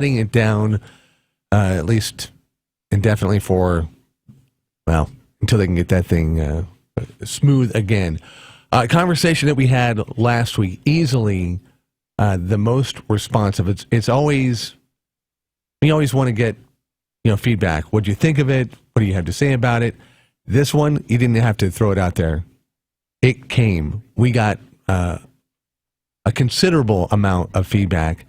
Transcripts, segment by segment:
shutting it down, at least indefinitely until they can get that thing smooth again. Conversation that we had last week, easily the most responsive. It's always, we always want to get, feedback. What do you think of it? What do you have to say about it? This one, you didn't have to throw it out there. It came. We got a considerable amount of feedback,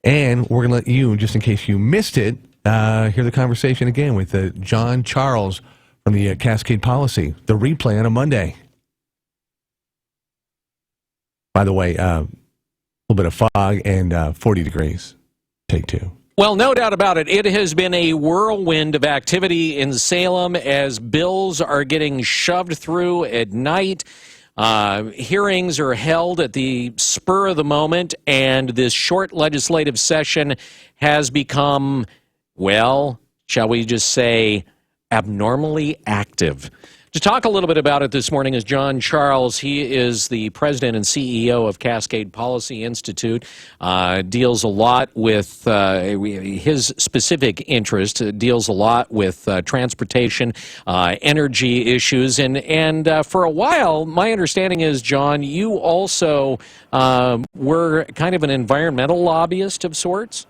and we're going to let you, just in case you missed it, hear the conversation again with John Charles from the Cascade Policy, the replay on a Monday. By the way, a little bit of fog and 40 degrees. Take two. Well, no doubt about it. It has been a whirlwind of activity in Salem as bills are getting shoved through at night. Hearings are held at the spur of the moment, and this short legislative session has become, well, shall we just say, abnormally active. To talk a little bit about it this morning is John Charles. He is the president and CEO of Cascade Policy Institute. Deals a lot with his specific interest. Deals a lot with transportation, energy issues, and for a while, my understanding is, John, you also were kind of an environmental lobbyist of sorts.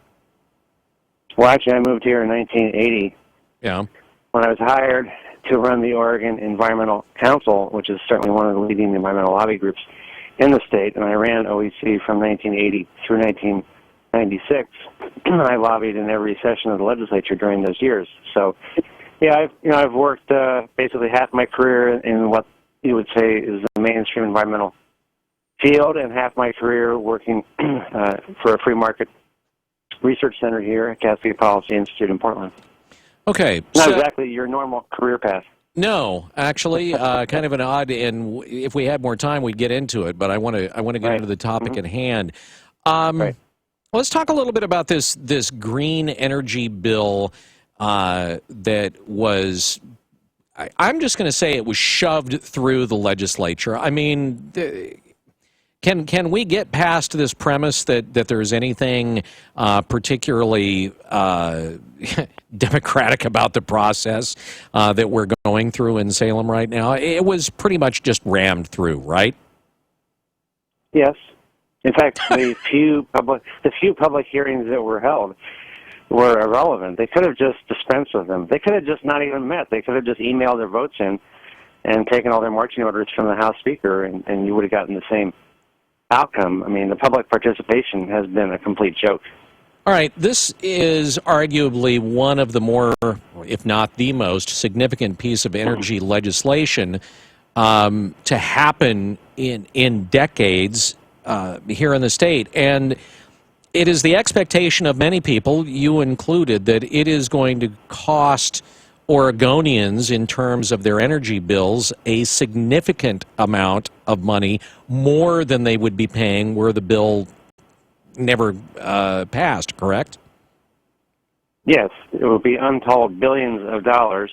Well, actually, I moved here in 1980. Yeah. When I was hired to run the Oregon Environmental Council, which is certainly one of the leading environmental lobby groups in the state, and I ran OEC from 1980 through 1996. I lobbied in every session of the legislature during those years. So, yeah, I've worked basically half my career in what you would say is the mainstream environmental field, and half my career working for a free market research center here at Cascade Policy Institute in Portland. Okay. Not exactly your normal career path. No, actually, kind of an odd, and if we had more time, we'd get into it, but I want to get into the topic at hand. Right. Let's talk a little bit about this green energy bill that was, I'm just going to say it was shoved through the legislature. I mean, Can we get past this premise that there's anything particularly democratic about the process that we're going through in Salem right now? It was pretty much just rammed through, right? Yes. In fact, the few public hearings that were held were irrelevant. They could have just dispensed with them. They could have just not even met. They could have just emailed their votes in and taken all their marching orders from the House Speaker, and you would have gotten the same outcome. I mean, the public participation has been a complete joke. All right, this is arguably one of the more, if not the most, significant piece of energy legislation to happen in decades here in the state. And it is the expectation of many people, you included, that it is going to cost Oregonians, in terms of their energy bills, a significant amount of money, more than they would be paying were the bill never passed, correct? Yes, it will be untold billions of dollars,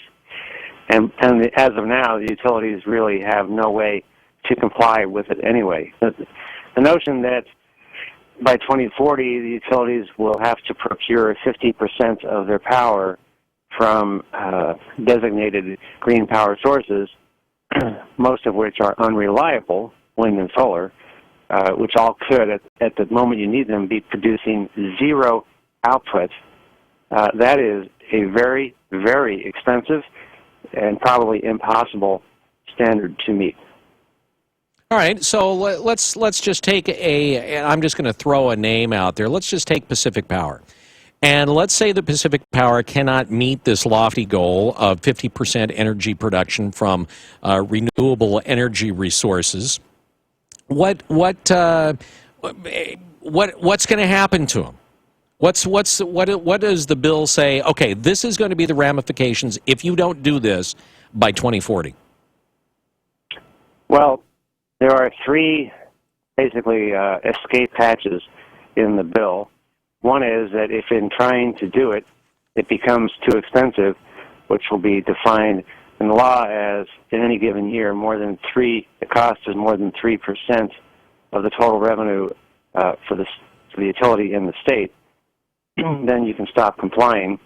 and as of now, the utilities really have no way to comply with it anyway. The notion that by 2040, the utilities will have to procure 50% of their power from designated green power sources, most of which are unreliable, wind and solar, which all could, at the moment you need them, be producing zero output. That is a very, very expensive and probably impossible standard to meet. All right, so let's just take and I'm just going to throw a name out there. Let's just take Pacific Power. And let's say that Pacific Power cannot meet this lofty goal of 50% energy production from renewable energy resources. What's going to happen to them? What does the bill say? Okay, this is going to be the ramifications if you don't do this by 2040. Well, there are three basically escape hatches in the bill. One is that if in trying to do it, it becomes too expensive, which will be defined in the law as in any given year, the cost is more than 3% of the total revenue for the utility in the state. then you can stop complying.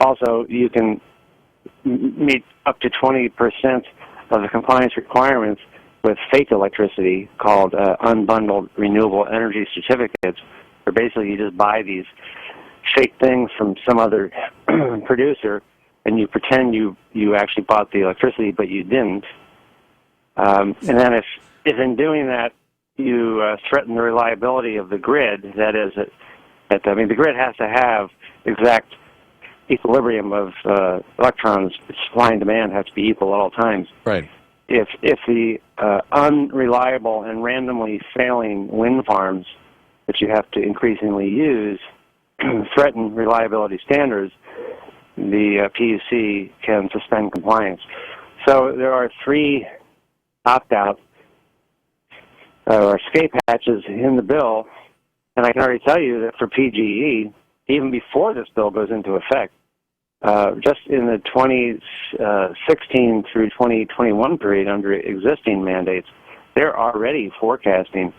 Also, you can meet up to 20% of the compliance requirements with fake electricity called unbundled renewable energy certificates, where basically you just buy these fake things from some other producer and you pretend you actually bought the electricity, but you didn't. And then if in doing that you threaten the reliability of the grid, that is, the grid has to have exact equilibrium of electrons. Supply and demand have to be equal at all times. Right. If the unreliable and randomly failing wind farms that you have to increasingly use threaten reliability standards, the PUC can suspend compliance. So there are 3 opt-out or escape hatches in the bill, and I can already tell you that for PGE, even before this bill goes into effect, just in the 2016 through 2021 period under existing mandates, they're already forecasting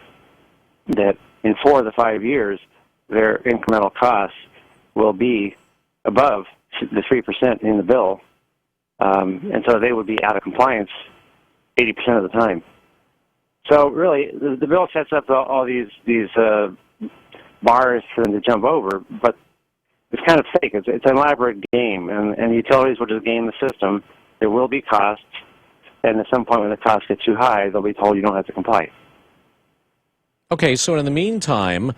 that in 4 of the 5 years, their incremental costs will be above the 3% in the bill, and so they would be out of compliance 80% of the time. So really, the bill sets up all these bars for them to jump over, but it's kind of fake. It's an elaborate game, and utilities will just game the system. There will be costs, and at some point when the costs get too high, they'll be told you don't have to comply. Okay, so in the meantime,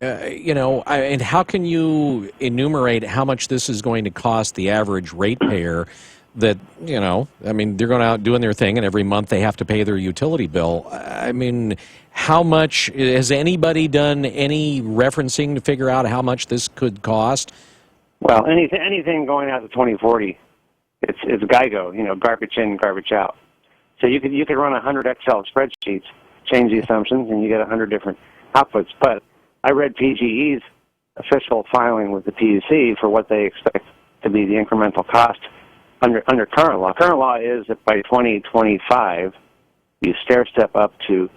and how can you enumerate how much this is going to cost the average ratepayer that, they're going out doing their thing and every month they have to pay their utility bill? I mean, how much, has anybody done any referencing to figure out how much this could cost? Well, anything going out to 2040, it's GIGO, garbage in, garbage out. So you could run 100 Excel spreadsheets, change the assumptions, and you get 100 different outputs. But I read PGE's official filing with the PUC for what they expect to be the incremental cost under current law. Current law is that by 2025, you stair-step up to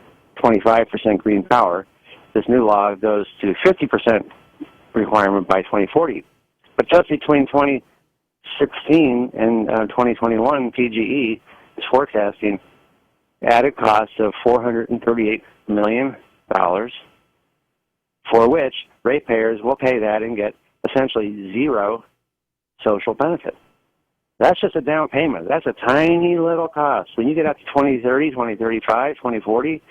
25% green power. This new law goes to 50% requirement by 2040. But just between 2016 and 2021, PGE is forecasting added costs of $438 million, for which ratepayers will pay that and get essentially zero social benefit. That's just a down payment. That's a tiny little cost. When you get out to 2030, 2035, 2040,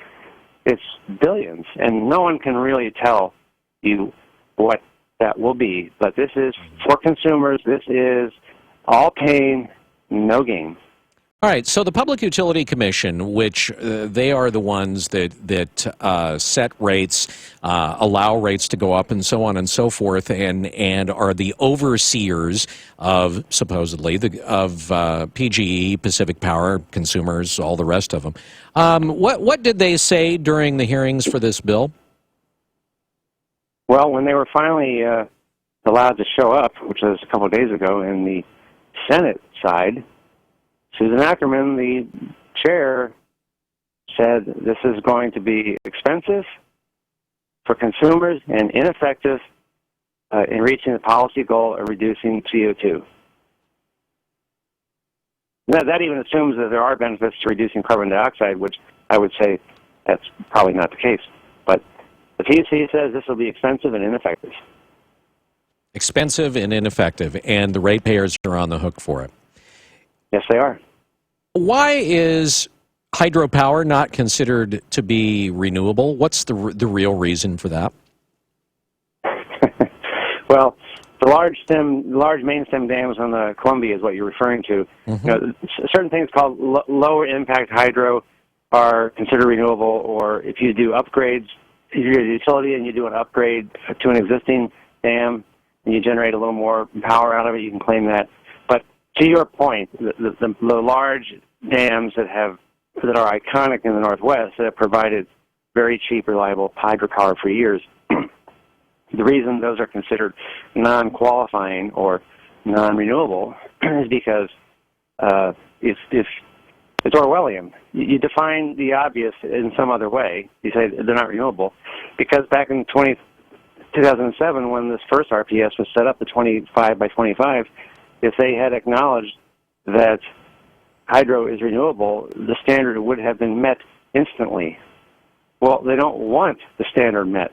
it's billions, and no one can really tell you what that will be. But this is, for consumers, this is all pain, no gain. All right, so the Public Utility Commission, which they are the ones that set rates, allow rates to go up and so on and so forth, and are the overseers of, supposedly, of PGE, Pacific Power, consumers, all the rest of them. What did they say during the hearings for this bill? Well, when they were finally allowed to show up, which was a couple of days ago in the Senate side, Susan Ackerman, the chair, said this is going to be expensive for consumers and ineffective in reaching the policy goal of reducing CO2. That even assumes that there are benefits to reducing carbon dioxide, which I would say that's probably not the case. But the PUC says this will be expensive and ineffective. Expensive and ineffective, and the ratepayers are on the hook for it. Yes, they are. Why is hydropower not considered to be renewable? What's the real reason for that? Well, the large main stem dams on the Columbia is what you're referring to. Mm-hmm. Certain things called lower impact hydro are considered renewable, or if you do upgrades, if you're a utility and you do an upgrade to an existing dam and you generate a little more power out of it, you can claim that. But to your point, the large dams that are iconic in the Northwest that have provided very cheap, reliable hydropower for years, the reason those are considered non-qualifying or non-renewable is because it's Orwellian. You define the obvious in some other way. You say they're not renewable because back in 2007, when this first RPS was set up, the 25 by 25, if they had acknowledged that hydro is renewable, the standard would have been met instantly. Well, they don't want the standard met.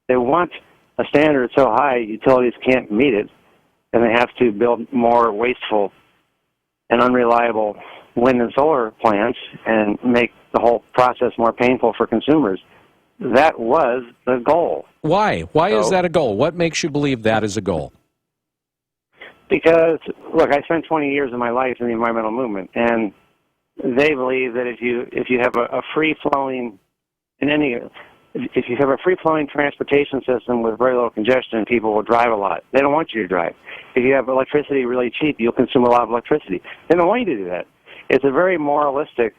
They want a standard so high utilities can't meet it, and they have to build more wasteful and unreliable wind and solar plants and make the whole process more painful for consumers. That was the goal. Why? Why is that a goal? What makes you believe that is a goal? Because, look, I spent 20 years of my life in the environmental movement, and they believe that if you have a free-flowing if you have a free-flowing transportation system with very little congestion, people will drive a lot. They don't want you to drive. If you have electricity really cheap, you'll consume a lot of electricity. They don't want you to do that. It's a very moralistic,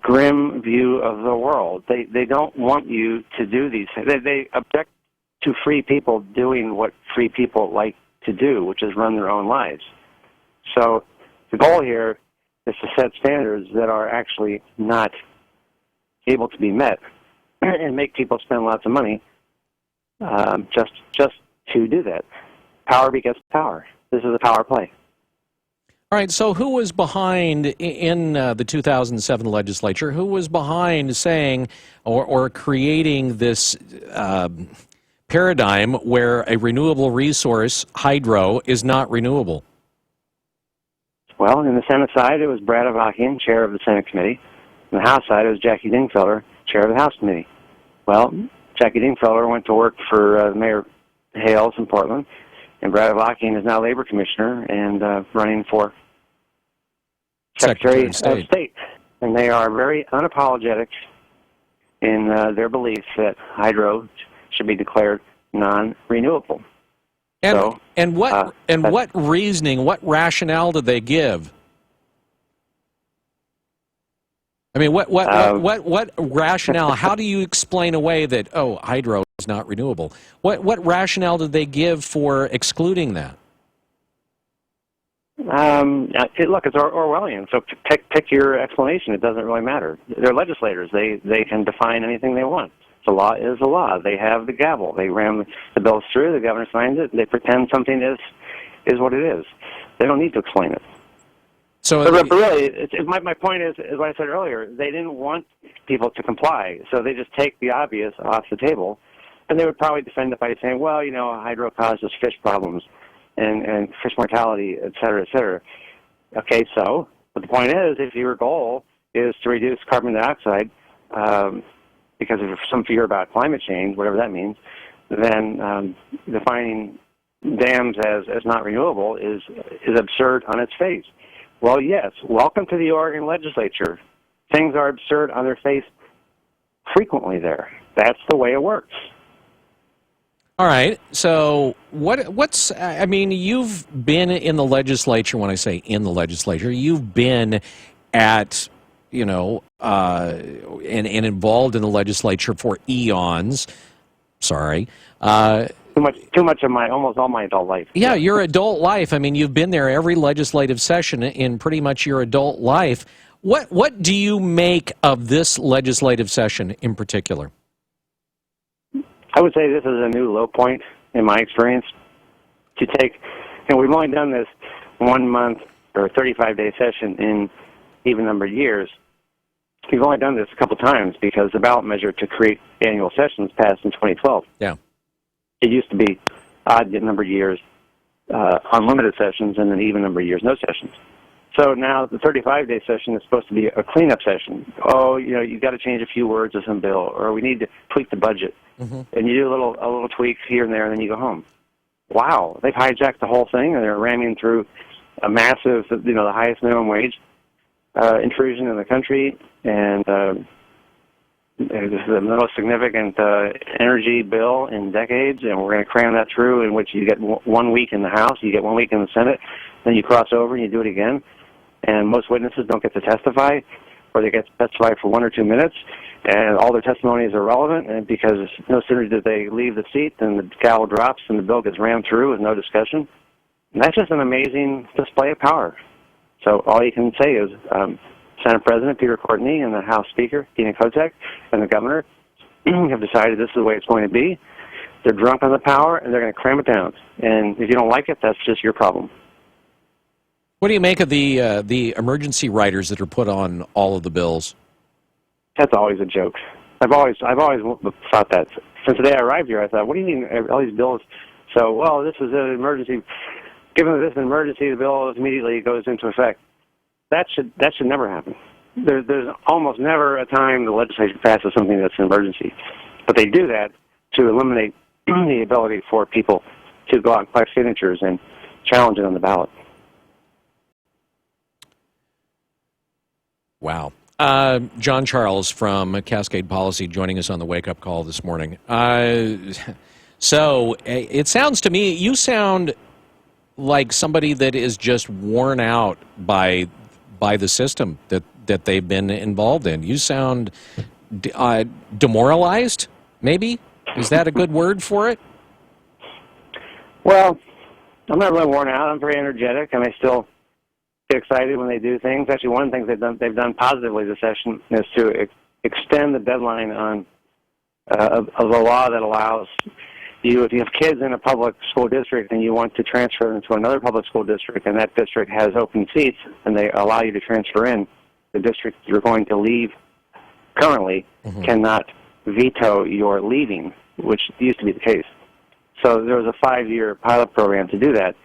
grim view of the world. They don't want you to do these things. They object to free people doing what free people like to do, which is run their own lives. So the goal here is to set standards that are actually not able to be met and make people spend lots of money just to do that. Power begets power. This is a power play. All right, so who was behind, in the 2007 legislature, who was behind saying or creating this paradigm where a renewable resource, hydro, is not renewable? Well, in the Senate side, it was Brad Avakian, chair of the Senate committee. On the House side, it was Jackie Dingfelder, chair of the House committee. Well, Jackie Dingfelder went to work for Mayor Hales in Portland, and Brad Avakian is now labor commissioner and running for Secretary of State. And they are very unapologetic in their belief that hydro should be declared non-renewable. And what reasoning, what rationale did they give? I mean, what rationale? How do you explain away that hydro is not renewable? What rationale did they give for excluding that? Look, it's Orwellian. So pick your explanation. It doesn't really matter. They're legislators. They can define anything they want. The law is the law. They have the gavel. They ram the bills through. The governor signs it. They pretend something is what it is. They don't need to explain it. But really, my point is what I said earlier. They didn't want people to comply, so they just take the obvious off the table, and they would probably defend it by saying, well, hydro causes fish problems and fish mortality, et cetera, et cetera. Okay, but the point is, if your goal is to reduce carbon dioxide because of some fear about climate change, whatever that means, then defining dams as not renewable is absurd on its face. Well, yes, welcome to the Oregon legislature. Things are absurd on their face frequently there. That's the way it works. All right. So you've been in the legislature. When I say in the legislature, you've been at, and involved in the legislature for eons. Sorry. Too much of almost all my adult life. Yeah, your adult life. I mean, you've been there every legislative session in pretty much your adult life. What do you make of this legislative session in particular? I would say this is a new low point in my experience. To take, we've only done this 1 month or 35-day session in even numbered years. We've only done this a couple times because the ballot measure to create annual sessions passed in 2012. Yeah. It used to be odd numbered years, unlimited sessions, and then even numbered years, no sessions. So now the 35-day session is supposed to be a cleanup session. You've got to change a few words of some bill, or we need to tweak the budget. Mm-hmm. And you do a little tweak here and there, and then you go home. Wow, they've hijacked the whole thing, and they're ramming through a massive, the highest minimum wage intrusion in the country, and this is the most significant energy bill in decades, and we're going to cram that through, in which you get 1 week in the House, you get 1 week in the Senate, then you cross over and you do it again, and most witnesses don't get to testify, or they get to testify for 1 or 2 minutes, and all their testimony is irrelevant, and because no sooner did they leave the seat than the gavel drops and the bill gets rammed through with no discussion. And that's just an amazing display of power. So all you can say is Senate President Peter Courtney and the House Speaker, Tina Kotek, and the Governor have decided this is the way it's going to be. They're drunk on the power, and they're going to cram it down. And if you don't like it, that's just your problem. What do you make of the emergency riders that are put on all of the bills? That's always a joke. I've always thought that. Since the day I arrived here, I thought, what do you mean all these bills? So, well, this is an emergency. Given that this is an emergency, the bill immediately goes into effect. That should never happen. There's almost never a time the legislature passes something that's an emergency. But they do that to eliminate the ability for people to go out and collect signatures and challenge it on the ballot. Wow. John Charles from Cascade Policy joining us on the Wake Up Call this morning. So it sounds to me, you sound like somebody that is just worn out by the system that they've been involved in. You sound demoralized, maybe? Is that a good word for it? Well, I'm not really worn out. I'm very energetic, and I still get excited when they do things. Actually, one of the things they've done positively this session is to extend the deadline on of a law that allows you, if you have kids in a public school district and you want to transfer them to another public school district, and that district has open seats, and they allow you to transfer in, the district you're going to leave currently cannot veto your leaving, which used to be the case. So there was a 5-year pilot program to do that.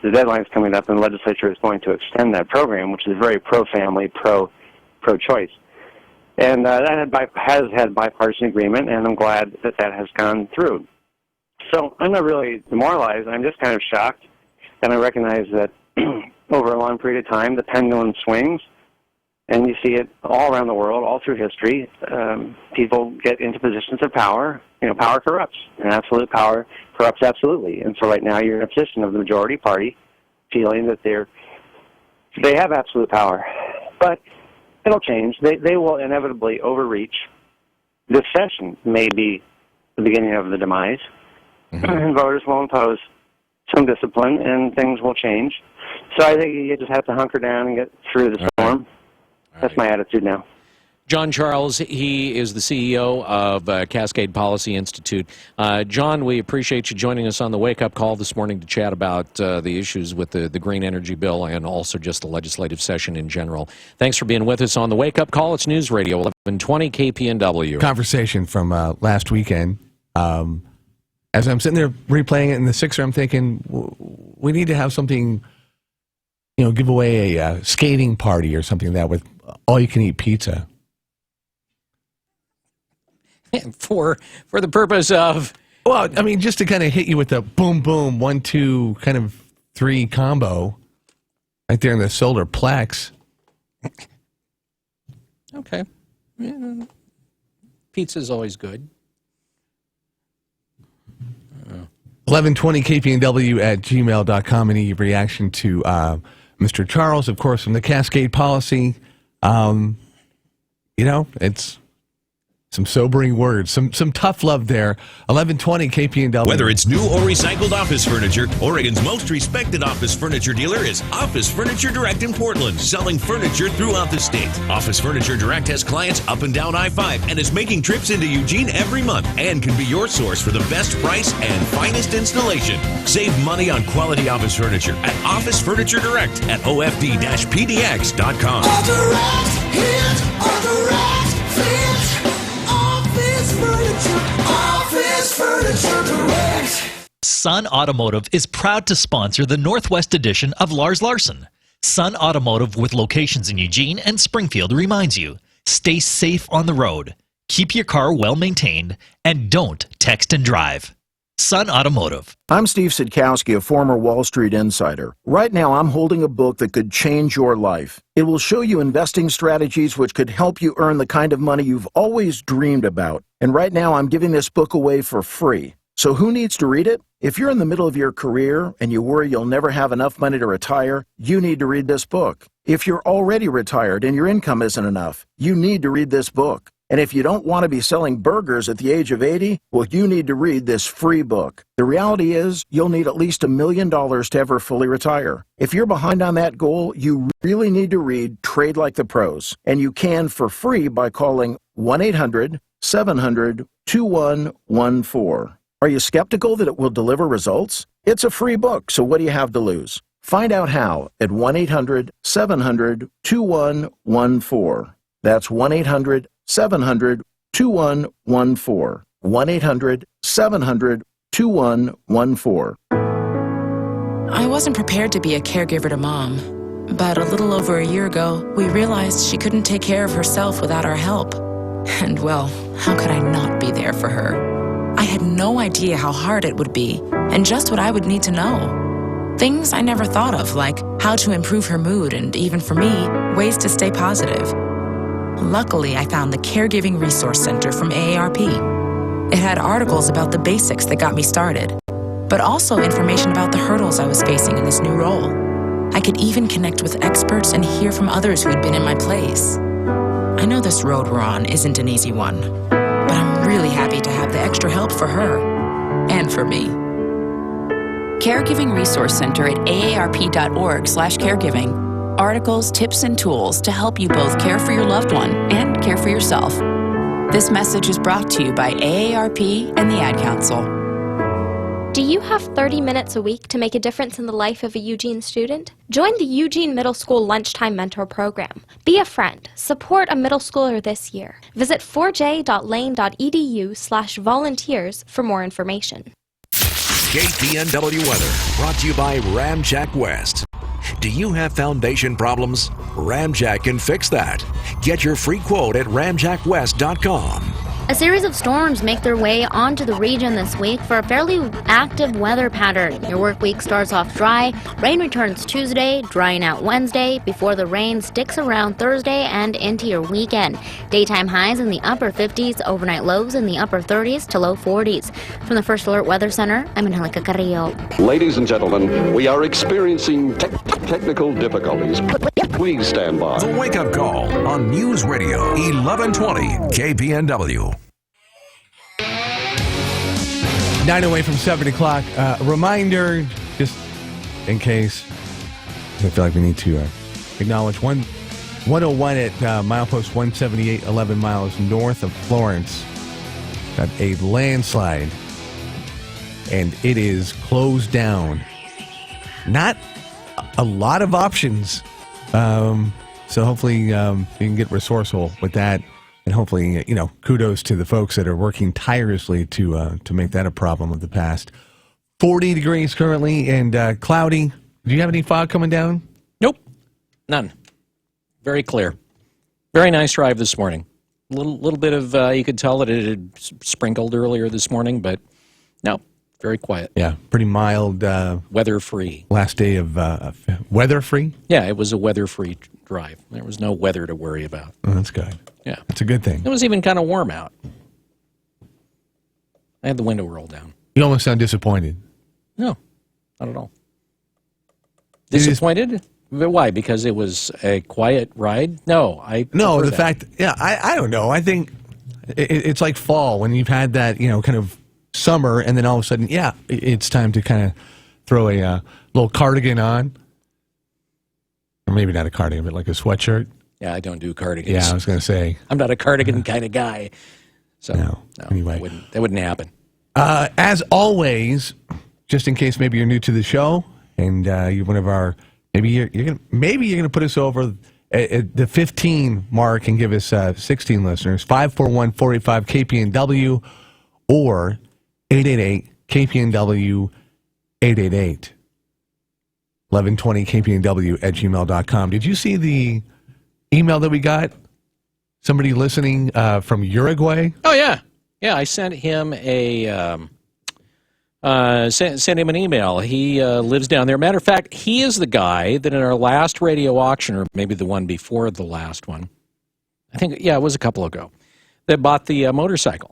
The deadline's coming up, and the legislature is going to extend that program, which is very pro-family, pro-choice. And that has had bipartisan agreement, and I'm glad that has gone through. So I'm not really demoralized. I'm just kind of shocked, and I recognize that over a long period of time, the pendulum swings, and you see it all around the world, all through history. People get into positions of power. You know, power corrupts, and absolute power corrupts absolutely. And so right now you're in a position of the majority party feeling that they have absolute power. But it'll change. They will inevitably overreach. This session may be the beginning of the demise. And voters will impose some discipline, and things will change. So I think you just have to hunker down and get through the storm. That's my attitude now. John Charles, he is the CEO of Cascade Policy Institute. John, we appreciate you joining us on the Wake Up Call this morning to chat about the issues with the green energy bill and also just the legislative session in general. Thanks for being with us on the Wake Up Call. It's News Radio 1120 KPNW. Conversation from last weekend. As I'm sitting there replaying it in the Sixer, I'm thinking we need to have something, give away a skating party or something like that with all-you-can-eat pizza. For the purpose of? Well, I mean, just to kind of hit you with the boom, boom, 1, 2, kind of 3 combo right there in the solar plex. Okay. Yeah. Pizza's always good. 1120kpnw at gmail.com. Any reaction to Mr. Charles, of course, from the Cascade Policy. It's some sobering words, some tough love there. 1120 KPNW. Whether it's new or recycled office furniture, Oregon's most respected office furniture dealer is Office Furniture Direct in Portland, selling furniture throughout the state. Office Furniture Direct has clients up and down I-5 and is making trips into Eugene every month and can be your source for the best price and finest installation. Save money on quality office furniture at Office Furniture Direct at ofd-pdx.com. Sun Automotive is proud to sponsor the Northwest edition of Lars Larson. Sun Automotive, with locations in Eugene and Springfield, reminds you, stay safe on the road, keep your car well maintained, and don't text and drive. Sun Automotive. I'm Steve Sidkowski, a former Wall Street insider. Right now, I'm holding a book that could change your life. It will show you investing strategies which could help you earn the kind of money you've always dreamed about. And right now, I'm giving this book away for free. So who needs to read it? If you're in the middle of your career and you worry you'll never have enough money to retire, you need to read this book. If you're already retired and your income isn't enough, you need to read this book. And if you don't want to be selling burgers at the age of 80, well, you need to read this free book. The reality is, you'll need at least $1 million to ever fully retire. If you're behind on that goal, you really need to read Trade Like the Pros. And you can for free by calling 1-800-700-2114. Are you skeptical that it will deliver results? It's a free book, so what do you have to lose? Find out how at 1-800-700-2114. That's 1-800-700-2114. 1-800-700-2114. I wasn't prepared to be a caregiver to Mom, but a little over a year ago, we realized she couldn't take care of herself without our help. And well, how could I not be there for her? I had no idea how hard it would be, and just what I would need to know. Things I never thought of, like how to improve her mood and, even for me, ways to stay positive. Luckily, I found the Caregiving Resource Center from AARP. It had articles about the basics that got me started, but also information about the hurdles I was facing in this new role. I could even connect with experts and hear from others who'd been in my place. I know this road we're on isn't an easy one, but I'm really happy to have the extra help for her and for me. Caregiving Resource Center at aarp.org/caregiving. Articles, tips, and tools to help you both care for your loved one and care for yourself. This message is brought to you by AARP and the Ad Council. Do you have 30 minutes a week to make a difference in the life of a Eugene student? Join the Eugene Middle School Lunchtime Mentor Program. Be a friend. Support a middle schooler this year. Visit 4j.lane.edu/volunteers for more information. KPNW weather brought to you by Ramjack West. Do you have foundation problems? Ramjack can fix that. Get your free quote at ramjackwest.com. A series of storms make their way onto the region this week for a fairly active weather pattern. Your work week starts off dry. Rain returns Tuesday, drying out Wednesday, before the rain sticks around Thursday and into your weekend. Daytime highs in the upper 50s, overnight lows in the upper 30s to low 40s. From the First Alert Weather Center, I'm Angelica Carrillo. Ladies and gentlemen, we are experiencing technical difficulties. Please stand by. The Wake Up Call on News Radio 1120 KPNW. 9 from 7 o'clock. Reminder, just in case, I feel like we need to acknowledge 101 at milepost 178, 11 miles north of Florence. Got a landslide, and it is closed down. Not a lot of options. So hopefully you can get resourceful with that. And hopefully, kudos to the folks that are working tirelessly to make that a problem of the past. 40 degrees currently and cloudy. Do you have any fog coming down? Nope. None. Very clear. Very nice drive this morning. Little bit of, you could tell that it had sprinkled earlier this morning, but no, very quiet. Yeah, pretty mild. Weather-free. Last day of weather-free? Yeah, it was a weather-free drive. There was no weather to worry about. Oh, that's good. Yeah. That's a good thing. It was even kind of warm out. I had the window rolled down. You almost sound disappointed. No, not at all. Disappointed? Why? Because it was a quiet ride? No, No, the fact, I don't know. I think it's like fall when you've had that, kind of summer, and then all of a sudden, it's time to kind of throw a little cardigan on. Or maybe not a cardigan, but like a sweatshirt. Yeah, I don't do cardigans. Yeah, I was going to say. I'm not a cardigan kind of guy. So, no. Anyway. That wouldn't happen. As always, just in case maybe you're new to the show, and you're one of our, maybe you're gonna put us over at the 15 mark and give us 16 listeners. 541-485 KPNW or 888 KPNW 888 1120 KPNW at gmail.com. Did you see the email that we got? Somebody listening from Uruguay? Oh, yeah. Yeah, I sent him sent him an email. He lives down there. Matter of fact, he is the guy that in our last radio auction, or maybe the one before the last one, I think, it was a couple ago, that bought the motorcycle.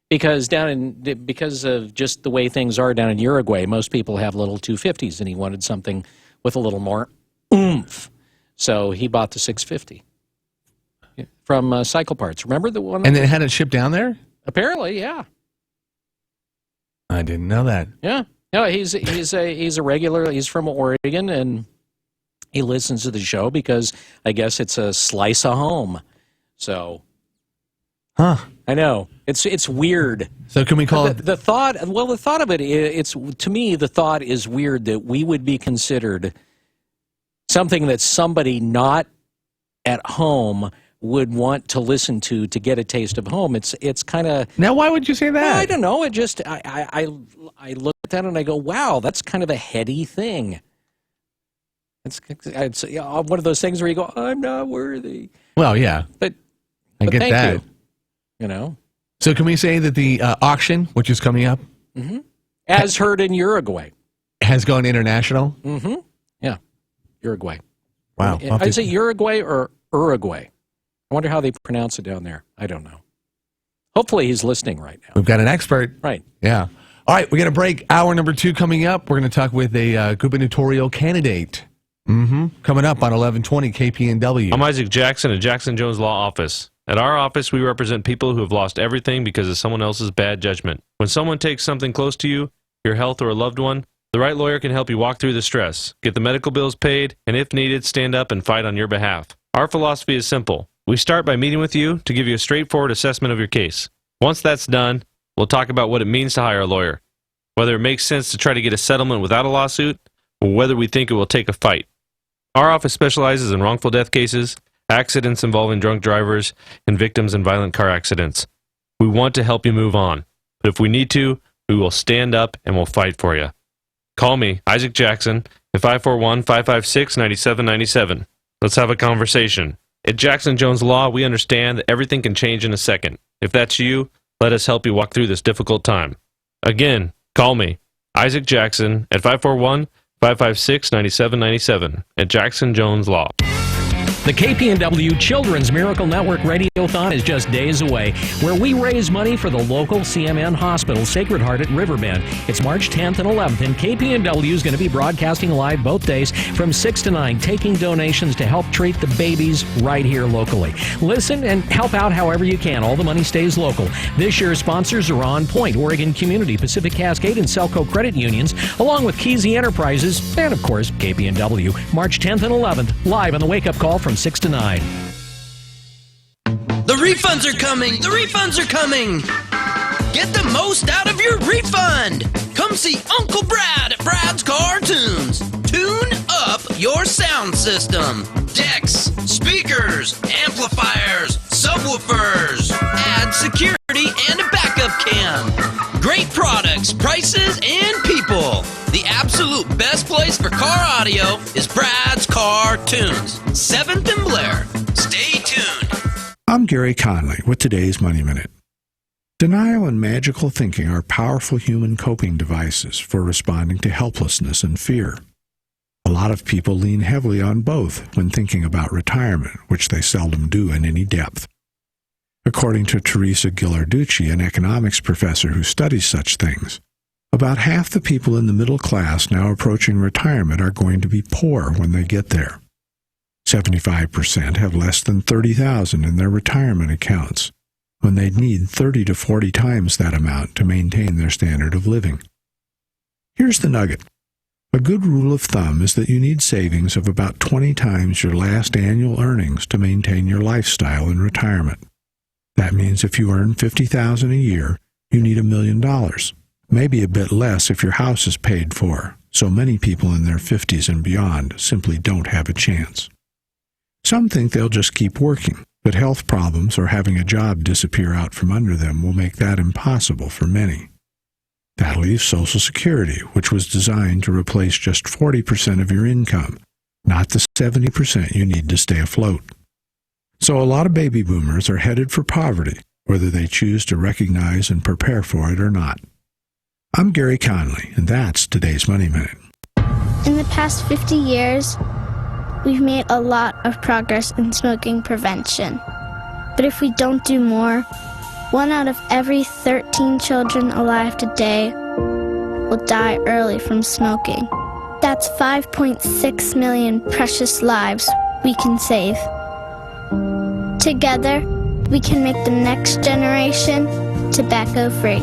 Because because of just the way things are down in Uruguay, most people have little 250s, and he wanted something with a little more oomph. So he bought the 650 from Cycle Parts. Remember the one? And then had it shipped down there? Apparently, yeah. I didn't know that. Yeah. No, he's a regular. He's from Oregon, and he listens to the show because I guess it's a slice of home. So Huh. I know. It's weird. So can we call it... The thought of it, it's to me, the thought is weird that we would be considered something that somebody not at home would want to listen to get a taste of home. It's kind of... Now, why would you say that? I don't know. It just, I look at that and I go, wow, that's kind of a heady thing. It's one of those things where you go, I'm not worthy. Well, yeah. But I get thank that. you. You know? So can we say that the auction, which is coming up, as heard in Uruguay, has gone international? Mm-hmm. Yeah, Uruguay. Wow. Is it Uruguay or Uruguay? I wonder how they pronounce it down there. I don't know. Hopefully he's listening right now. We've got an expert. Right. Yeah. All right, we're going to break. Hour number 2 coming up. We're going to talk with a gubernatorial candidate. Coming up on 1120 KPNW. I'm Isaac Jackson at Jackson Jones Law Office. At our office, we represent people who have lost everything because of someone else's bad judgment. When someone takes something close to you, your health or a loved one, the right lawyer can help you walk through the stress, get the medical bills paid, and if needed, stand up and fight on your behalf. Our philosophy is simple. We start by meeting with you to give you a straightforward assessment of your case. Once that's done, we'll talk about what it means to hire a lawyer, whether it makes sense to try to get a settlement without a lawsuit, or whether we think it will take a fight. Our office specializes in wrongful death cases, accidents involving drunk drivers, and victims in violent car accidents. We want to help you move on, but if we need to, we will stand up and we'll fight for you. Call me, Isaac Jackson, at 541-556-9797. Let's have a conversation. At Jackson Jones Law, we understand that everything can change in a second. If that's you, let us help you walk through this difficult time. Again, call me, Isaac Jackson, at 541-556-9797 at Jackson Jones Law. The KPNW Children's Miracle Network Radiothon is just days away, where we raise money for the local CMN hospital, Sacred Heart at Riverbend. It's March 10th and 11th, and KPNW is going to be broadcasting live both days from 6 to 9, taking donations to help treat the babies right here locally. Listen and help out however you can. All the money stays local. This year's sponsors are On Point, Oregon Community, Pacific Cascade, and Selco Credit Unions, along with Keezy Enterprises, and of course, KPNW. March 10th and 11th, live on the Wake Up Call from 6 to 9. The refunds are coming! The refunds are coming! Get the most out of your refund! Come see Uncle Brad at Brad's Cartoons. Tune up your sound system. Decks, speakers, amplifiers, subwoofers. Add security and a backup cam. Great products, prices, and people. The absolute best place for car audio is Brad's Cartoons. 7th and Blair. Stay tuned. I'm Gary Conley with today's Money Minute. Denial and magical thinking are powerful human coping devices for responding to helplessness and fear. A lot of people lean heavily on both when thinking about retirement, which they seldom do in any depth. According to Teresa Ghilarducci, an economics professor who studies such things, about half the people in the middle class now approaching retirement are going to be poor when they get there. 75% have less than $30,000 in their retirement accounts, when they'd need 30 to 40 times that amount to maintain their standard of living. Here's the nugget. A good rule of thumb is that you need savings of about 20 times your last annual earnings to maintain your lifestyle in retirement. That means if you earn $50,000 a year, you need $1 million. Maybe a bit less if your house is paid for, so many people in their 50s and beyond simply don't have a chance. Some think they'll just keep working, but health problems or having a job disappear out from under them will make that impossible for many. That leaves Social Security, which was designed to replace just 40% of your income, not the 70% you need to stay afloat. So a lot of baby boomers are headed for poverty, whether they choose to recognize and prepare for it or not. I'm Gary Conley, and that's today's Money Minute. In the past 50 years, we've made a lot of progress in smoking prevention. But if we don't do more, 1 out of every 13 children alive today will die early from smoking. That's 5.6 million precious lives we can save. Together, we can make the next generation tobacco-free.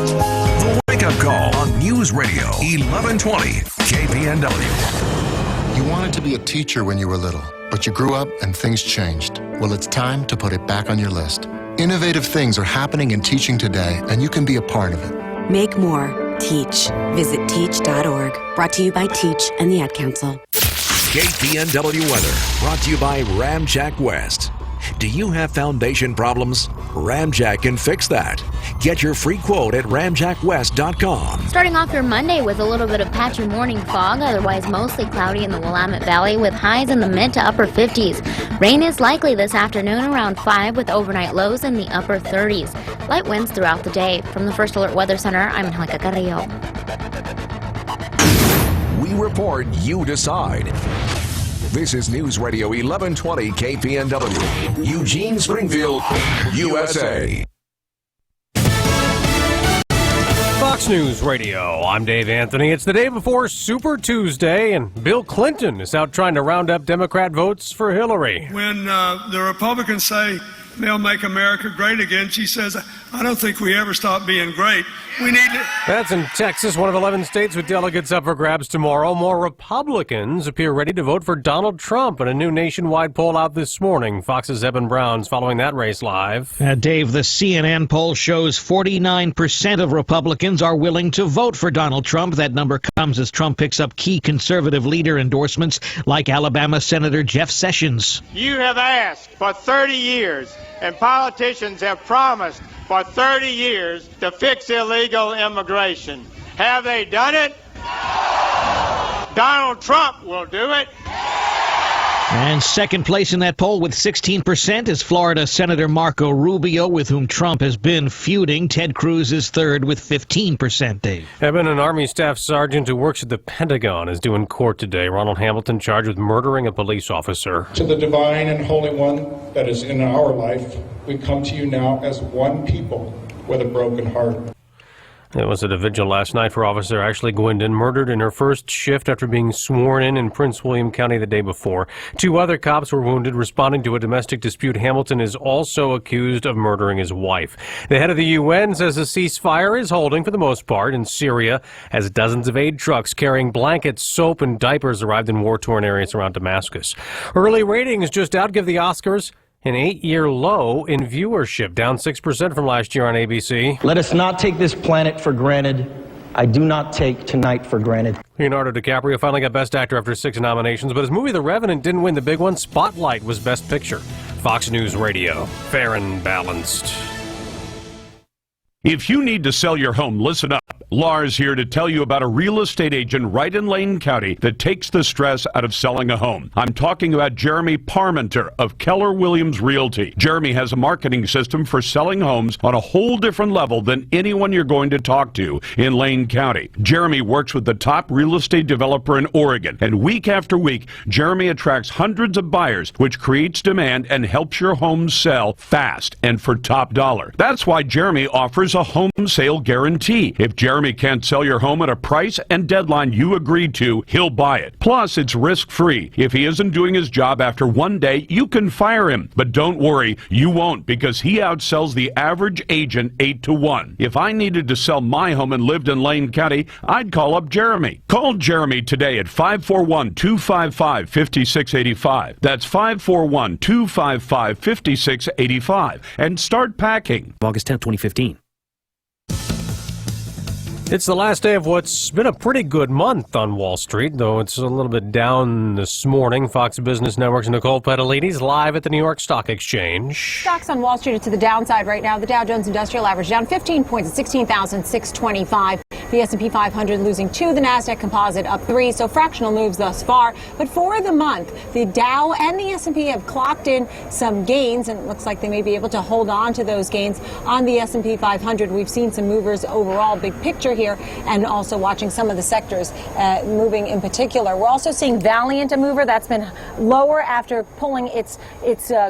The Wake Up Call on News Radio 1120 KPNW. You wanted to be a teacher when you were little, but you grew up and things changed. Well, it's time to put it back on your list. Innovative things are happening in teaching today, and you can be a part of it. Make more. Teach. Visit teach.org. Brought to you by Teach and the Ad Council. KPNW weather brought to you by Ramjack West. Do you have foundation problems? Ramjack can fix that. Get your free quote at ramjackwest.com. Starting off your Monday with a little bit of patchy morning fog, otherwise mostly cloudy in the Willamette Valley with highs in the mid to upper 50s. Rain is likely this afternoon around 5 with overnight lows in the upper 30s. Light winds throughout the day. From the First Alert Weather Center, I'm Angelica Carrillo. We report, you decide. This is News Radio 1120 KPNW, Eugene, Springfield, USA. Fox News Radio, I'm Dave Anthony. It's the day before Super Tuesday, and Bill Clinton is out trying to round up Democrat votes for Hillary. When the Republicans say they'll make America great again, she says, I don't think we ever stop being great. We need to... That's in Texas, one of 11 states with delegates up for grabs tomorrow. More Republicans appear ready to vote for Donald Trump in a new nationwide poll out this morning. Fox's Eben Brown's following that race live. Dave, the CNN poll shows 49% of Republicans are willing to vote for Donald Trump. That number comes as Trump picks up key conservative leader endorsements like Alabama Senator Jeff Sessions. You have asked for 30 years, and politicians have promised for 30 years to fix illegal immigration. Have they done it? Donald Trump will do it. And second place in that poll with 16% is Florida Senator Marco Rubio, with whom Trump has been feuding. Ted Cruz is third with 15%, Dave. Eben, an Army staff sergeant who works at the Pentagon, is due in court today. Ronald Hamilton charged with murdering a police officer. To the divine and holy one that is in our life, we come to you now as one people with a broken heart. It was at a vigil last night for Officer Ashley Gwendon, murdered in her first shift after being sworn in Prince William County the day before. 2 other cops were wounded responding to a domestic dispute. Hamilton is also accused of murdering his wife. The head of the UN says a ceasefire is holding for the most part in Syria as dozens of aid trucks carrying blankets, soap, and diapers arrived in war-torn areas around Damascus. Early ratings just out give the Oscars an 8-year low in viewership, down 6% from last year on ABC. Let us not take this planet for granted. I do not take tonight for granted. Leonardo DiCaprio finally got Best Actor after 6 nominations, but his movie The Revenant didn't win the big one. Spotlight was Best Picture. Fox News Radio, fair and balanced. If you need to sell your home, listen up. Lars here to tell you about a real estate agent right in Lane County that takes the stress out of selling a home. I'm talking about Jeremy Parmenter of Keller Williams Realty. Jeremy has a marketing system for selling homes on a whole different level than anyone you're going to talk to in Lane County. Jeremy works with the top real estate developer in Oregon, and week after week, Jeremy attracts hundreds of buyers, which creates demand and helps your home sell fast and for top dollar. That's why Jeremy offers a home sale guarantee. If Jeremy can't sell your home at a price and deadline you agreed to, he'll buy it. Plus, it's risk-free. If he isn't doing his job after one day, you can fire him. But don't worry, you won't, because he outsells the average agent 8-1. If I needed to sell my home and lived in Lane County, I'd call up Jeremy. Call Jeremy today at 541-255-5685. That's 541-255-5685. And start packing. August 10th, 2015. It's the last day of what's been a pretty good month on Wall Street, though it's a little bit down this morning. Fox Business Network's Nicole Petalides live at the New York Stock Exchange. Stocks on Wall Street are to the downside right now. The Dow Jones Industrial Average down 15 points at 16,625. The S&P 500 losing 2. The Nasdaq Composite up 3. So fractional moves thus far. But for the month, the Dow and the S&P have clocked in some gains, and it looks like they may be able to hold on to those gains. On the S&P 500, we've seen some movers overall. Big picture here, and also watching some of the sectors moving in particular. We're also seeing Valiant, a mover that's been lower after pulling its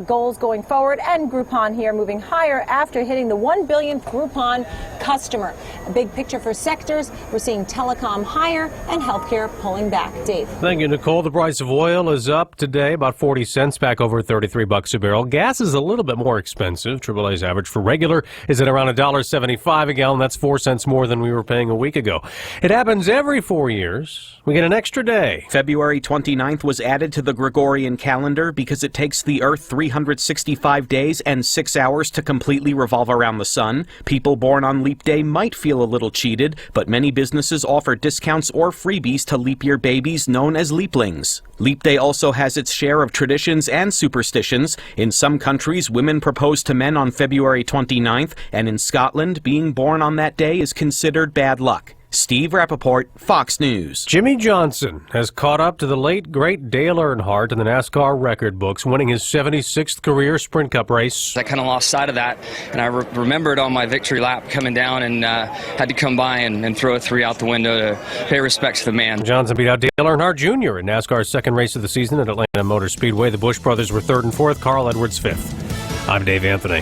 goals going forward, and Groupon here moving higher after hitting the 1 billionth Groupon customer. A big picture for sectors sectors. We're seeing telecom higher and healthcare pulling back. Dave. Thank you, Nicole. The price of oil is up today about 40 cents, back over $33 a barrel. Gas is a little bit more expensive. AAA's average for regular is at around $1.75 a gallon. That's 4 cents more than we were paying a week ago. It happens every 4 years. We get an extra day. February 29th was added to the Gregorian calendar because it takes the Earth 365 days and 6 hours to completely revolve around the sun. People born on leap day might feel a little cheated, but many businesses offer discounts or freebies to leap year babies known as leaplings. Leap day also has its share of traditions and superstitions. In some countries, women propose to men on February 29th, and in Scotland, being born on that day is considered bad luck. Steve Rappaport, Fox News. Jimmy Johnson has caught up to the late, great Dale Earnhardt in the NASCAR record books, winning his 76th career Sprint Cup race. I kind of lost sight of that, and I remembered on my victory lap coming down and had to come by and throw a 3 out the window to pay respect to the man. Johnson beat out Dale Earnhardt Jr. in NASCAR's second race of the season at Atlanta Motor Speedway. The Busch brothers were 3rd and 4th, Carl Edwards 5th. I'm Dave Anthony,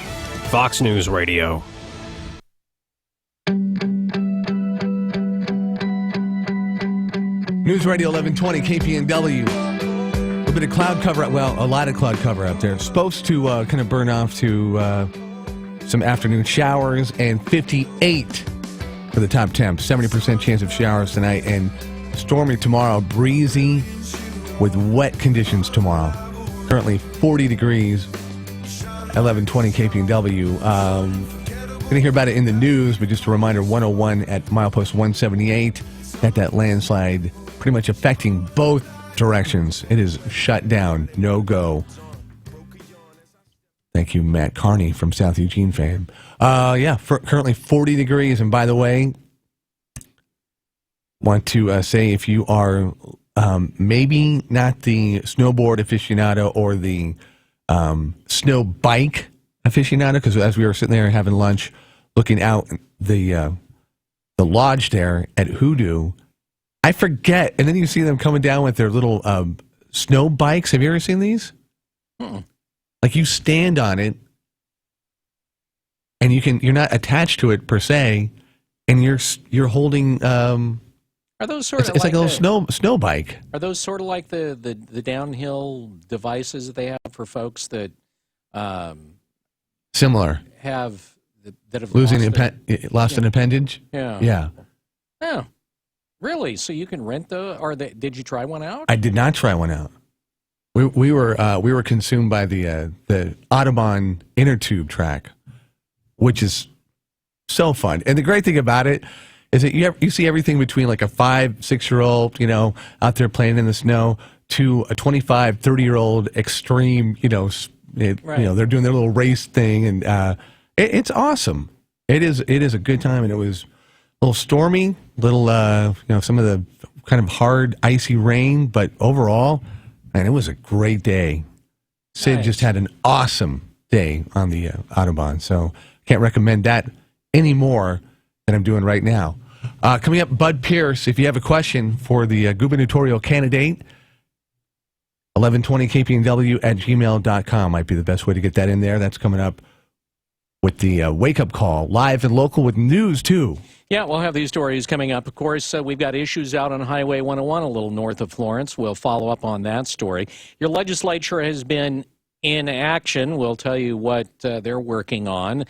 Fox News Radio. News Radio 1120 KPNW. A little bit of cloud cover, well, a lot of cloud cover out there. It's supposed to kind of burn off to some afternoon showers, and 58 for the top temp. 70% chance of showers tonight, and stormy tomorrow. Breezy with wet conditions tomorrow. Currently 40 degrees. 1120 KPNW. Going to hear about it in the news, but just a reminder, 101 at milepost 178. Got that landslide pretty much affecting both directions. It is shut down. No go. Thank you, Matt Carney from South Eugene fame. Currently 40 degrees. And by the way, want to say if you are maybe not the snowboard aficionado or the snow bike aficionado, because as we were sitting there having lunch, looking out the lodge there at Hoodoo, I forget, and then you see them coming down with their little snow bikes. Have you ever seen these? Like you stand on it, and you're not attached to it per se, and you're holding. Are those sort of it's like a little snow bike? Are those sort of like the downhill devices that they have for folks that similar have lost an appendage? Yeah. Oh, really? So you can rent did you try one out? I did not try one out. We were consumed by the Audubon inner tube track, which is so fun. And the great thing about it is that you see everything between like a 5-6-year-old, out there playing in the snow, to a 25, 30-year-old extreme, they're doing their little race thing, and it's awesome. It is a good time, and it was a little stormy, some of the kind of hard, icy rain, but overall, man, it was a great day. Sid just had an awesome day on the Audubon, so can't recommend that any more than I'm doing right now. Coming up, Bud Pierce, if you have a question for the gubernatorial candidate, 1120kpnw@gmail.com might be the best way to get that in there. That's coming up with the wake-up call, live and local with news, too. Yeah, we'll have these stories coming up. Of course, we've got issues out on Highway 101 a little north of Florence. We'll follow up on that story. Your legislature has been in action. We'll tell you what they're working on,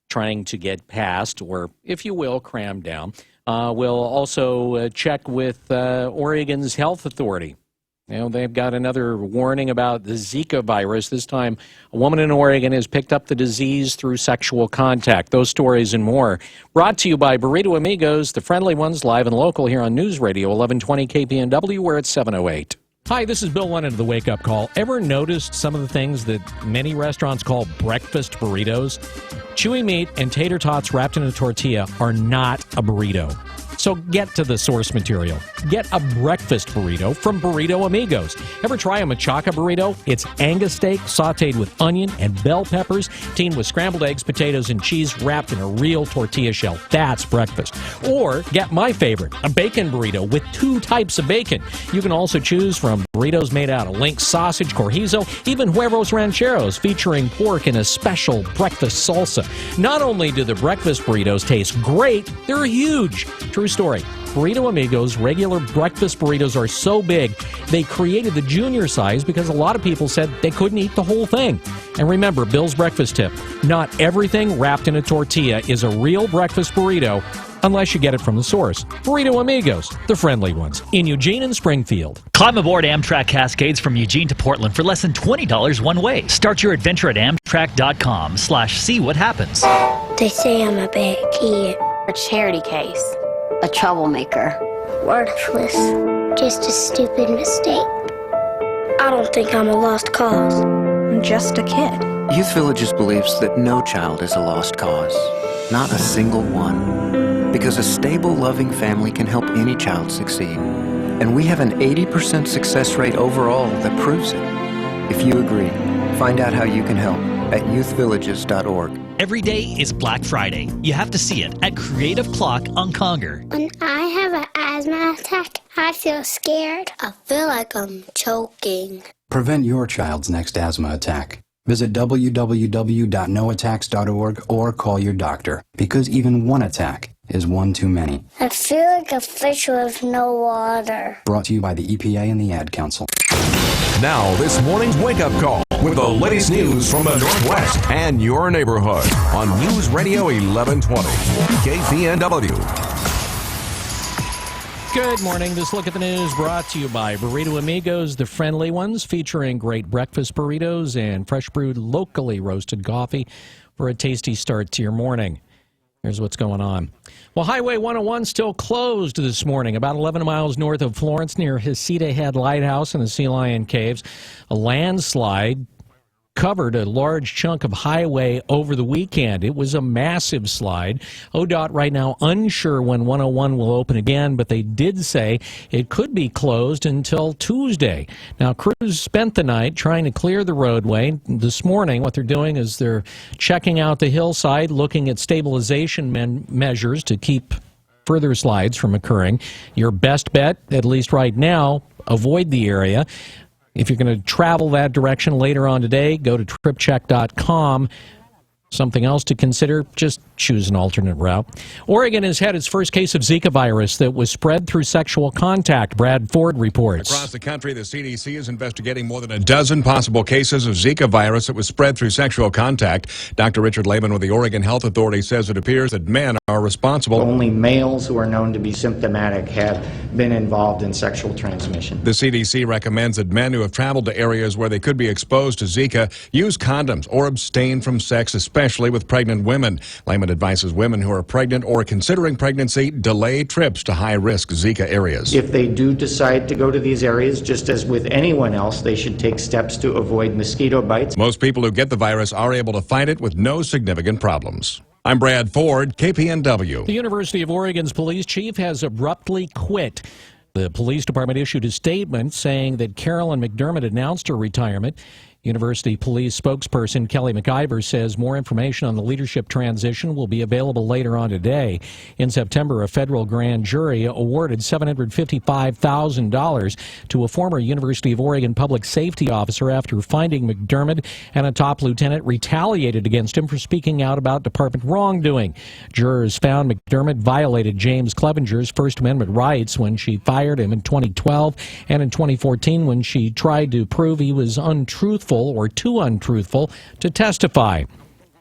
trying to get passed, or, if you will, crammed down. We'll also check with Oregon's health authority. They've got another warning about the Zika virus. This time, a woman in Oregon has picked up the disease through sexual contact. Those stories and more. Brought to you by Burrito Amigos, the friendly ones, live and local here on News Radio 1120 KPNW, where it's 7:08. Hi, this is Bill Lennon of the Wake Up Call. Ever noticed some of the things that many restaurants call breakfast burritos? Chewy meat and tater tots wrapped in a tortilla are not a burrito. So get to the source material. Get a breakfast burrito from Burrito Amigos. Ever try a machaca burrito? It's Angus steak sautéed with onion and bell peppers, teamed with scrambled eggs, potatoes, and cheese wrapped in a real tortilla shell. That's breakfast. Or get my favorite, a bacon burrito with 2 types of bacon. You can also choose from Burritos made out of link sausage, chorizo, even huevos rancheros featuring pork in a special breakfast salsa. Not only do the breakfast burritos taste great, they're huge. True story. Burrito Amigos regular breakfast burritos are so big, they created the junior size because a lot of people said they couldn't eat the whole thing. And remember, Bill's breakfast tip, not everything wrapped in a tortilla is a real breakfast burrito unless you get it from the source. Burrito Amigos, the friendly ones, in Eugene and Springfield. Climb aboard Amtrak Cascades from Eugene to Portland for less than $20 one way. Start your adventure at Amtrak.com/see what happens. They say I'm a bad kid. A charity case. A troublemaker. Worthless. Just a stupid mistake. I don't think I'm a lost cause. I'm just a kid. Youth Villages believes that no child is a lost cause. Not a single one. Because a stable, loving family can help any child succeed. And we have an 80% success rate overall that proves it. If you agree, find out how you can help at youthvillages.org. Every day is Black Friday. You have to see it at Creative Clock on Conger. When I have an asthma attack, I feel scared. I feel like I'm choking. Prevent your child's next asthma attack. Visit www.noattacks.org or call your doctor, because even one attack is one too many. I feel like a fish with no water. Brought to you by the EPA and the Ad Council. Now, this morning's wake-up call with the latest news from the Northwest and your neighborhood on News Radio 1120, KPNW. Good morning. This look at the news brought to you by Burrito Amigos, the friendly ones, featuring great breakfast burritos and fresh brewed locally roasted coffee for a tasty start to your morning. Here's what's going on. Well, Highway 101 still closed this morning, about 11 miles north of Florence near Heceta Head Lighthouse and the Sea Lion Caves. A landslide covered a large chunk of highway over the weekend. It was a massive slide. ODOT right now unsure when 101 will open again, but they did say it could be closed until Tuesday. Now, crews spent the night trying to clear the roadway. This morning, what they're doing is they're checking out the hillside, looking at stabilization measures to keep further slides from occurring. Your best bet, at least right now, avoid the area. If you're going to travel that direction later on today, go to tripcheck.com. Something else to consider, just choose an alternate route. Oregon has had its first case of Zika virus that was spread through sexual contact. Brad Ford reports. Across the country, the CDC is investigating more than a dozen possible cases of Zika virus that was spread through sexual contact. Dr. Richard Lehman with the Oregon Health Authority says it appears that men are responsible. Only males who are known to be symptomatic have been involved in sexual transmission. The CDC recommends that men who have traveled to areas where they could be exposed to Zika use condoms or abstain from sex, especially with pregnant women. Lehman advises women who are pregnant or considering pregnancy delay trips to high-risk Zika areas. If they do decide to go to these areas, just as with anyone else, they should take steps to avoid mosquito bites. Most people who get the virus are able to fight it with no significant problems. I'm Brad Ford, KPNW. The University of Oregon's police chief has abruptly quit. The police department issued a statement saying that Carolyn McDermott announced her retirement. University police spokesperson Kelly McIver says more information on the leadership transition will be available later on today. In September, a federal grand jury awarded $755,000 to a former University of Oregon public safety officer after finding McDermott and a top lieutenant retaliated against him for speaking out about department wrongdoing. Jurors found McDermott violated James Clevenger's First Amendment rights when she fired him in 2012 and in 2014 when she tried to prove he was untruthful or too untruthful to testify.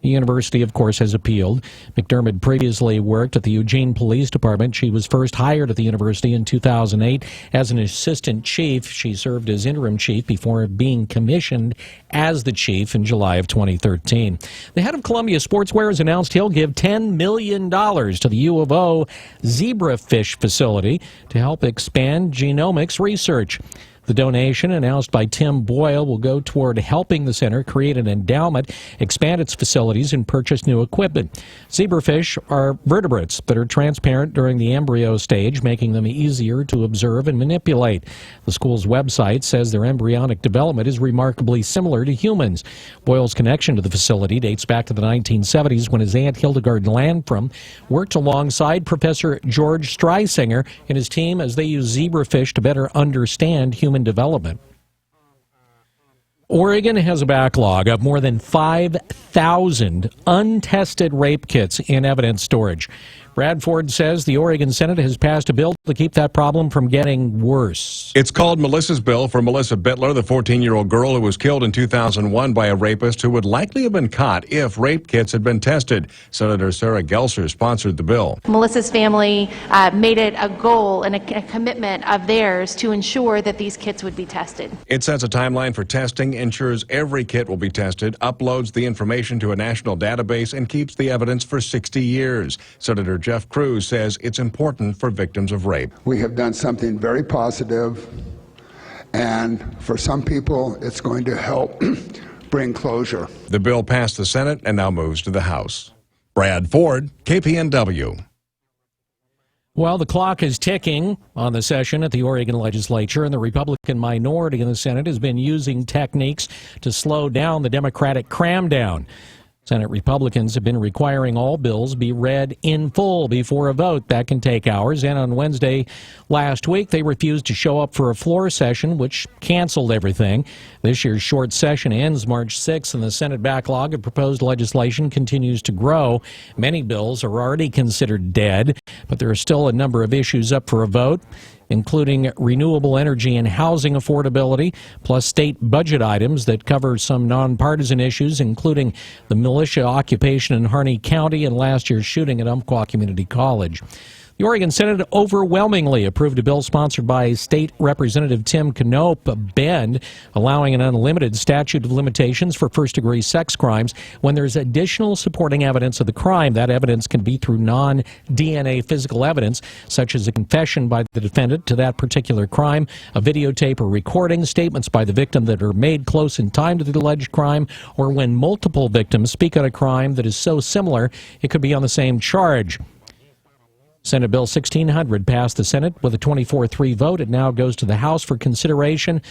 The university, of course, has appealed. McDermott previously worked at the Eugene Police Department. She was first hired at the university in 2008 as an assistant chief. She served as interim chief before being commissioned as the chief in July of 2013. The head of Columbia Sportswear has announced he'll give $10 million to the U of O zebrafish facility to help expand genomics research. The donation, announced by Tim Boyle, will go toward helping the center create an endowment, expand its facilities, and purchase new equipment. Zebrafish are vertebrates that are transparent during the embryo stage, making them easier to observe and manipulate. The school's website says their embryonic development is remarkably similar to humans. Boyle's connection to the facility dates back to the 1970s when his aunt Hildegard Landrum worked alongside Professor George Streisinger and his team as they used zebrafish to better understand human human development. Oregon has a backlog of more than 5,000 untested rape kits in evidence storage. Brad Ford says the Oregon Senate has passed a bill to keep that problem from getting worse. It's called Melissa's Bill for Melissa Bittler, the 14-year-old girl who was killed in 2001 by a rapist who would likely have been caught if rape kits had been tested. Senator Sarah Gelser sponsored the bill. Melissa's family made it a goal and a commitment of theirs to ensure that these kits would be tested. It sets a timeline for testing, ensures every kit will be tested, uploads the information to a national database, and keeps the evidence for 60 years. Senator Jeff Cruz says it's important for victims of rape. We have done something very positive, and for some people, it's going to help bring closure. The bill passed the Senate and now moves to the House. Brad Ford, KPNW. Well, the clock is ticking on the session at the Oregon legislature, and the Republican minority in the Senate has been using techniques to slow down the Democratic cramdown. Senate Republicans have been requiring all bills be read in full before a vote. That can take hours. And on Wednesday last week, they refused to show up for a floor session, which canceled everything. This year's short session ends March 6th, and the Senate backlog of proposed legislation continues to grow. Many bills are already considered dead, but there are still a number of issues up for a vote, including renewable energy and housing affordability, plus state budget items that cover some nonpartisan issues, including the militia occupation in Harney County and last year's shooting at Umpqua Community College. The Oregon Senate overwhelmingly approved a bill sponsored by State Representative Tim Knope of Bend, allowing an unlimited statute of limitations for first-degree sex crimes when there's additional supporting evidence of the crime. That evidence can be through non-DNA physical evidence, such as a confession by the defendant to that particular crime, a videotape or recording, statements by the victim that are made close in time to the alleged crime, or when multiple victims speak on a crime that is so similar it could be on the same charge. Senate Bill 1600 passed the Senate with a 24-3 vote. It now goes to the House for consideration.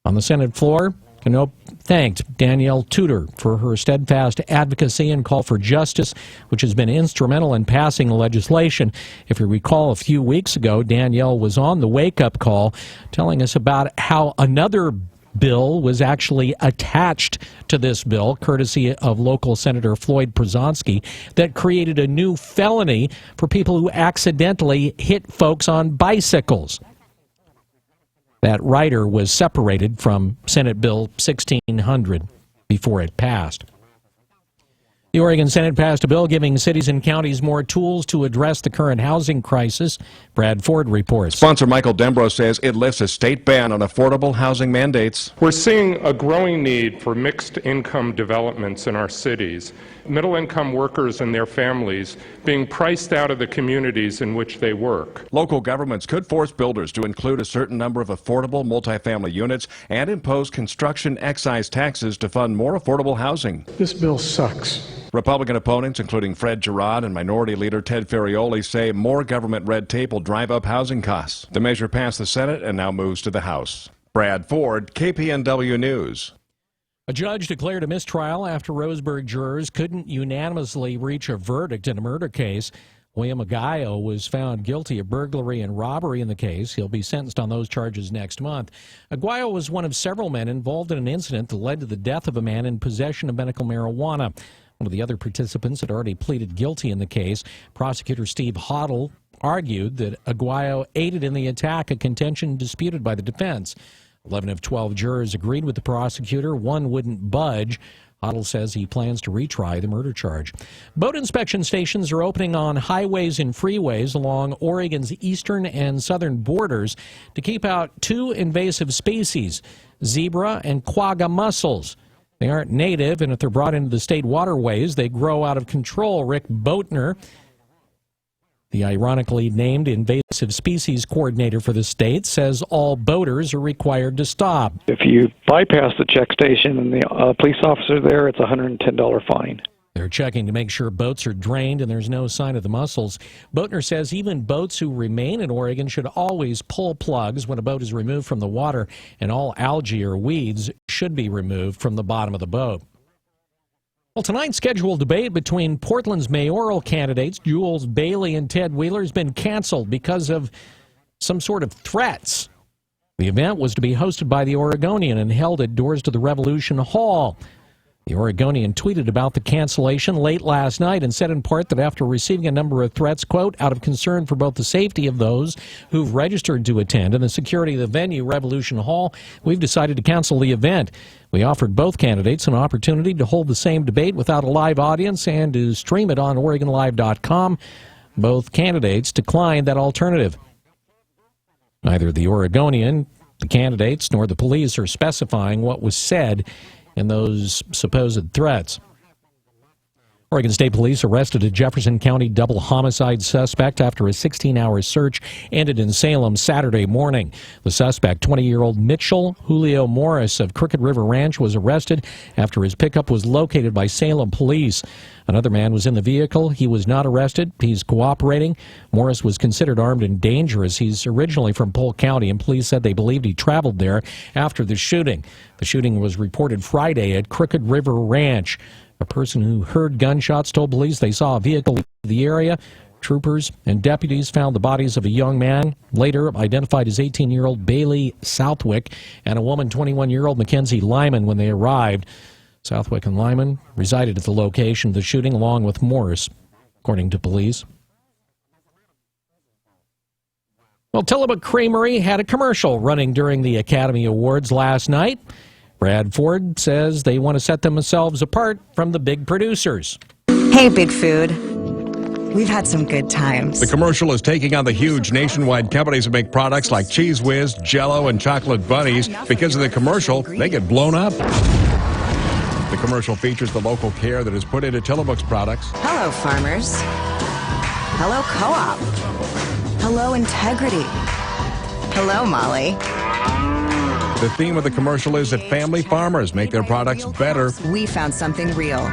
On the Senate floor, Knope thanked Danielle Tudor for her steadfast advocacy and call for justice, which has been instrumental in passing the legislation. If you recall, a few weeks ago, Danielle was on the WakeUp call telling us about how another bill was actually attached to this bill, courtesy of local Senator Floyd Przonski, that created a new felony for people who accidentally hit folks on bicycles. That rider was separated from Senate Bill 1600 before it passed. The Oregon Senate passed a bill giving cities and counties more tools to address the current housing crisis. Brad Ford reports. Sponsor Michael Dembro says it lifts a state ban on affordable housing mandates. We're seeing a growing need for mixed income developments in our cities. Middle income workers and their families being priced out of the communities in which they work. Local governments could force builders to include a certain number of affordable multifamily units and impose construction excise taxes to fund more affordable housing. This bill sucks. Republican opponents, including Fred Girard and Minority Leader Ted Ferrioli, say more government red tape will drive up housing costs. The measure passed the Senate and now moves to the House. Brad Ford, KPNW News. A judge declared a mistrial after Roseburg jurors couldn't unanimously reach a verdict in a murder case. William Aguayo was found guilty of burglary and robbery in the case. He'll be sentenced on those charges next month. Aguayo was one of several men involved in an incident that led to the death of a man in possession of medical marijuana. One of the other participants had already pleaded guilty in the case. Prosecutor Steve Hoddle argued that Aguayo aided in the attack, a contention disputed by the defense. 11 of 12 jurors agreed with the prosecutor. One wouldn't budge. Hoddle says he plans to retry the murder charge. Boat inspection stations are opening on highways and freeways along Oregon's eastern and southern borders to keep out two invasive species, zebra and quagga mussels. They aren't native, and if they're brought into the state waterways, they grow out of control. Rick Boatner, the ironically named invasive species coordinator for the state, says all boaters are required to stop. If you bypass the check station and the police officer there, it's a $110 fine. They're checking to make sure boats are drained and there's no sign of the mussels. Boatner says even boats who remain in Oregon should always pull plugs when a boat is removed from the water, and all algae or weeds should be removed from the bottom of the boat. Well, tonight's scheduled debate between Portland's mayoral candidates, Jules Bailey and Ted Wheeler, has been canceled because of some sort of threats. The event was to be hosted by the Oregonian and held at Doors to the Revolution Hall. The Oregonian tweeted about the cancellation late last night and said in part that after receiving a number of threats, quote, out of concern for both the safety of those who've registered to attend and the security of the venue, Revolution Hall, we've decided to cancel the event. We offered both candidates an opportunity to hold the same debate without a live audience and to stream it on OregonLive.com. Both candidates declined that alternative. Neither the Oregonian, the candidates, nor the police are specifying what was said in those supposed threats. Oregon State Police arrested a Jefferson County double homicide suspect after a 16-hour search ended in Salem Saturday morning. The suspect, 20-year-old Mitchell Julio Morris of Crooked River Ranch, was arrested after his pickup was located by Salem police. Another man was in the vehicle. He was not arrested. He's cooperating. Morris was considered armed and dangerous. He's originally from Polk County, and police said they believed he traveled there after the shooting. The shooting was reported Friday at Crooked River Ranch. A person who heard gunshots told police they saw a vehicle leave the area. Troopers and deputies found the bodies of a young man, later identified as 18-year-old Bailey Southwick, and a woman, 21-year-old Mackenzie Lyman, when they arrived. Southwick and Lyman resided at the location of the shooting along with Morris, according to police. Well, Tillamook Creamery had a commercial running during the Academy Awards last night. Brad Ford says they want to set themselves apart from the big producers. Hey, Big Food. We've had some good times. The commercial is taking on the huge nationwide companies that make products like Cheese Whiz, Jell-O, and Chocolate Bunnies. Because of the commercial, they get blown up. The commercial features the local care that is put into Tillamook's products. Hello, farmers. Hello, Co-op. Hello, Integrity. Hello, Molly. The theme of the commercial is that family farmers make their products better. We found something real.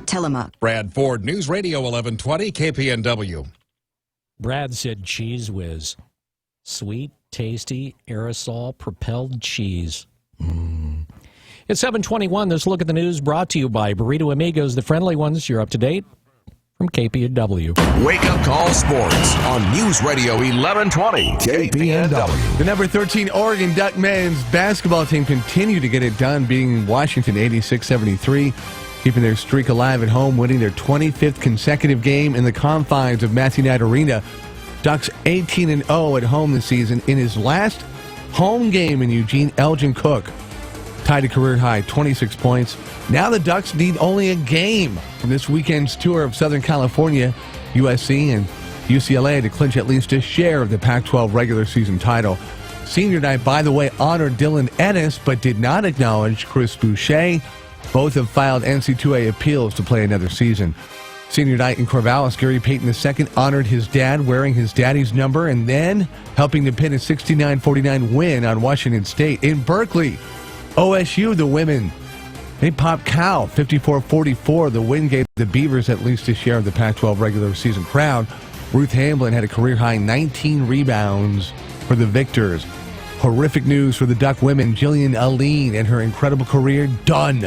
Tillamook. Brad Ford, News Radio 1120, KPNW. Brad said Cheese Whiz. Sweet, tasty, aerosol, propelled cheese. It's 7:21. This look at the news brought to you by Burrito Amigos, the friendly ones. You're up to date from KPNW. Wake Up Call Sports on News Radio 1120 KPNW. The number 13 Oregon Duck men's basketball team continue to get it done, beating Washington 86-73, keeping their streak alive at home, winning their 25th consecutive game in the confines of Matthew Knight Arena. Ducks 18-0 at home this season. In his last home game in Eugene, Elgin Cook tied a career-high 26 points. Now the Ducks need only a game from this weekend's tour of Southern California, USC, and UCLA to clinch at least a share of the Pac-12 regular season title. Senior night, by the way, honored Dylan Ennis, but did not acknowledge Chris Boucher. Both have filed NC2A appeals to play another season. Senior night in Corvallis, Gary Payton II honored his dad wearing his daddy's number and then helping to pin a 69-49 win on Washington State. In Berkeley, OSU, the women, they popped Cal 54-44. The win gave the Beavers at least a share of the Pac-12 regular season crown. Ruth Hamblin had a career-high 19 rebounds for the victors. Horrific news for the Duck women. Jillian Aline and her incredible career done.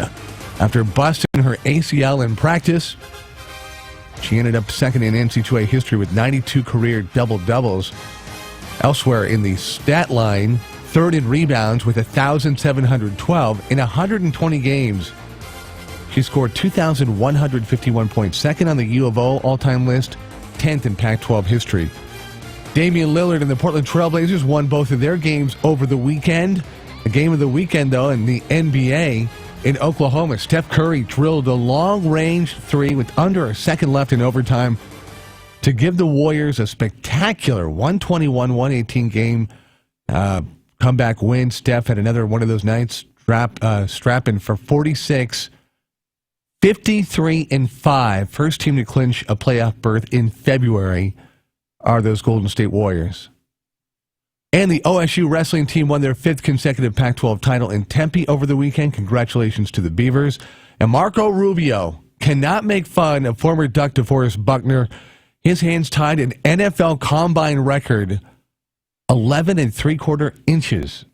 After busting her ACL in practice, she ended up second in NC2A history with 92 career double-doubles. Elsewhere in the stat line, third in rebounds with 1,712 in 120 games. She scored 2,151 points, second on the U of O all-time list, 10th in Pac-12 history. Damian Lillard and the Portland Trailblazers won both of their games over the weekend. The game of the weekend, though, in the NBA in Oklahoma, Steph Curry drilled a long-range three with under a second left in overtime to give the Warriors a spectacular 121-118 game comeback win. Steph had another one of those nights, strapping for 46, 53-5. First team to clinch a playoff berth in February are those Golden State Warriors. And the OSU wrestling team won their 5th consecutive Pac-12 title in Tempe over the weekend. Congratulations to the Beavers. And Marco Rubio cannot make fun of former Duck DeForest Buckner. His hands tied an NFL combine record 11 3/4 inches.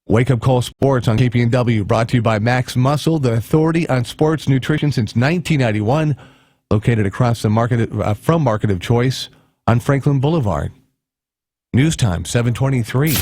Wake Up Call Sports on KPNW, brought to you by Max Muscle, the authority on sports nutrition since 1991, located across the market from Market of Choice on Franklin Boulevard. News time, 7:23.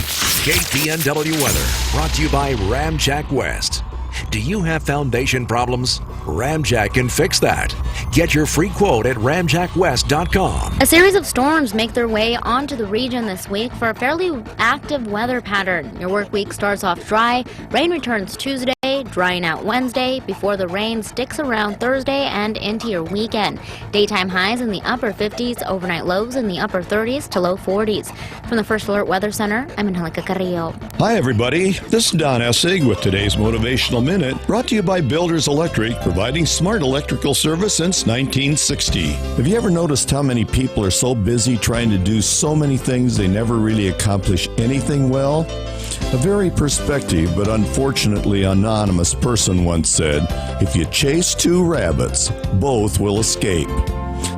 KPNW weather brought to you by Ramjack West. Do you have foundation problems? Ramjack can fix that. Get your free quote at ramjackwest.com. A series of storms make their way onto the region this week for a fairly active weather pattern. Your work week starts off dry. Rain returns Tuesday, drying out Wednesday before the rain sticks around Thursday and into your weekend. Daytime highs in the upper 50s, overnight lows in the upper 30s to low 40s. From the First Alert Weather Center, I'm Angelica Carrillo. Hi, everybody. This is Don Essig with today's Motivational Minute, brought to you by Builders Electric, providing smart electrical service since 1960. Have you ever noticed how many people are so busy trying to do so many things they never really accomplish anything well? A very perspective but unfortunately anonymous person once said, "If you chase two rabbits, both will escape."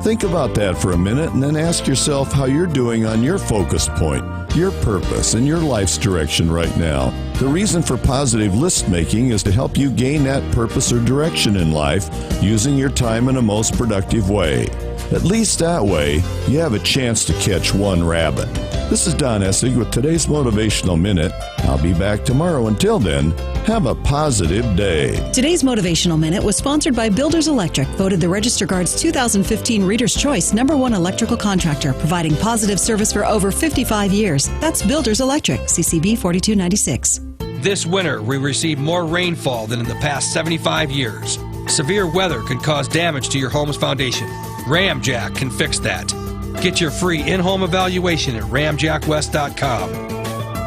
Think about that for a minute and then ask yourself how you're doing on your focus point, your purpose, and your life's direction right now. The reason for positive list making is to help you gain that purpose or direction in life using your time in a most productive way. At least that way, you have a chance to catch one rabbit. This is Don Essig with today's Motivational Minute. I'll be back tomorrow. Until then, have a positive day. Today's Motivational Minute was sponsored by Builders Electric, voted the Register Guard's 2015 Reader's Choice #1 electrical contractor, providing positive service for over 55 years. That's Builders Electric, CCB 4296. This winter, we received more rainfall than in the past 75 years. Severe weather could cause damage to your home's foundation. Ramjack can fix that. Get your free in-home evaluation at ramjackwest.com.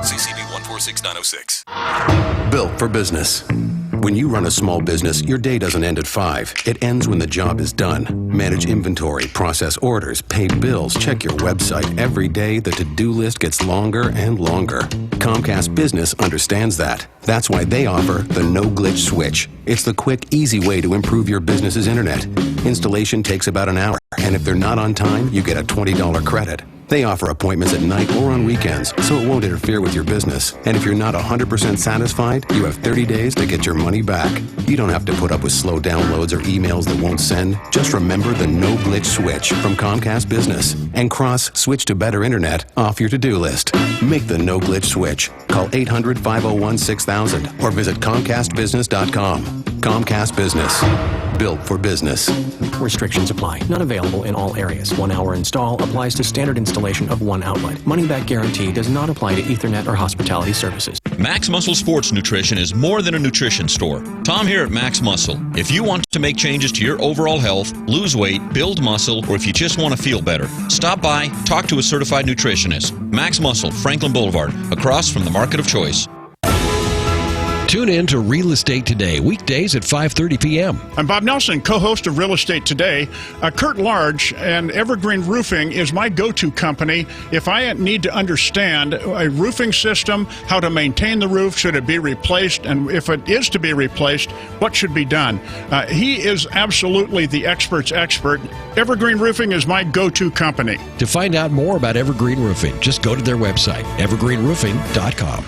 CCB 146906. Built for business. When you run a small business, your day doesn't end at 5. It ends when the job is done. Manage inventory, process orders, pay bills, check your website. Every day, the to-do list gets longer and longer. Comcast Business understands that. That's why they offer the no-glitch switch. It's the quick, easy way to improve your business's internet. Installation takes about an hour, and if they're not on time, you get a $20 credit. They offer appointments at night or on weekends, so it won't interfere with your business. And if you're not 100% satisfied, you have 30 days to get your money back. You don't have to put up with slow downloads or emails that won't send. Just remember the no-glitch switch from Comcast Business and cross Switch to Better Internet off your to-do list. Make the no-glitch switch. Call 800-501-6000 or visit ComcastBusiness.com. Comcast Business. Built for business. Restrictions apply. Not available in all areas. 1 hour install applies to standard installation of one outlet. Money-back guarantee does not apply to Ethernet or hospitality services. Max Muscle Sports Nutrition is more than a nutrition store. Tom here at Max Muscle. If you want to make changes to your overall health, lose weight, build muscle, or if you just want to feel better, stop by, talk to a certified nutritionist. Max Muscle, Franklin Boulevard, across from the Market of Choice. Tune in to Real Estate Today, weekdays at 5:30 p.m. I'm Bob Nelson, co-host of Real Estate Today. Kurt Large and Evergreen Roofing is my go-to company if I need to understand a roofing system, how to maintain the roof, should it be replaced, and if it is to be replaced, what should be done. He is absolutely the expert's expert. Evergreen Roofing is my go-to company. To find out more about Evergreen Roofing, just go to their website, evergreenroofing.com.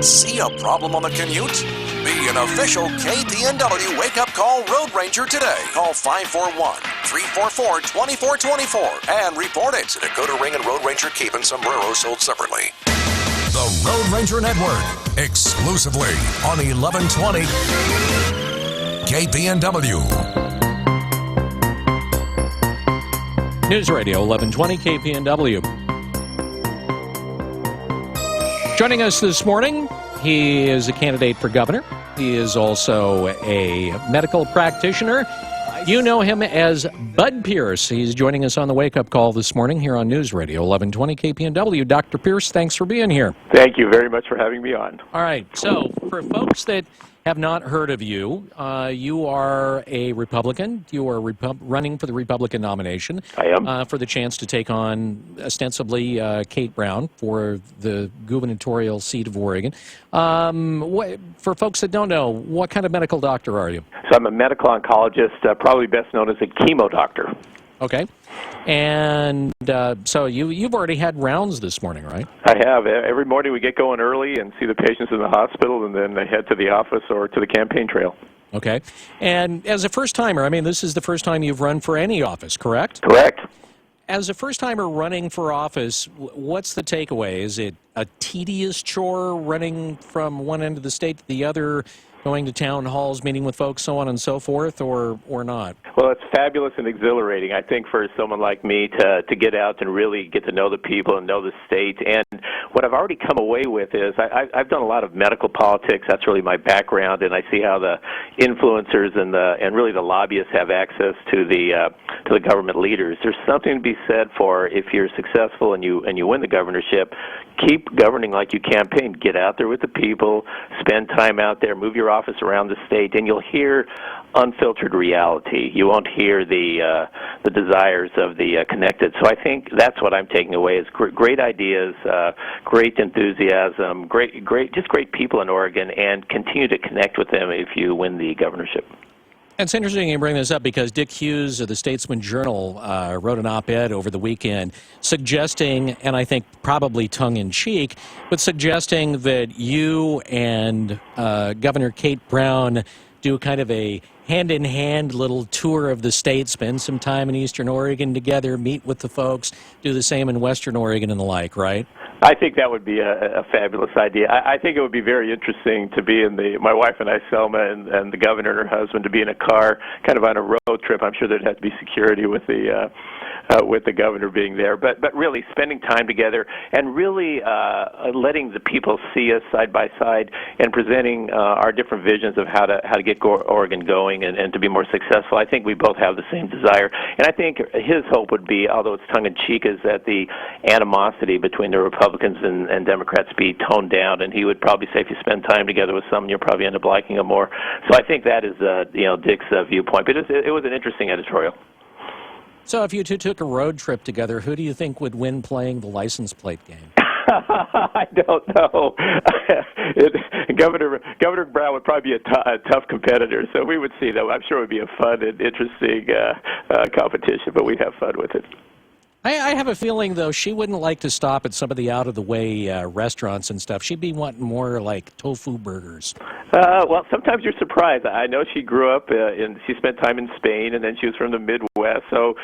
See a problem on the commute? Be an official KPNW Wake Up Call Road Ranger today. Call 541-344-2424 and report it. Dakota Ring and Road Ranger Cape and Sombrero sold separately. The Road Ranger Network, exclusively on 1120 KPNW. News Radio 1120 KPNW. Joining us this morning, he is a candidate for governor. He is also a medical practitioner. You know him as Bud Pierce. He's joining us on the Wake Up Call this morning here on News Radio 1120 KPNW. Dr. Pierce, thanks for being here. Thank you very much for having me on. All right. So for folks that have not heard of you, you are a Republican. You are running for the Republican nomination. I am. For the chance to take on, ostensibly, Kate Brown for the gubernatorial seat of Oregon. For folks that don't know, what kind of medical doctor are you? So I'm a medical oncologist, probably best known as a chemo doctor. Okay. And so you've already had rounds this morning, right? I have. Every morning we get going early and see the patients in the hospital, and then they head to the office or to the campaign trail. Okay. And as a first-timer, I mean, this is the first time you've run for any office, correct? Correct. As a first-timer running for office, what's the takeaway? Is it a tedious chore running from one end of the state to the other, going to town halls, meeting with folks, so on and so forth, or not? Well, it's fabulous and exhilarating, I think, for someone like me to get out and really get to know the people and know the state. And what I've already come away with is I've done a lot of medical politics. That's really my background, and I see how the influencers and really the lobbyists have access to the government leaders. There's something to be said for if you're successful and you win the governorship, keep governing like you campaign. Get out there with the people, spend time out there, move your office around the state, and you'll hear unfiltered reality. You won't hear the desires of the connected. So I think that's what I'm taking away is great ideas, great enthusiasm, great people in Oregon, and continue to connect with them if you win the governorship. It's interesting you bring this up because Dick Hughes of the Statesman Journal wrote an op-ed over the weekend suggesting, and I think probably tongue-in-cheek, but suggesting that you and Governor Kate Brown do kind of a hand-in-hand little tour of the state, spend some time in Eastern Oregon together, meet with the folks, do the same in Western Oregon and the like, right? I think that would be a fabulous idea. I think it would be very interesting to be my wife and I, Selma, and the governor and her husband, to be in a car, kind of on a road trip. I'm sure there'd have to be security with the governor being there, but really spending time together and really letting the people see us side by side and presenting our different visions of how to get Oregon going and to be more successful. I think we both have the same desire, and I think his hope would be, although it's tongue-in-cheek, is that the animosity between the Republicans and Democrats be toned down, and he would probably say if you spend time together with someone, you'll probably end up liking them more. So I think that is Dick's viewpoint, but it was an interesting editorial. So if you two took a road trip together, who do you think would win playing the license plate game? I don't know. Governor Brown would probably be a tough competitor, so we would see, though. I'm sure it would be a fun and interesting competition, but we'd have fun with it. I have a feeling, though, she wouldn't like to stop at some of the out-of-the-way restaurants and stuff. She'd be wanting more like tofu burgers. Well, sometimes you're surprised. I know she grew up she spent time in Spain, and then she was from the Midwest. So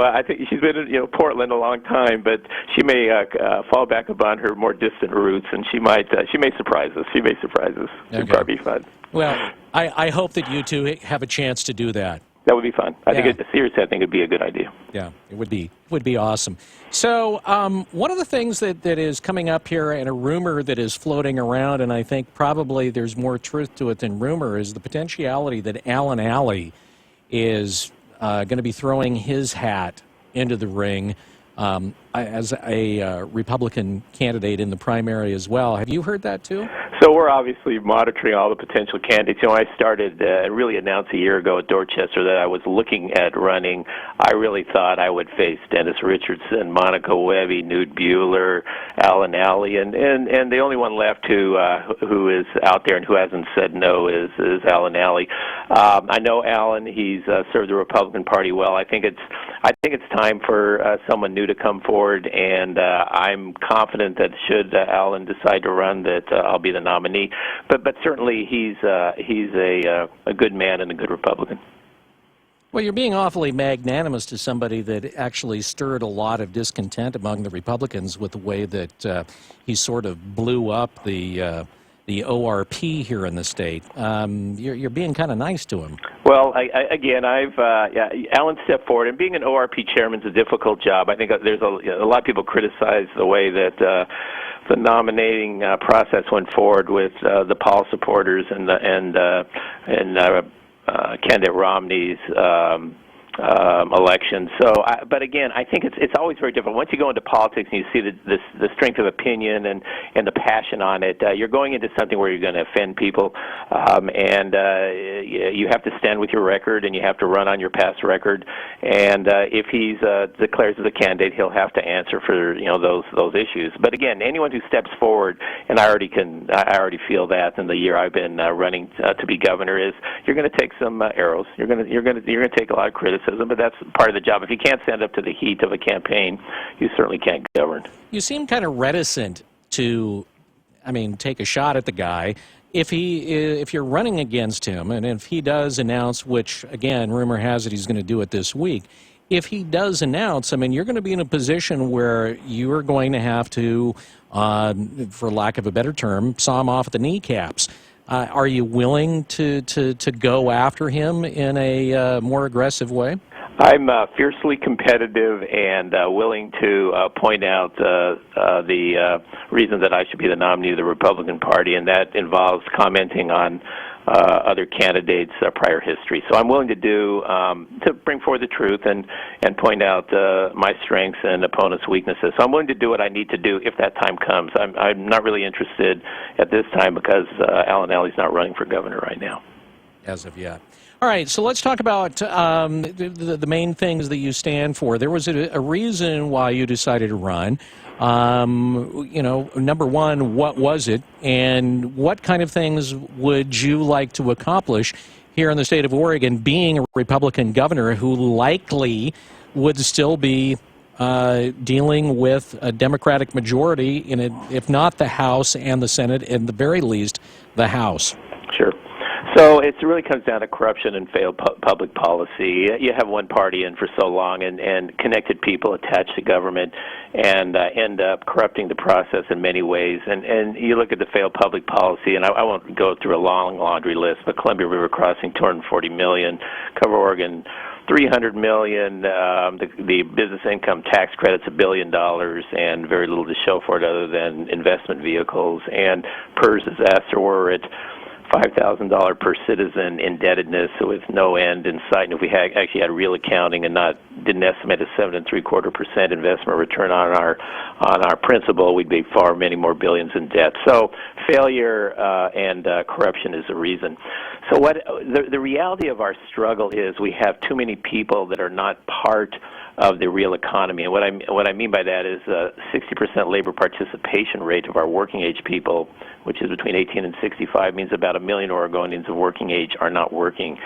I think she's been in Portland a long time, but she may fall back upon her more distant roots, and she may surprise us. She may surprise us. It'd probably be fun. Well, I hope that you two have a chance to do that. That would be fun. Seriously, I think it'd be a good idea. Yeah, it would be awesome. So one of the things that is coming up here, and a rumor that is floating around, and I think probably there's more truth to it than rumor, is the potentiality that Alan Alley is going to be throwing his hat into the ring as a Republican candidate in the primary as well. Have you heard that too? So we're obviously monitoring all the potential candidates. I started and really announced a year ago at Dorchester that I was looking at running. I really thought I would face Dennis Richardson, Monica Webby, Newt Buehler, Alan Alley, and the only one left who is out there and who hasn't said no is Alan Alley. I know Alan. He's served the Republican Party well. I think it's time for someone new to come forward, and I'm confident that should Alan decide to run, that I'll be the nominee, but certainly he's a good man and a good Republican. Well, you're being awfully magnanimous to somebody that actually stirred a lot of discontent among the Republicans with the way that he sort of blew up the ORP here in the state. You're being kind of nice to him. Well, Alan stepped forward, and being an ORP chairman is a difficult job. I think there's a lot of people criticize the way that the nominating process went forward with the Paul supporters and candidate Romney's election. But again, I think it's always very difficult. Once you go into politics and you see the strength of opinion and the passion on it, you're going into something where you're going to offend people, and you have to stand with your record, and you have to run on your past record. And if he declares as a candidate, he'll have to answer for those issues. But again, anyone who steps forward, and I already feel that in the year I've been running to be governor, is you're going to take some arrows. You're going to take a lot of criticism. But that's part of the job. If you can't stand up to the heat of a campaign, you certainly can't govern. You seem kind of reticent to, take a shot at the guy. If you're running against him, and if he does announce, which again, rumor has it he's going to do it this week, if he does announce, I mean, you're going to be in a position where you are going to have to, for lack of a better term, saw him off at the kneecaps. Are you willing to go after him in a more aggressive way? I'm fiercely competitive and willing to point out the reason that I should be the nominee of the Republican Party, and that involves commenting on other candidates' prior history. So I'm willing to bring forward the truth and point out my strengths and opponents' weaknesses. So I'm willing to do what I need to do if that time comes. I'm not really interested at this time because Alan Alley's not running for governor right now. As of yet. All right, so let's talk about the main things that you stand for. There was a reason why you decided to run. Number one, what was it, and what kind of things would you like to accomplish here in the state of Oregon, being a Republican governor who likely would still be dealing with a Democratic majority in it, if not the House and the Senate, in the very least, the House? Sure. So it really comes down to corruption and failed public policy. You have one party in for so long and connected people attached to government and end up corrupting the process in many ways. And you look at the failed public policy, and I won't go through a long laundry list, but Columbia River Crossing, $240 million, Cover Oregon, $300 million, the business income tax credit's $1 billion, and very little to show for it other than investment vehicles. And PERS disaster, we're at $5,000 per citizen indebtedness with no end in sight. And if we actually had real accounting and didn't estimate a 7.75% investment return on our principal, we'd be far many more billions in debt. So failure and corruption is the reason. So what the reality of our struggle is, we have too many people that are not part of the real economy. And what I mean by that is 60% labor participation rate of our working age people, which is between 18 and 65, means about 1 million Oregonians of working age are not working.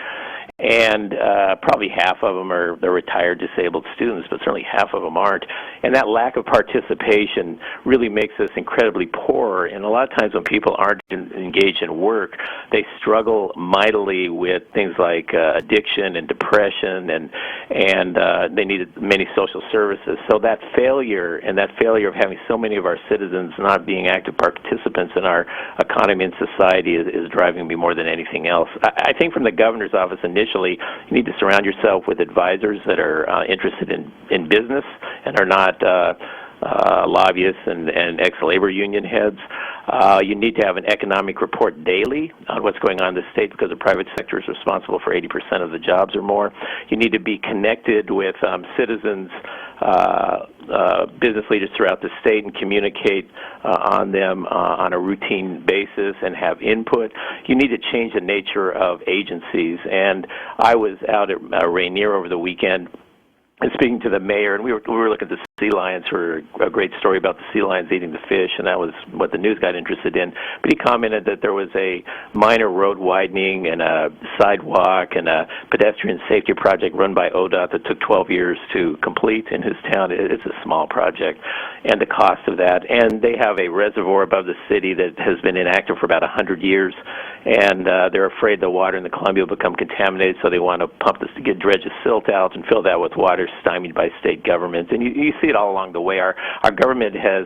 And probably half of them are the retired disabled students, but certainly half of them aren't. And that lack of participation really makes us incredibly poor. And a lot of times when people aren't engaged in work, they struggle mightily with things like addiction and depression, and they need many social services. So that failure of having so many of our citizens not being active participants in our economy and society is driving me more than anything else. I think from the governor's office initially, you need to surround yourself with advisors that are interested in business and are not lobbyists and ex-labor union heads. You need to have an economic report daily on what's going on in the state, because the private sector is responsible for 80% of the jobs or more. You need to be connected with citizens, business leaders throughout the state, and communicate on them on a routine basis and have input. You need to change the nature of agencies. And I was out at Rainier over the weekend and speaking to the mayor, and we were looking at the sea lions for a great story about the sea lions eating the fish, and that was what the news got interested in. But he commented that there was a minor road widening and a sidewalk and a pedestrian safety project run by ODOT that took 12 years to complete in his town. It's a small project, and the cost of that. And they have a reservoir above the city that has been inactive for about 100 years, and they're afraid the water in the Columbia will become contaminated, so they want to pump this to get dredge the silt out and fill that with water stymied by state governments. And you see it all along the way. Our government has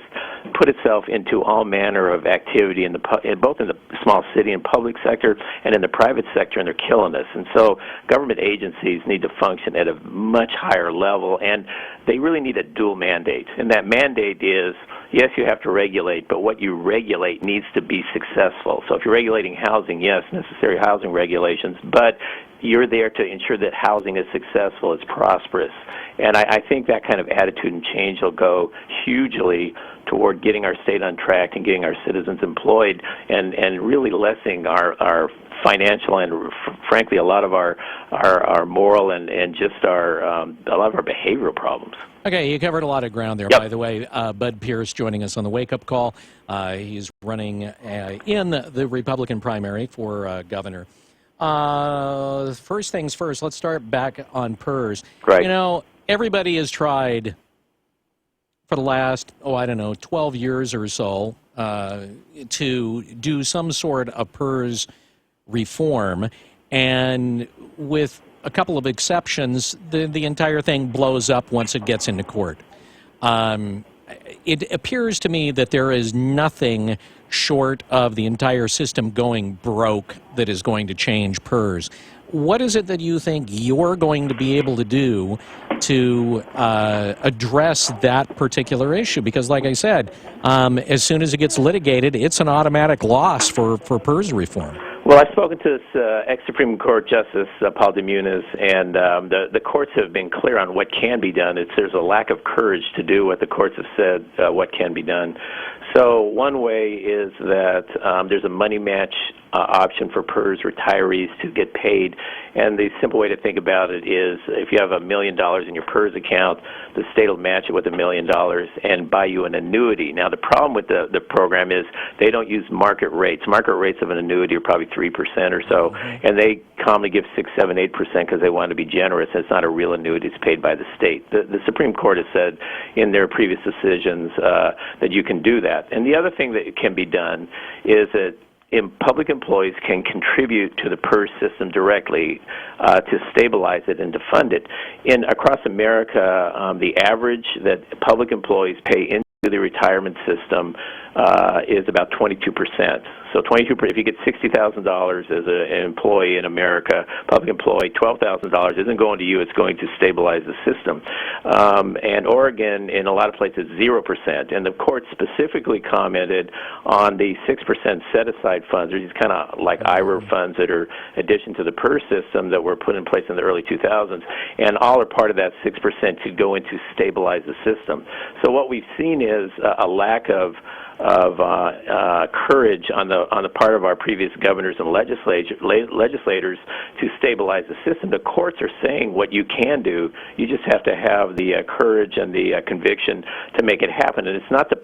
put itself into all manner of activity in both in the small city and public sector and in the private sector, and they're killing us. And so government agencies need to function at a much higher level, and they really need a dual mandate. And that mandate is, yes, you have to regulate, but what you regulate needs to be successful. So if you're regulating housing, yes, necessary housing regulations, but you're there to ensure that housing is successful, it's prosperous. And I think that kind of attitude and change will go hugely toward getting our state on track and getting our citizens employed, and really lessening our financial and, frankly, a lot of our moral and just a lot of our behavioral problems. Okay, you covered a lot of ground there, by the way. Bud Pierce joining us on the Wake Up Call. He's running in the Republican primary for governor. First things first, let's start back on PERS. Right. You know, everybody has tried for the last, 12 years or so to do some sort of PERS reform. And with a couple of exceptions, the entire thing blows up once it gets into court. It appears to me that there is nothing short of the entire system going broke that is going to change PERS. What is it that you think you're going to be able to do to address that particular issue? Because, like I said, as soon as it gets litigated, it's an automatic loss for PERS reform. Well, I've spoken to this ex-Supreme Court Justice Paul DeMunis, and the courts have been clear on what can be done. There's a lack of courage to do what the courts have said what can be done. So one way is that there's a money match option for PERS retirees to get paid. And the simple way to think about it is if you have $1 million in your PERS account, the state will match it with $1 million and buy you an annuity. Now, the problem with the program is they don't use market rates. Market rates of an annuity are probably 3% or so, and they commonly give 6, 7, 8% because they want to be generous. It's not a real annuity. It's paid by the state. The Supreme Court has said in their previous decisions that you can do that. And the other thing that can be done is that public employees can contribute to the PERS system directly to stabilize it and to fund it. Across America, the average that public employees pay into the retirement system is about 22%. So 22%, if you get $60,000 as an employee in America, public employee, $12,000 isn't going to you, it's going to stabilize the system. And Oregon, in a lot of places, 0%. And the court specifically commented on the 6% set-aside funds, or these kind of like IRA funds that are addition to the PERS system that were put in place in the early 2000s, and all are part of that 6% to go into stabilize the system. So what we've seen is a lack of courage on the part of our previous governors and legislators to stabilize the system. The courts are saying what you can do. You just have to have the courage and the conviction to make it happen. And it's not to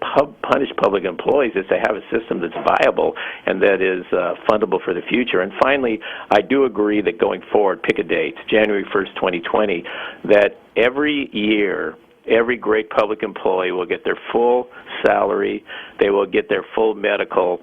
punish public employees. It's to have a system that's viable and that is fundable for the future. And finally, I do agree that going forward, pick a date, January 1st, 2020, that every year every great public employee will get their full salary, they will get their full medical,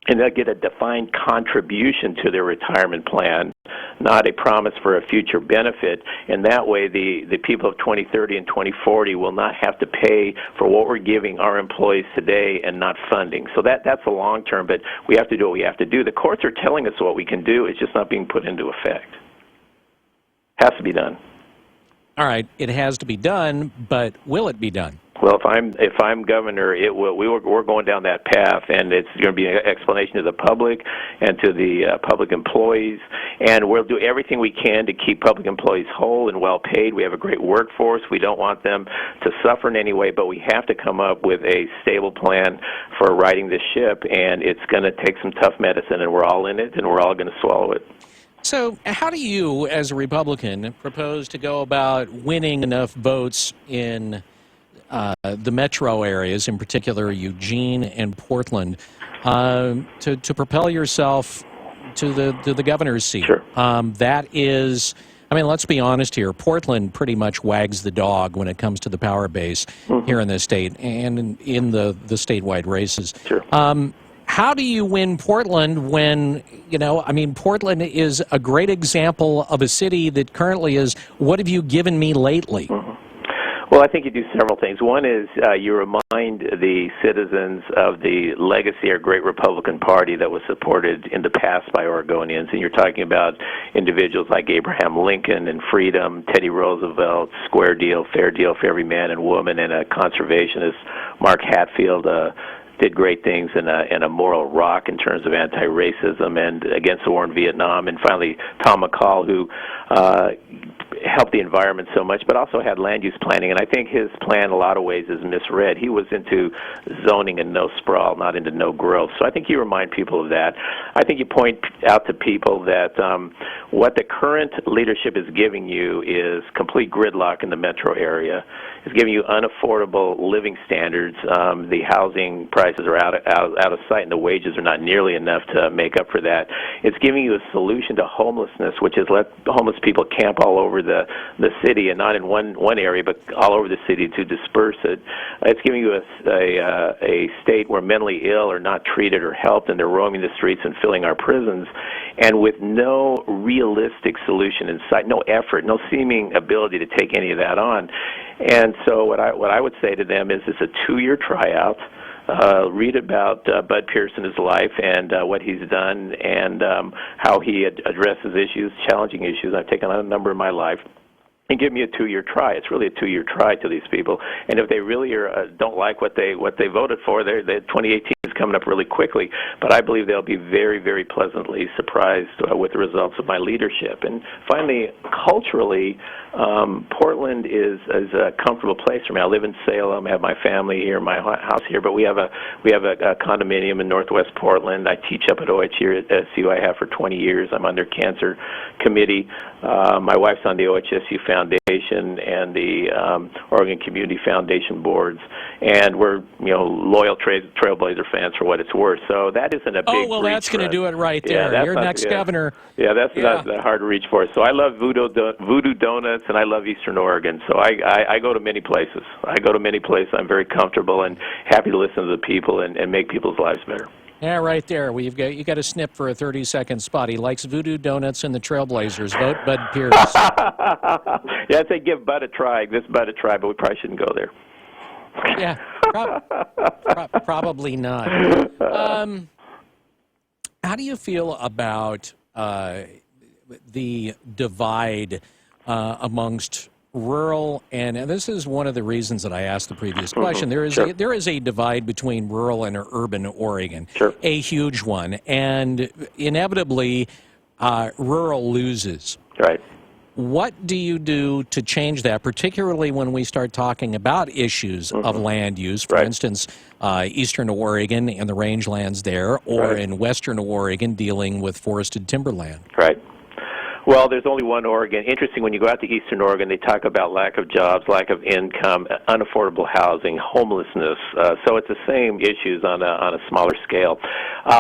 and they'll get a defined contribution to their retirement plan, not a promise for a future benefit. And that way the people of 2030 and 2040 will not have to pay for what we're giving our employees today and not funding. So that's the long term, but we have to do what we have to do. The courts are telling us what we can do. It's just not being put into effect. Has to be done. All right, it has to be done, but will it be done? Well, if I'm governor, it will. We're going down that path, and it's going to be an explanation to the public and to the public employees, and we'll do everything we can to keep public employees whole and well paid. We have a great workforce. We don't want them to suffer in any way, but we have to come up with a stable plan for righting the ship, and it's going to take some tough medicine, and we're all in it, and we're all going to swallow it. So how do you, as a Republican, propose to go about winning enough votes in the metro areas, in particular Eugene and Portland, to propel yourself to the governor's seat? Sure. That is, I mean, let's be honest here. Portland pretty much wags the dog when it comes to the power base here in the state and in the statewide races. Sure. How do you win Portland when, Portland is a great example of a city that currently is, what have you given me lately? Well, I think you do several things. One is you remind the citizens of the legacy or great Republican Party that was supported in the past by Oregonians. And you're talking about individuals like Abraham Lincoln and freedom, Teddy Roosevelt, square deal, fair deal for every man and woman, and a conservationist, Mark Hatfield, did great things in a moral rock in terms of anti-racism and against the war in Vietnam. And finally, Tom McCall, who helped the environment so much, but also had land use planning. And I think his plan, in a lot of ways, is misread. He was into zoning and no sprawl, not into no growth. So I think you remind people of that. I think you point out to people that what the current leadership is giving you is complete gridlock in the metro area. It's giving you unaffordable living standards. The housing prices are out of sight, and the wages are not nearly enough to make up for that. It's giving you a solution to homelessness, which is let homeless people camp all over over the city, and not in one area, but all over the city to disperse it. It's giving you a state where mentally ill are not treated or helped, and they're roaming the streets and filling our prisons, and with no realistic solution in sight, no effort, no seeming ability to take any of that on. And so what I would say to them is it's a 2-year tryout. Read about Bud Pearson's life and what he's done and how he addresses issues, challenging issues. I've taken on a number in my life. And give me a 2-year try. It's really a 2-year try to these people. And if they really don't like what they voted for, the 2018 is coming up really quickly. But I believe they'll be very, very pleasantly surprised with the results of my leadership. And finally, culturally, Portland is a comfortable place for me. I live in Salem. I have my family here, my house here. But we have a condominium in Northwest Portland. I teach up at OH here at SU. I have for 20 years. I'm on their cancer committee. My wife's on the OHSU Foundation and the Oregon Community Foundation boards, and we're loyal Trailblazer fans for what it's worth. So that isn't a big. Oh well, that's going to do it right there. Yeah, Your next governor. Yeah, that's not that hard to reach for. So I love Voodoo Donuts, and I love Eastern Oregon. So I go to many places. I'm very comfortable and happy to listen to the people and make people's lives better. Yeah, right there. You got a snip for a 30-second spot. He likes Voodoo Donuts and the Trailblazers. Vote Bud Pierce. Yeah, I'd say give Bud a try. This Bud a try, but we probably shouldn't go there. Yeah, probably not. How do you feel about the divide amongst rural and this is one of the reasons that I asked the previous question. There is a divide between rural and urban Oregon, a huge one, and inevitably rural loses. Right. What do you do to change that, particularly when we start talking about issues of land use, for instance, Eastern Oregon and the rangelands there, or in Western Oregon dealing with forested timberland? Right. Well, there's only one Oregon. Interesting, when you go out to Eastern Oregon, they talk about lack of jobs, lack of income, unaffordable housing, homelessness. So it's the same issues on a smaller scale.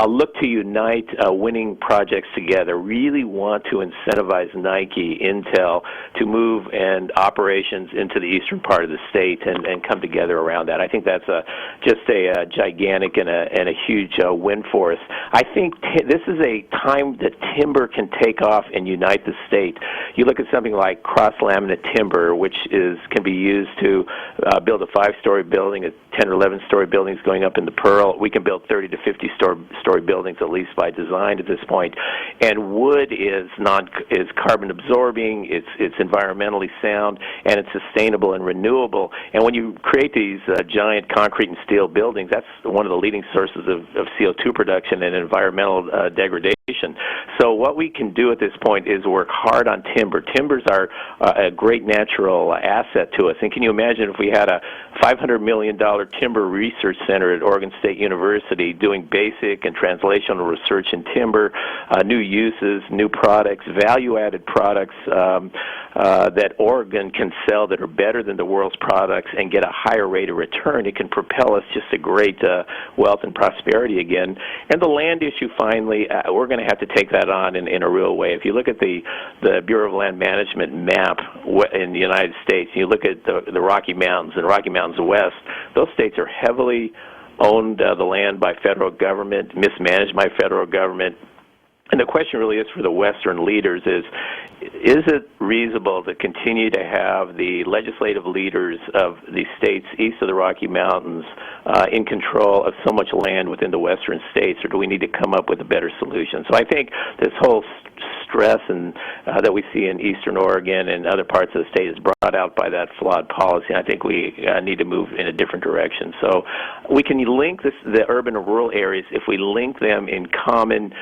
Look to unite winning projects together. Really want to incentivize Nike, Intel to move and operations into the eastern part of the state and come together around that. I think that's just a gigantic and a huge win for us. I think this is a time that timber can take off and unite the state. You look at something like cross-laminate timber, which can be used to build a 5-story building, a 10 or 11-story buildings going up in the Pearl. We can build 30 to 50-story buildings, at least by design at this point. And wood is carbon absorbing, it's environmentally sound, and it's sustainable and renewable. And when you create these giant concrete and steel buildings, that's one of the leading sources of CO2 production and environmental degradation. So what we can do at this point is work hard on timber. Timbers are a great natural asset to us. And can you imagine if we had a $500 million timber research center at Oregon State University doing basic and translational research in timber, new uses, new products, value-added products that Oregon can sell that are better than the world's products and get a higher rate of return. It can propel us just to great wealth and prosperity again. And the land issue, finally, we're going to have to take that on in a real way. If you look at the Bureau of Land Management map in the United States, you look at the Rocky Mountains and Rocky Mountains West, those states are heavily owned the land by federal government, mismanaged by federal government. And the question really is for the Western leaders is it reasonable to continue to have the legislative leaders of the states east of the Rocky Mountains in control of so much land within the Western states, or do we need to come up with a better solution? So I think this whole stress that we see in Eastern Oregon and other parts of the state is brought out by that flawed policy. I think we need to move in a different direction. So we can link the urban and rural areas if we link them in common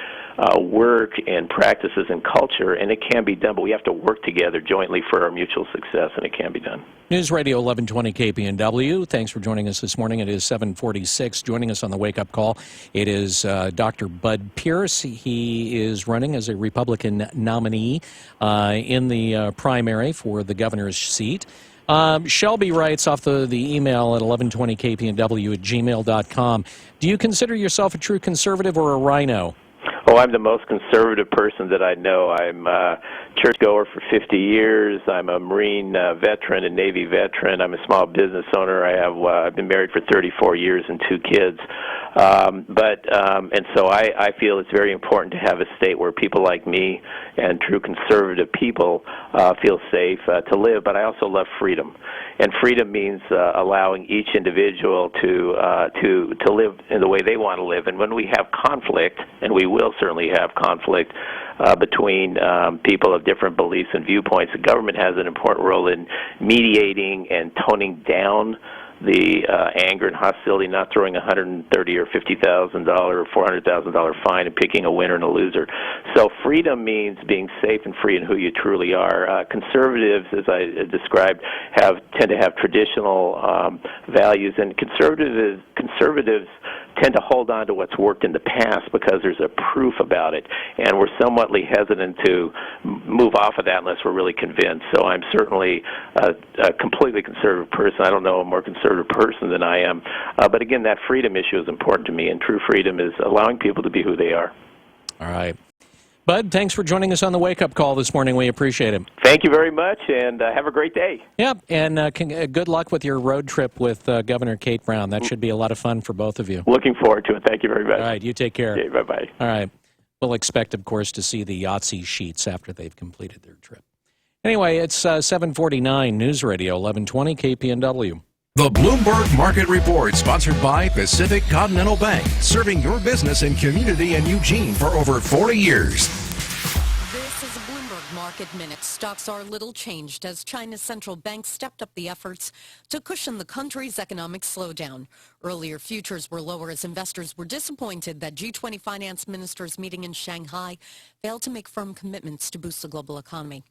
work and practices and culture, and it can be done, but we have to work together jointly for our mutual success, and it can be done. News Radio 1120 KPNW. Thanks for joining us this morning. It is 7:46. Joining us on the Wake Up Call, it is Dr. Bud Pierce. He is running as a Republican nominee in the primary for the governor's seat. Shelby writes off the email at 1120kpnw@gmail.com. Do you consider yourself a true conservative or a rhino? Oh, I'm the most conservative person that I know. I'm a churchgoer for 50 years. I'm a Marine veteran and Navy veteran. I'm a small business owner. I've been married for 34 years and 2 kids. And so I feel it's very important to have a state where people like me and true conservative people feel safe to live. But I also love freedom, and freedom means allowing each individual to live in the way they want to live. And when we have conflict, and we will certainly have conflict between people of different beliefs and viewpoints, the government has an important role in mediating and toning down the anger and hostility, not throwing $130,000 or $50,000 or $400,000 fine and picking a winner and a loser. So freedom means being safe and free in who you truly are. Conservatives, as I described, tend to have traditional values, and conservatives tend to hold on to what's worked in the past because there's a proof about it, and we're somewhatly hesitant to move off of that unless we're really convinced. So I'm certainly a completely conservative person. I don't know a more conservative person than I am. But again, that freedom issue is important to me, and true freedom is allowing people to be who they are. All right. Bud, thanks for joining us on the Wake Up Call this morning. We appreciate it. Thank you very much, and have a great day. Yeah, and good luck with your road trip with Governor Kate Brown. That should be a lot of fun for both of you. Looking forward to it. Thank you very much. All right, you take care. Okay, bye-bye. All right. We'll expect, of course, to see the Yahtzee sheets after they've completed their trip. Anyway, it's 7:49 News Radio 1120 KPNW. The Bloomberg Market Report, sponsored by Pacific Continental Bank, serving your business and community in Eugene for over 40 years. This is a Bloomberg Market Minute. Stocks are little changed as China's central bank stepped up the efforts to cushion the country's economic slowdown. Earlier futures were lower as investors were disappointed that G20 finance ministers meeting in Shanghai failed to make firm commitments to boost the global economy.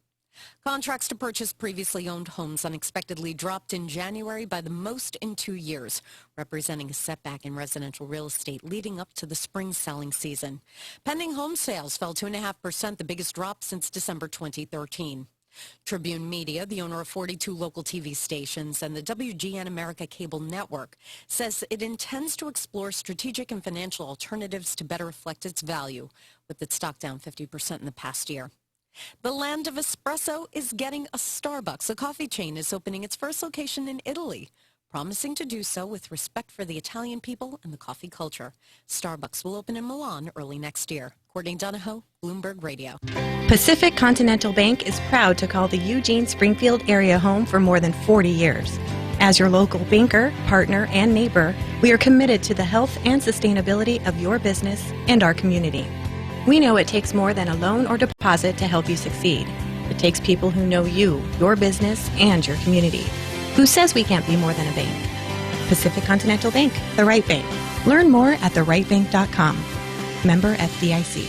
Contracts to purchase previously owned homes unexpectedly dropped in January by the most in 2 years, representing a setback in residential real estate leading up to the spring selling season. Pending home sales fell 2.5%, the biggest drop since December 2013. Tribune Media, the owner of 42 local TV stations and the WGN America cable network, says it intends to explore strategic and financial alternatives to better reflect its value, with its stock down 50% in the past year. The land of espresso is getting a Starbucks. A coffee chain is opening its first location in Italy, promising to do so with respect for the Italian people and the coffee culture. Starbucks will open in Milan early next year. Courtney Donahoe, Bloomberg Radio. Pacific Continental Bank is proud to call the Eugene-Springfield area home for more than 40 years. As your local banker, partner, and neighbor, we are committed to the health and sustainability of your business and our community. We know it takes more than a loan or deposit to help you succeed. It takes people who know you, your business, and your community. Who says we can't be more than a bank? Pacific Continental Bank, the right bank. Learn more at therightbank.com. Member FDIC.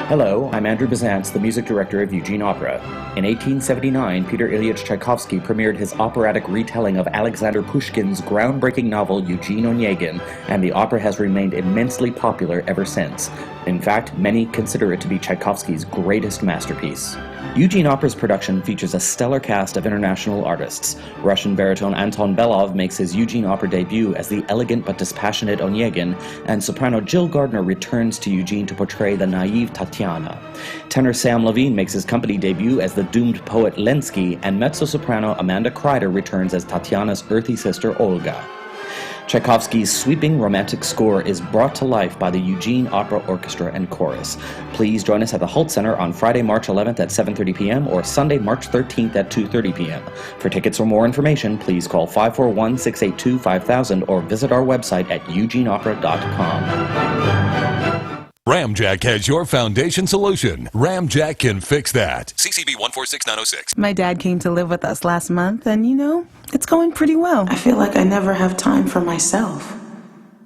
Hello, I'm Andrew Bizantz, the music director of Eugene Opera. In 1879, Peter Ilyich Tchaikovsky premiered his operatic retelling of Alexander Pushkin's groundbreaking novel Eugene Onegin, and the opera has remained immensely popular ever since. In fact, many consider it to be Tchaikovsky's greatest masterpiece. Eugene Opera's production features a stellar cast of international artists. Russian baritone Anton Belov makes his Eugene Opera debut as the elegant but dispassionate Onegin, and soprano Jill Gardner returns to Eugene to portray the naive Tatiana. Tenor Sam Levine makes his company debut as the doomed poet Lenski, and mezzo-soprano Amanda Kreider returns as Tatiana's earthy sister Olga. Tchaikovsky's sweeping romantic score is brought to life by the Eugene Opera Orchestra and Chorus. Please join us at the Holt Center on Friday, March 11th at 7:30 p.m. or Sunday, March 13th at 2:30 p.m. For tickets or more information, please call 541-682-5000 or visit our website at eugeneopera.com. Ramjack has your foundation solution. Ramjack can fix that. CCB 146906. My dad came to live with us last month, and it's going pretty well. I feel like I never have time for myself.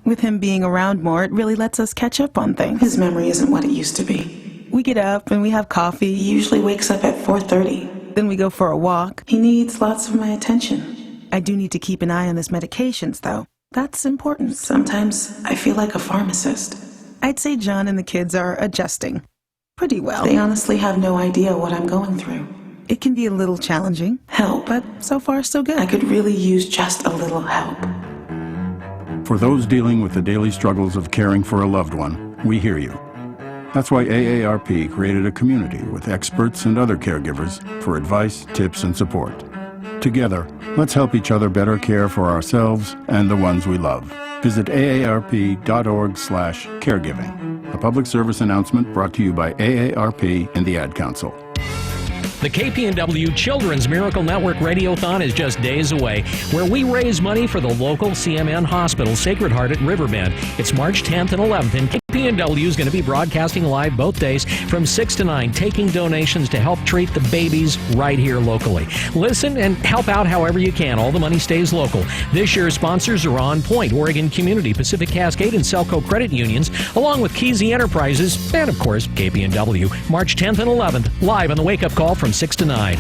With him being around more, it really lets us catch up on things. His memory isn't what it used to be. We get up and we have coffee. He usually wakes up at 4:30. Then we go for a walk. He needs lots of my attention. I do need to keep an eye on his medications, though. That's important. Sometimes I feel like a pharmacist. I'd say John and the kids are adjusting pretty well. They honestly have no idea what I'm going through. It can be a little challenging, but so far so good. I could really use just a little help. For those dealing with the daily struggles of caring for a loved one, we hear you. That's why AARP created a community with experts and other caregivers for advice, tips, and support. Together, let's help each other better care for ourselves and the ones we love. Visit aarp.org/caregiving. A public service announcement brought to you by AARP and the Ad Council. The KPNW Children's Miracle Network Radiothon is just days away, where we raise money for the local CMN hospital, Sacred Heart at Riverbend. It's March 10th and 11th, and KPNW is going to be broadcasting live both days from 6 to 9, taking donations to help treat the babies right here locally. Listen and help out however you can. All the money stays local. This year's sponsors are On Point, Oregon Community, Pacific Cascade, and Selco Credit Unions, along with Keezy Enterprises, and of course, KPNW. March 10th and 11th, live on the Wake Up Call from 6 to 9.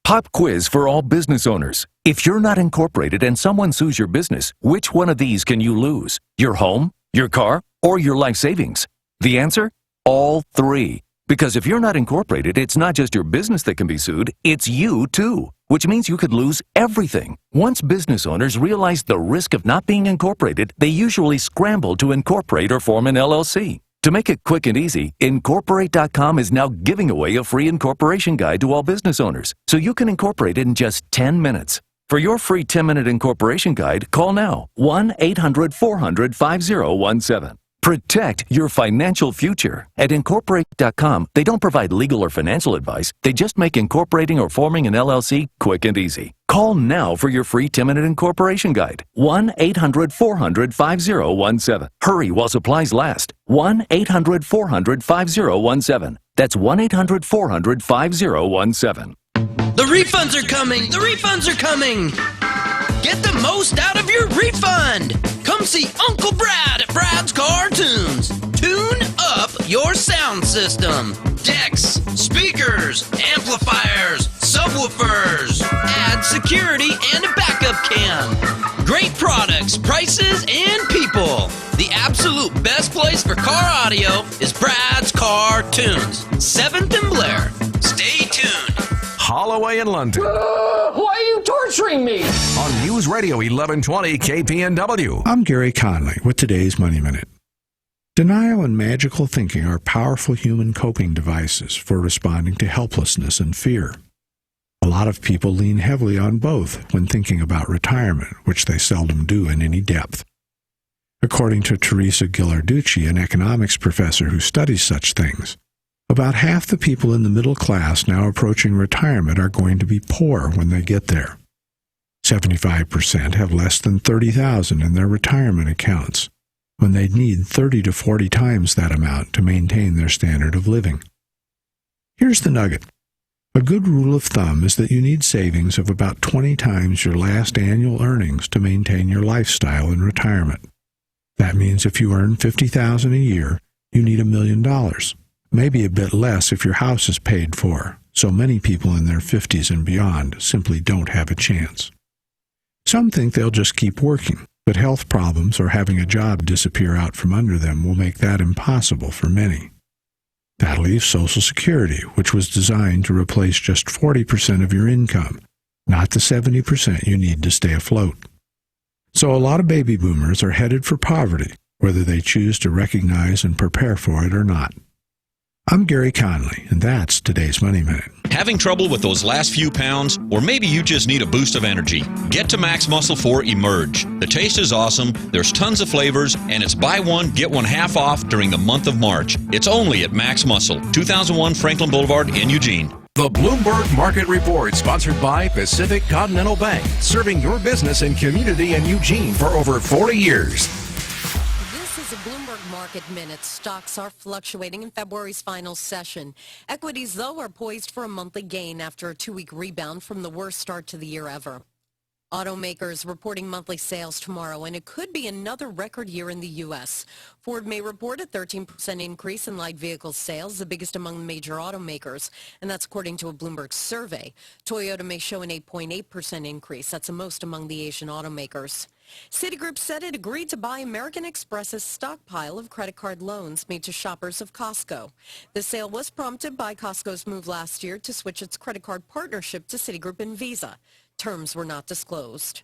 Pop quiz for all business owners. If you're not incorporated and someone sues your business, which one of these can you lose? Your home, your car, or your life savings? The answer? All three. Because if you're not incorporated, it's not just your business that can be sued, it's you too, which means you could lose everything. Once business owners realize the risk of not being incorporated, they usually scramble to incorporate or form an LLC. To make it quick and easy, Incorporate.com is now giving away a free incorporation guide to all business owners, so you can incorporate in just 10 minutes. For your free 10-minute incorporation guide, call now, 1-800-400-5017. Protect your financial future. At Incorporate.com, they don't provide legal or financial advice. They just make incorporating or forming an LLC quick and easy. Call now for your free 10-minute incorporation guide. 1-800-400-5017. Hurry while supplies last. 1-800-400-5017. That's 1-800-400-5017. The refunds are coming! The refunds are coming! Get the most out of your refund! Come see Uncle Brad at Brad's Cartoons. Tune up your sound system. Decks, speakers, amplifiers, subwoofers. Add security and a backup cam. Great products, prices, and people. The absolute best place for car audio is Brad's Cartoons. 7th and Blair. Stay tuned. Holloway in London. Why are you torturing me? On News Radio 1120 KPNW. I'm Gary Conley with today's Money Minute. Denial and magical thinking are powerful human coping devices for responding to helplessness and fear. A lot of people lean heavily on both when thinking about retirement, which they seldom do in any depth. According to Teresa Ghilarducci, an economics professor who studies such things, about half the people in the middle class now approaching retirement are going to be poor when they get there. 75% have less than $30,000 in their retirement accounts, when they'd need 30 to 40 times that amount to maintain their standard of living. Here's the nugget. A good rule of thumb is that you need savings of about 20 times your last annual earnings to maintain your lifestyle in retirement. That means if you earn $50,000 a year, you need $1 million. Maybe a bit less if your house is paid for, so many people in their 50s and beyond simply don't have a chance. Some think they'll just keep working, but health problems or having a job disappear out from under them will make that impossible for many. That leaves Social Security, which was designed to replace just 40% of your income, not the 70% you need to stay afloat. So a lot of baby boomers are headed for poverty, whether they choose to recognize and prepare for it or not. I'm Gary Conley, and that's today's Money Minute. Having trouble with those last few pounds? Or maybe you just need a boost of energy. Get to Max Muscle for Emerge. The taste is awesome, there's tons of flavors, and it's buy one, get one half off during the month of March. It's only at Max Muscle, 2001 Franklin Boulevard in Eugene. The Bloomberg Market Report, sponsored by Pacific Continental Bank, serving your business and community in Eugene for over 40 years. This is a Bloomberg Market Minute. Stocks are fluctuating in February's final session. Equities, though, are poised for a monthly gain after a two-week rebound from the worst start to the year ever. Automakers reporting monthly sales tomorrow, and it could be another record year in the U.S. Ford may report a 13% increase in light vehicle sales, the biggest among the major automakers, and that's according to a Bloomberg survey. Toyota may show an 8.8% increase. That's the most among the Asian automakers. Citigroup said it agreed to buy American Express's stockpile of credit card loans made to shoppers of Costco. The sale was prompted by Costco's move last year to switch its credit card partnership to Citigroup and Visa. Terms were not disclosed.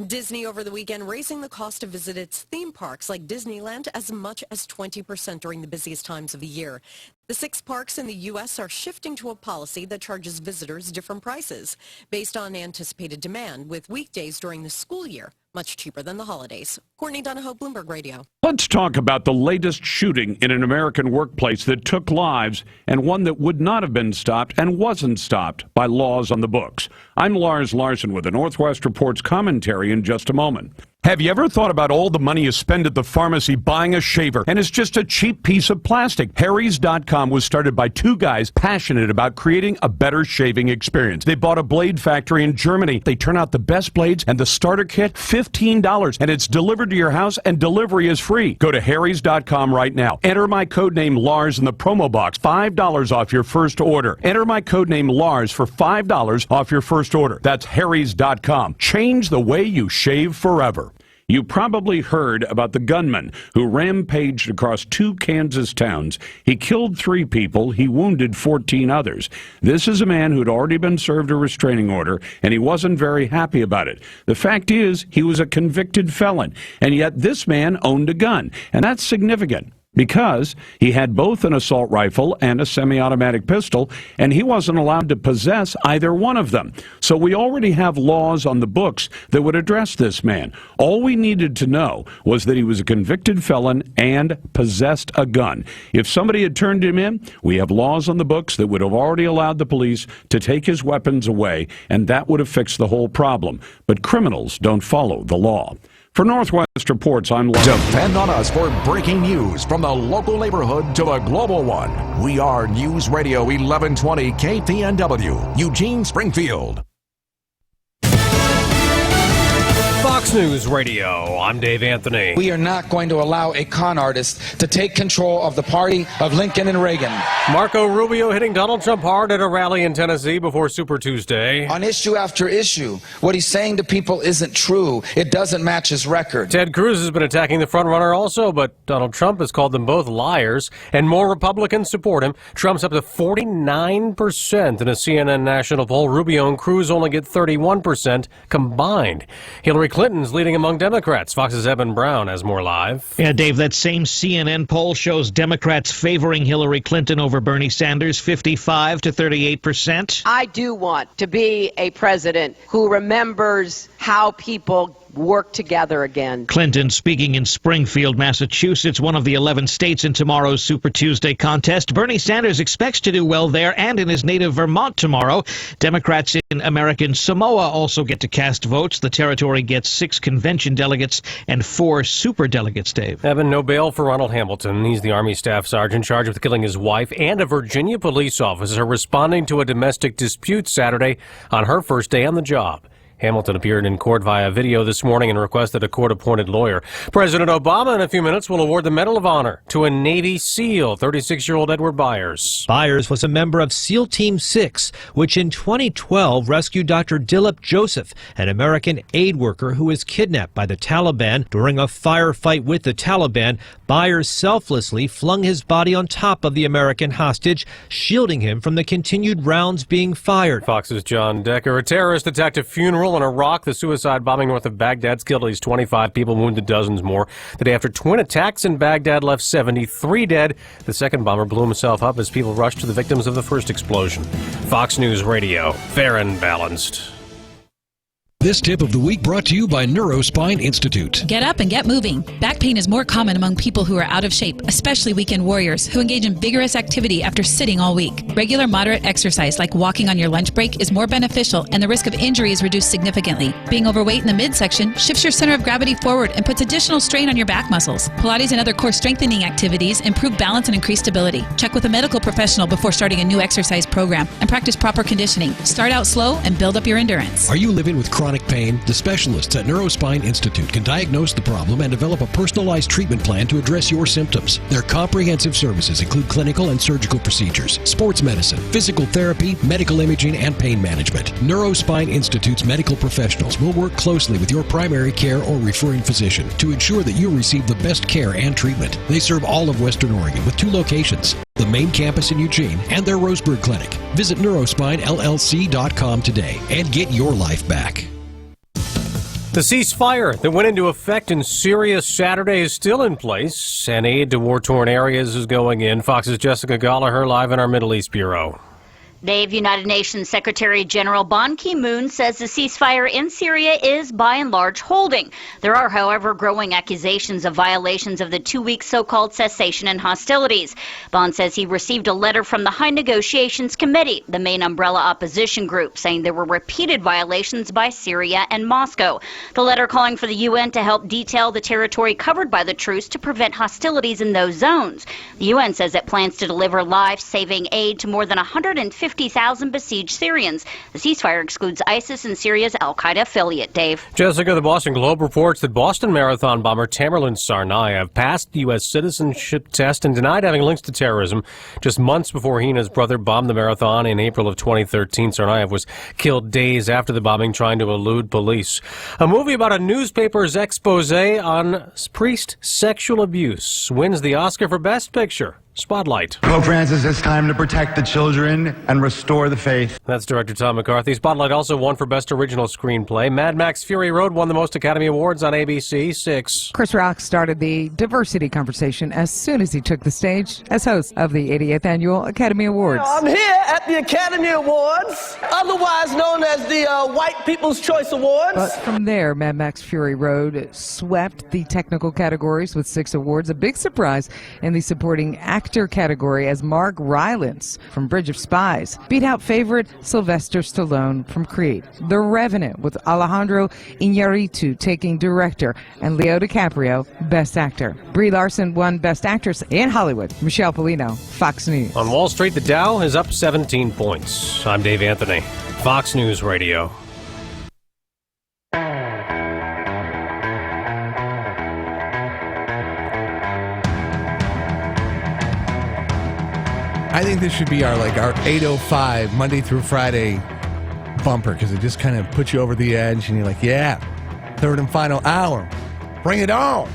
Disney over the weekend raising the cost to visit its theme parks like Disneyland as much as 20% during the busiest times of the year. The 6 parks in the U.S. are shifting to a policy that charges visitors different prices based on anticipated demand, with weekdays during the school year much cheaper than the holidays. Courtney Donahoe, Bloomberg Radio. Let's talk about the latest shooting in an American workplace that took lives and one that would not have been stopped and wasn't stopped by laws on the books. I'm Lars Larson with the Northwest Report's commentary in just a moment. Have you ever thought about all the money you spend at the pharmacy buying a shaver and it's just a cheap piece of plastic? Harry's.com was started by 2 guys passionate about creating a better shaving experience. They bought a blade factory in Germany. They turn out the best blades, and the starter kit, $15, and it's delivered to your house, and delivery is free. Go to Harry's.com right now. Enter my code name Lars in the promo box. $5 off your first order. Enter my code name Lars for $5 off your first order. That's Harry's.com. Change the way you shave forever. You probably heard about the gunman who rampaged across 2 Kansas towns. He killed 3 people. He wounded 14 others. This is a man who had already been served a restraining order, and he wasn't very happy about it. The fact is, he was a convicted felon, and yet this man owned a gun, and that's significant, because he had both an assault rifle and a semi-automatic pistol, and he wasn't allowed to possess either one of them. So we already have laws on the books that would address this man. All we needed to know was that he was a convicted felon and possessed a gun. If somebody had turned him in, we have laws on the books that would have already allowed the police to take his weapons away, and that would have fixed the whole problem. But criminals don't follow the law. For Northwest Reports, I'm Lars. Depend on us for breaking news from the local neighborhood to the global one. We are News Radio 1120 KPNW, Eugene, Springfield. Fox News Radio, I'm Dave Anthony. We are not going to allow a con artist to take control of the party of Lincoln and Reagan. Marco Rubio hitting Donald Trump hard at a rally in Tennessee before Super Tuesday. On issue after issue, what he's saying to people isn't true. It doesn't match his record. Ted Cruz has been attacking the frontrunner also, but Donald Trump has called them both liars, and more Republicans support him. Trump's up to 49% in a CNN national poll. Rubio and Cruz only get 31% combined. Hillary Clinton's leading among Democrats. Fox's Evan Brown has more live. Yeah, Dave, that same CNN poll shows Democrats favoring Hillary Clinton over Bernie Sanders, 55 to 38%. I do want to be a president who remembers how people work together again. Clinton speaking in Springfield, Massachusetts, one of the 11 states in tomorrow's Super Tuesday contest. Bernie Sanders expects to do well there and in his native Vermont tomorrow. Democrats in American Samoa also get to cast votes. The territory gets 6 convention delegates and 4 superdelegates, Dave. Evan, no bail for Ronald Hamilton. He's the Army Staff Sergeant charged with killing his wife and a Virginia police officer responding to a domestic dispute Saturday on her first day on the job. Hamilton appeared in court via video this morning and requested a court-appointed lawyer. President Obama in a few minutes will award the Medal of Honor to a Navy SEAL, 36-year-old Edward Byers. Byers was a member of SEAL Team 6, which in 2012 rescued Dr. Dilip Joseph, an American aid worker who was kidnapped by the Taliban. During a firefight with the Taliban, Byers selflessly flung his body on top of the American hostage, shielding him from the continued rounds being fired. Fox's John Decker. A terrorist attacked a funeral in Iraq. The suicide bombing north of Baghdad's killed at least 25 people, wounded dozens more. The day after twin attacks in Baghdad left 73 dead. The second bomber blew himself up as people rushed to the victims of the first explosion. Fox News Radio, fair and balanced. This tip of the week brought to you by Neurospine Institute. Get up and get moving. Back pain is more common among people who are out of shape, especially weekend warriors who engage in vigorous activity after sitting all week. Regular moderate exercise like walking on your lunch break is more beneficial and the risk of injury is reduced significantly. Being overweight in the midsection shifts your center of gravity forward and puts additional strain on your back muscles. Pilates and other core strengthening activities improve balance and increase stability. Check with a medical professional before starting a new exercise program and practice proper conditioning. Start out slow and build up your endurance. Are you living with chronic pain? The specialists at Neurospine Institute can diagnose the problem and develop a personalized treatment plan to address your symptoms. Their comprehensive services include clinical and surgical procedures, sports medicine, physical therapy, medical imaging, and pain management. Neurospine Institute's medical professionals will work closely with your primary care or referring physician to ensure that you receive the best care and treatment. They serve all of Western Oregon with 2 locations, the main campus in Eugene and their Roseburg clinic. Visit neurospinellc.com today and get your life back. The ceasefire that went into effect in Syria Saturday is still in place, and aid to war-torn areas is going in. Fox's Jessica Gallagher live in our Middle East Bureau. Dave, United Nations Secretary General Ban Ki-moon says the ceasefire in Syria is by and large holding. There are, however, growing accusations of violations of the 2-week so-called cessation in hostilities. Ban says he received a letter from the High Negotiations Committee, the main umbrella opposition group, saying there were repeated violations by Syria and Moscow. The letter calling for the UN to help detail the territory covered by the truce to prevent hostilities in those zones. The UN says it plans to deliver life-saving aid to more than 150,000 besieged Syrians. The ceasefire excludes ISIS and Syria's al-Qaeda affiliate. Dave. Jessica, the Boston Globe reports that Boston Marathon bomber Tamerlan Tsarnaev passed the U.S. citizenship test and denied having links to terrorism. Just months before he and his brother bombed the marathon in April of 2013, Tsarnaev was killed days after the bombing trying to elude police. A movie about a newspaper's expose on priest sexual abuse wins the Oscar for Best Picture. Spotlight. Pope Francis, it's time to protect the children and restore the faith. That's director Tom McCarthy. Spotlight also won for Best Original Screenplay. Mad Max Fury Road won the most Academy Awards on ABC, 6. Chris Rock started the diversity conversation as soon as he took the stage as host of the 88th Annual Academy Awards. I'm here at the Academy Awards, otherwise known as the White People's Choice Awards. But from there, Mad Max Fury Road swept the technical categories with 6 awards. A big surprise in the supporting actor category as Mark Rylance from Bridge of Spies beat out favorite Sylvester Stallone from Creed. The Revenant with Alejandro Iñárritu taking director and Leo DiCaprio Best Actor. Brie Larson won Best Actress in Hollywood. Michelle Polino, Fox News. On Wall Street, the Dow is up 17 points. I'm Dave Anthony, Fox News Radio. I think this should be our 8:05 Monday through Friday bumper, because it just kind of puts you over the edge and you're like, yeah, third and final hour. Bring it on.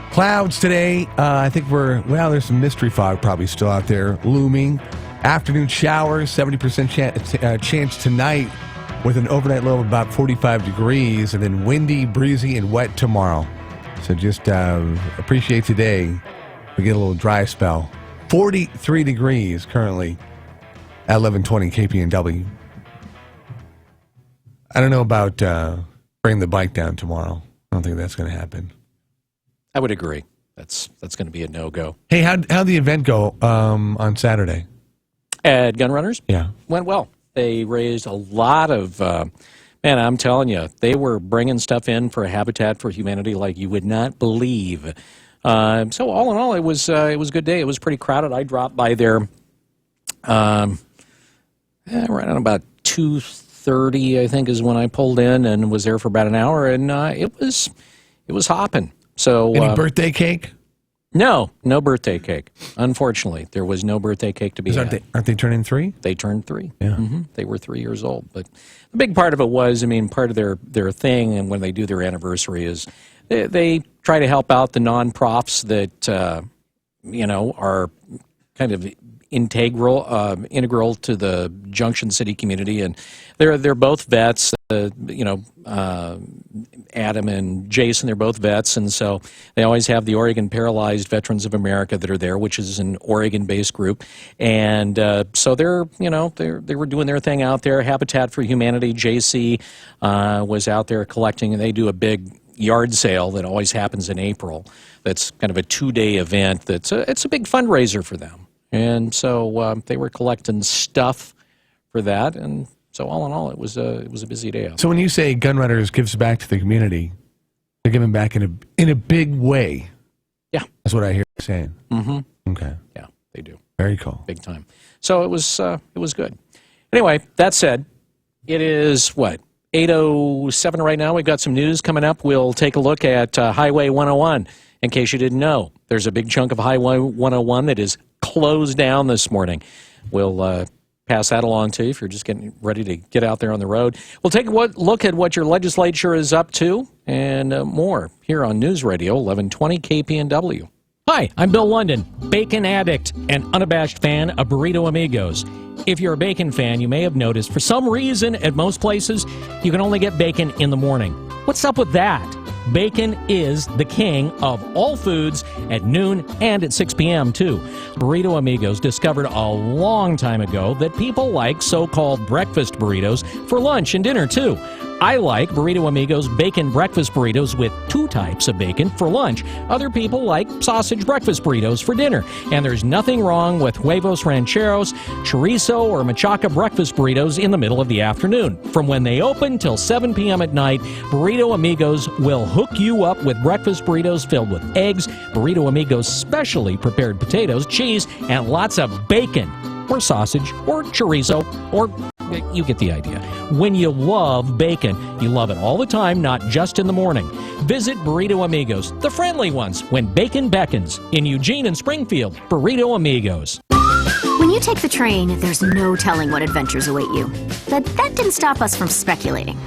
Clouds today. I think there's some mystery fog probably still out there looming. Afternoon showers, 70% chance tonight with an overnight low of about 45 degrees, and then windy, breezy, and wet tomorrow. So just appreciate today. We get a little dry spell. 43 degrees currently at 1120 KPNW. I don't know about bringing the bike down tomorrow. I don't think that's going to happen. I would agree. That's going to be a no-go. Hey, how'd the event go on Saturday? At Gun Runners? Yeah. Went well. They raised a lot of, man, I'm telling you, they were bringing stuff in for Habitat for Humanity like you would not believe. So all in all, it was a good day. It was pretty crowded. I dropped by there right on about 2:30, I think, is when I pulled in, and was there for about an hour, and it was hopping. So any birthday cake? No birthday cake. Unfortunately, there was no birthday cake to be had. Aren't they turning 3? They turned 3. Yeah. Mm-hmm. They were 3 years old. But the big part of it was, part of their thing, and when they do their anniversary, is they try to help out the non-profs that are kind of integral to the Junction City community, and they're both vets. Adam and Jason, they're both vets, and so they always have the Oregon Paralyzed Veterans of America that are there, which is an Oregon-based group, and so they were doing their thing out there. Habitat for Humanity, JC, was out there collecting, and they do a big yard sale that always happens in April. That's kind of a 2-day event. It's a big fundraiser for them, and so they were collecting stuff for that, and so all in all, it was a busy day out. So when you say Gun Runners gives back to the community, they're giving back in a big way. Yeah, that's what I hear you saying. Mm-hmm. Okay. Yeah, they do. Very cool. Big time. So it was good. Anyway, that said, it is what? 8:07 right now. We've got some news coming up. We'll take a look at Highway 101. In case you didn't know, there's a big chunk of Highway 101 that is closed down this morning. We'll pass that along to you if you're just getting ready to get out there on the road. We'll take a look at what your legislature is up to and more here on News Radio 1120 KPNW. Hi, I'm Bill London, bacon addict and unabashed fan of Burrito Amigos. If you're a bacon fan, you may have noticed for some reason at most places you can only get bacon in the morning. What's up with that? Bacon is the king of all foods at noon and at 6 p.m. too. Burrito Amigos discovered a long time ago that people like so-called breakfast burritos for lunch and dinner too. I like Burrito Amigos bacon breakfast burritos with 2 types of bacon for lunch. Other people like sausage breakfast burritos for dinner. And there's nothing wrong with huevos rancheros, chorizo, or machaca breakfast burritos in the middle of the afternoon. From when they open till 7 p.m. at night, Burrito Amigos will hook you up with breakfast burritos filled with eggs, Burrito Amigos specially prepared potatoes, cheese, and lots of bacon, or sausage, or chorizo, or you get the idea. When you love bacon, you love it all the time, not just in the morning. Visit Burrito Amigos, the friendly ones, when bacon beckons. In Eugene and Springfield, Burrito Amigos. When you take the train, there's no telling what adventures await you. But that didn't stop us from speculating.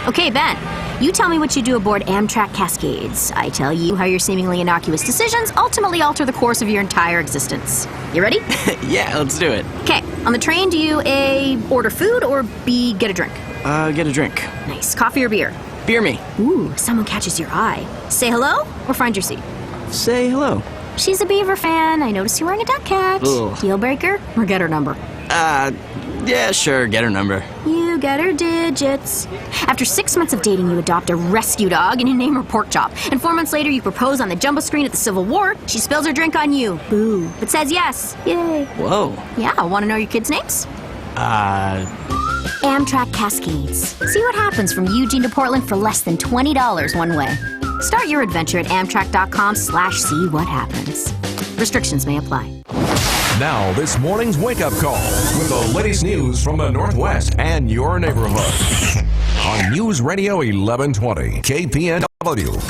Okay, Ben, you tell me what you do aboard Amtrak Cascades. I tell you how your seemingly innocuous decisions ultimately alter the course of your entire existence. You ready? Yeah, let's do it. Okay, on the train, do you A, order food, or B, get a drink? Get a drink. Nice. Coffee or beer? Beer me. Ooh, someone catches your eye. Say hello or find your seat? Say hello. She's a Beaver fan. I noticed you're wearing a duck hat. Ugh. Deal breaker or get her number? Yeah, sure, get her number. You get her digits. After 6 months of dating, you adopt a rescue dog and you name her Pork Chop. And 4 months later, you propose on the jumbo screen at the Civil War. She spills her drink on you. Boo. But says yes. Yay. Whoa. Yeah, want to know your kids' names? Amtrak Cascades. See what happens from Eugene to Portland for less than $20 one way. Start your adventure at Amtrak.com/see what happens. Restrictions may apply. Now, this morning's wake-up call with the latest news from the Northwest and your neighborhood. On News Radio 1120, KPNW.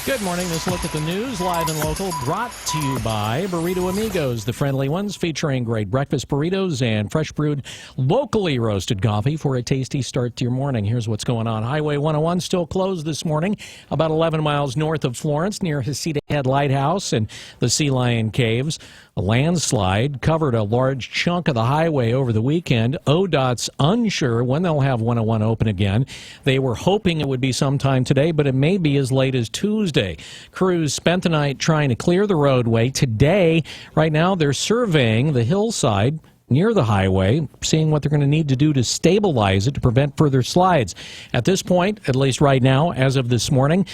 Good morning. This look at the news, live and local, brought to you by Burrito Amigos, the friendly ones, featuring great breakfast burritos and fresh brewed, locally roasted coffee for a tasty start to your morning. Here's what's going on. Highway 101 still closed this morning, about 11 miles north of Florence, near Heceta Head Lighthouse and the Sea Lion Caves. A landslide covered a large chunk of the highway over the weekend. ODOT's unsure when they'll have 101 open again. They were hoping it would be sometime today, but it may be as late as Tuesday. Crews spent the night trying to clear the roadway. Today, right now, they're surveying the hillside near the highway, seeing what they're going to need to do to stabilize it to prevent further slides. At this point, at least right now, as of this morning,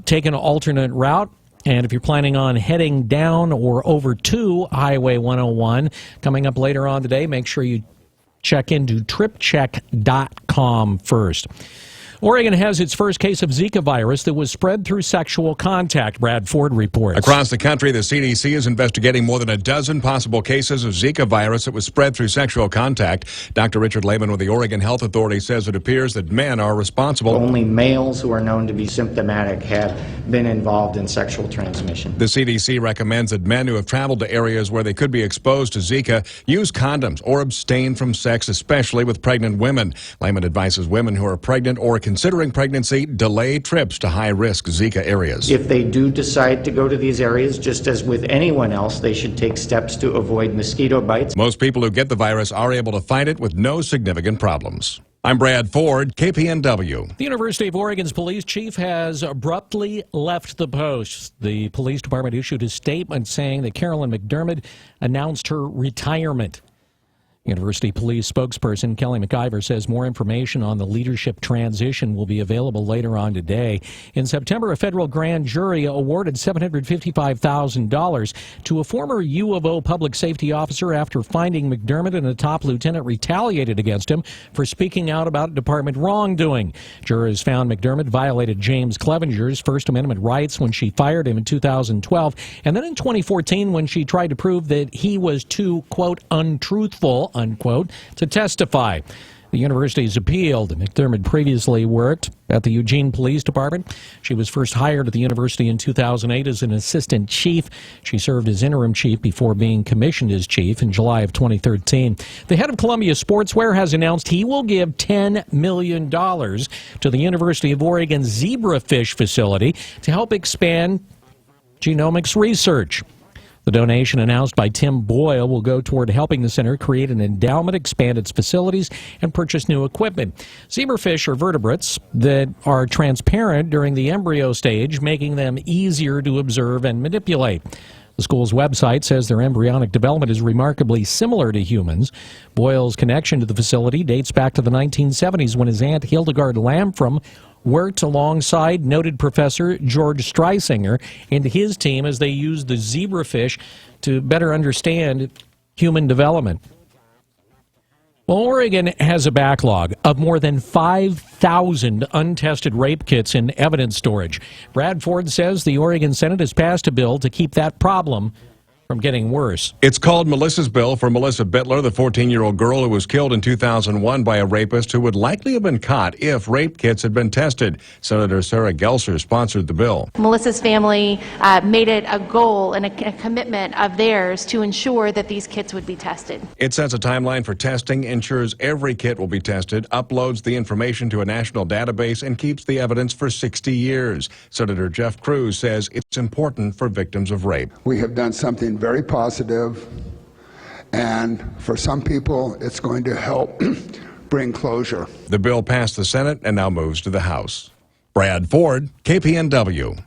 take an alternate route. And if you're planning on heading down or over to Highway 101 coming up later on today, make sure you check into tripcheck.com first. Oregon has its first case of Zika virus that was spread through sexual contact, Brad Ford reports. Across the country, the CDC is investigating more than a dozen possible cases of Zika virus that was spread through sexual contact. Dr. Richard Lehman with the Oregon Health Authority says it appears that men are responsible. Only males who are known to be symptomatic have been involved in sexual transmission. The CDC recommends that men who have traveled to areas where they could be exposed to Zika use condoms or abstain from sex, especially with pregnant women. Lehman advises women who are pregnant or considering pregnancy, delay trips to high-risk Zika areas. If they do decide to go to these areas, just as with anyone else, they should take steps to avoid mosquito bites. Most people who get the virus are able to fight it with no significant problems. I'm Brad Ford, KPNW. The University of Oregon's police chief has abruptly left the post. The police department issued a statement saying that Carolyn McDermott announced her retirement. University Police spokesperson Kelly McIver says more information on the leadership transition will be available later on today. In September, a federal grand jury awarded $755,000 to a former U of O public safety officer after finding McDermott and a top lieutenant retaliated against him for speaking out about department wrongdoing. Jurors found McDermott violated James Clevenger's First Amendment rights when she fired him in 2012, and then in 2014 when she tried to prove that he was too, quote, untruthful, unquote, to testify. The university's appealed. McDermott previously worked at the Eugene Police Department. She was first hired at the university in 2008 as an assistant chief. She served as interim chief before being commissioned as chief in July of 2013. The head of Columbia Sportswear has announced he will give $10 million to the University of Oregon zebrafish facility to help expand genomics research. The donation announced by Tim Boyle will go toward helping the center create an endowment, expand its facilities, and purchase new equipment. Zebrafish are vertebrates that are transparent during the embryo stage, making them easier to observe and manipulate. The school's website says their embryonic development is remarkably similar to humans. Boyle's connection to the facility dates back to the 1970s when his aunt Hildegard Lamfrom worked alongside noted professor George Streisinger and his team as they used the zebrafish to better understand human development. Well, Oregon has a backlog of more than 5,000 untested rape kits in evidence storage. Brad Ford says the Oregon Senate has passed a bill to keep that problem from getting worse. It's called Melissa's Bill for Melissa Bittler, the 14-year-old girl who was killed in 2001 by a rapist who would likely have been caught if rape kits had been tested. Senator Sarah Gelser sponsored the bill. Melissa's family made it a goal and a commitment of theirs to ensure that these kits would be tested. It sets a timeline for testing, ensures every kit will be tested, uploads the information to a national database, and keeps the evidence for 60 years. Senator Jeff Cruz says it's important for victims of rape. We have done something very positive, and for some people it's going to help bring closure. The bill passed the Senate and now moves to the House. Brad Ford, KPNW.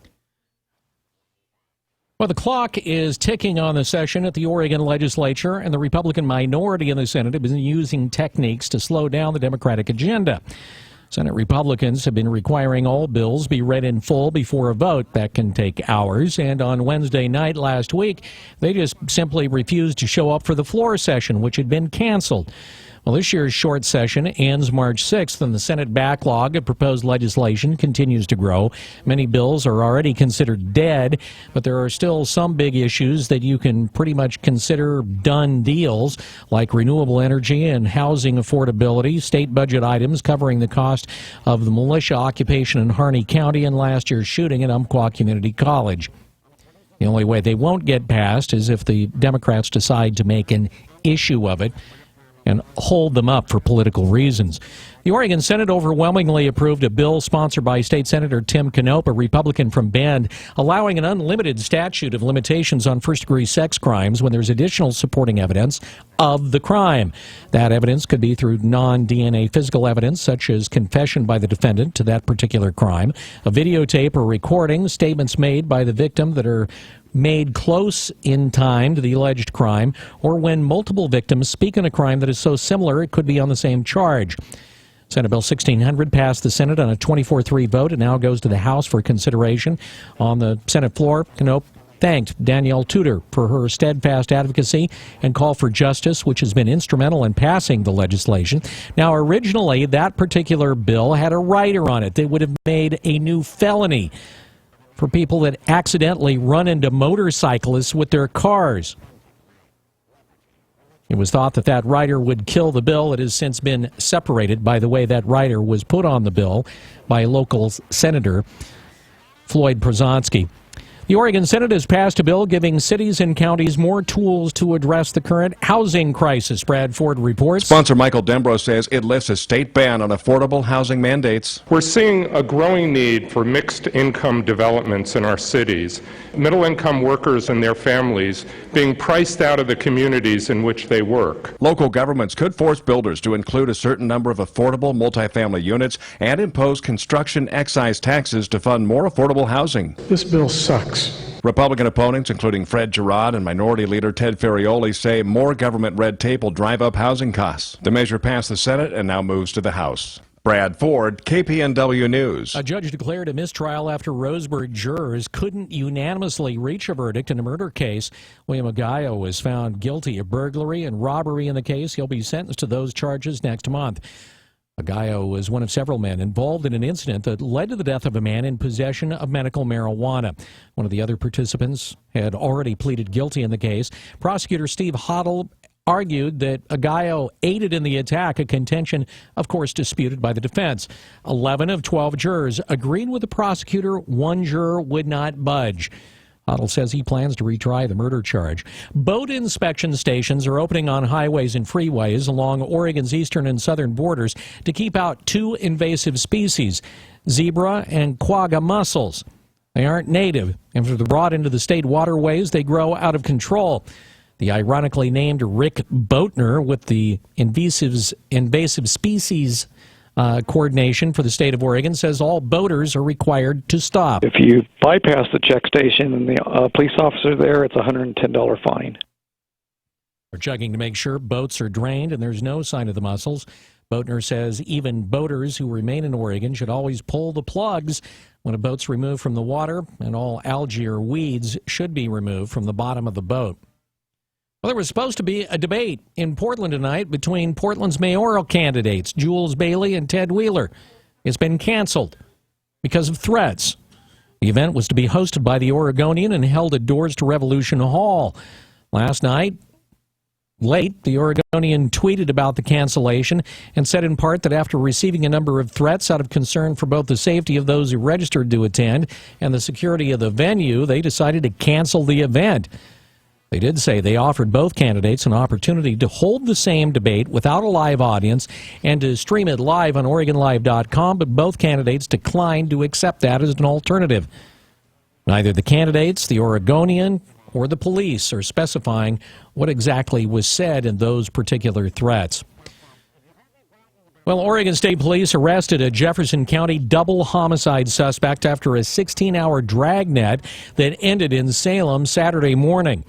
Well, the clock is ticking on the session at the Oregon legislature, and the Republican minority in the Senate have been using techniques to slow down the Democratic agenda. Senate Republicans have been requiring all bills be read in full before a vote. That can take hours. And on Wednesday night last week, they just simply refused to show up for the floor session, which had been canceled. Well, this year's short session ends March 6th, and the Senate backlog of proposed legislation continues to grow. Many bills are already considered dead, but there are still some big issues that you can pretty much consider done deals, like renewable energy and housing affordability, state budget items covering the cost of the militia occupation in Harney County, and last year's shooting at Umpqua Community College. The only way they won't get passed is if the Democrats decide to make an issue of it and hold them up for political reasons. The Oregon Senate overwhelmingly approved a bill sponsored by State Senator Tim Knopp, a Republican from Bend, allowing an unlimited statute of limitations on first-degree sex crimes when there's additional supporting evidence of the crime. That evidence could be through non-DNA physical evidence, such as confession by the defendant to that particular crime, a videotape or recording, statements made by the victim that are made close in time to the alleged crime, or when multiple victims speak on a crime that is so similar it could be on the same charge. Senate Bill 1600 passed the Senate on a 24-3 vote and now goes to the House for consideration. On the Senate floor, Knopp thanked Danielle Tudor for her steadfast advocacy and call for justice, which has been instrumental in passing the legislation. Now, originally, that particular bill had a rider on it that would have made a new felony for people that accidentally run into motorcyclists with their cars. It was thought that that rider would kill the bill. It has since been separated. By the way, that rider was put on the bill by local Senator Floyd Przonski. The Oregon Senate has passed a bill giving cities and counties more tools to address the current housing crisis. Brad Ford reports. Sponsor Michael Dembro says it lifts a state ban on affordable housing mandates. We're seeing a growing need for mixed income developments in our cities. Middle income workers and their families being priced out of the communities in which they work. Local governments could force builders to include a certain number of affordable multifamily units and impose construction excise taxes to fund more affordable housing. This bill sucks. Republican opponents, including Fred Girod and Minority Leader Ted Ferrioli, say more government red tape will drive up housing costs. The measure passed the Senate and now moves to the House. Brad Ford, KPNW News. A judge declared a mistrial after Roseburg jurors couldn't unanimously reach a verdict in a murder case. William Aguayo was found guilty of burglary and robbery in the case. He'll be sentenced to those charges next month. Aguayo was one of several men involved in an incident that led to the death of a man in possession of medical marijuana. One of the other participants had already pleaded guilty in the case. Prosecutor Steve Hoddle argued that Aguayo aided in the attack, a contention, of course, disputed by the defense. 11 of 12 jurors agreed with the prosecutor. One juror would not budge. Hoddle says he plans to retry the murder charge. Boat inspection stations are opening on highways and freeways along Oregon's eastern and southern borders to keep out two invasive species, zebra and quagga mussels. They aren't native, and if they're brought into the state waterways, they grow out of control. The ironically named Rick Boatner with the invasive species coordination for the state of Oregon says all boaters are required to stop. If you bypass the check station and the police officer there, it's a $110 fine. They're checking to make sure boats are drained and there's no sign of the mussels. Boatner says even boaters who remain in Oregon should always pull the plugs when a boat's removed from the water, and all algae or weeds should be removed from the bottom of the boat. Well, there was supposed to be a debate in Portland tonight between Portland's mayoral candidates, Jules Bailey and Ted Wheeler. It's been canceled because of threats. The event was to be hosted by the Oregonian and held at Doors to Revolution Hall. Last night, late, the Oregonian tweeted about the cancellation and said in part that after receiving a number of threats out of concern for both the safety of those who registered to attend and the security of the venue, they decided to cancel the event. They did say they offered both candidates an opportunity to hold the same debate without a live audience and to stream it live on OregonLive.com, but both candidates declined to accept that as an alternative. Neither the candidates, the Oregonian, or the police are specifying what exactly was said in those particular threats. Well, Oregon State Police arrested a Jefferson County double homicide suspect after a 16-hour dragnet that ended in Salem Saturday morning.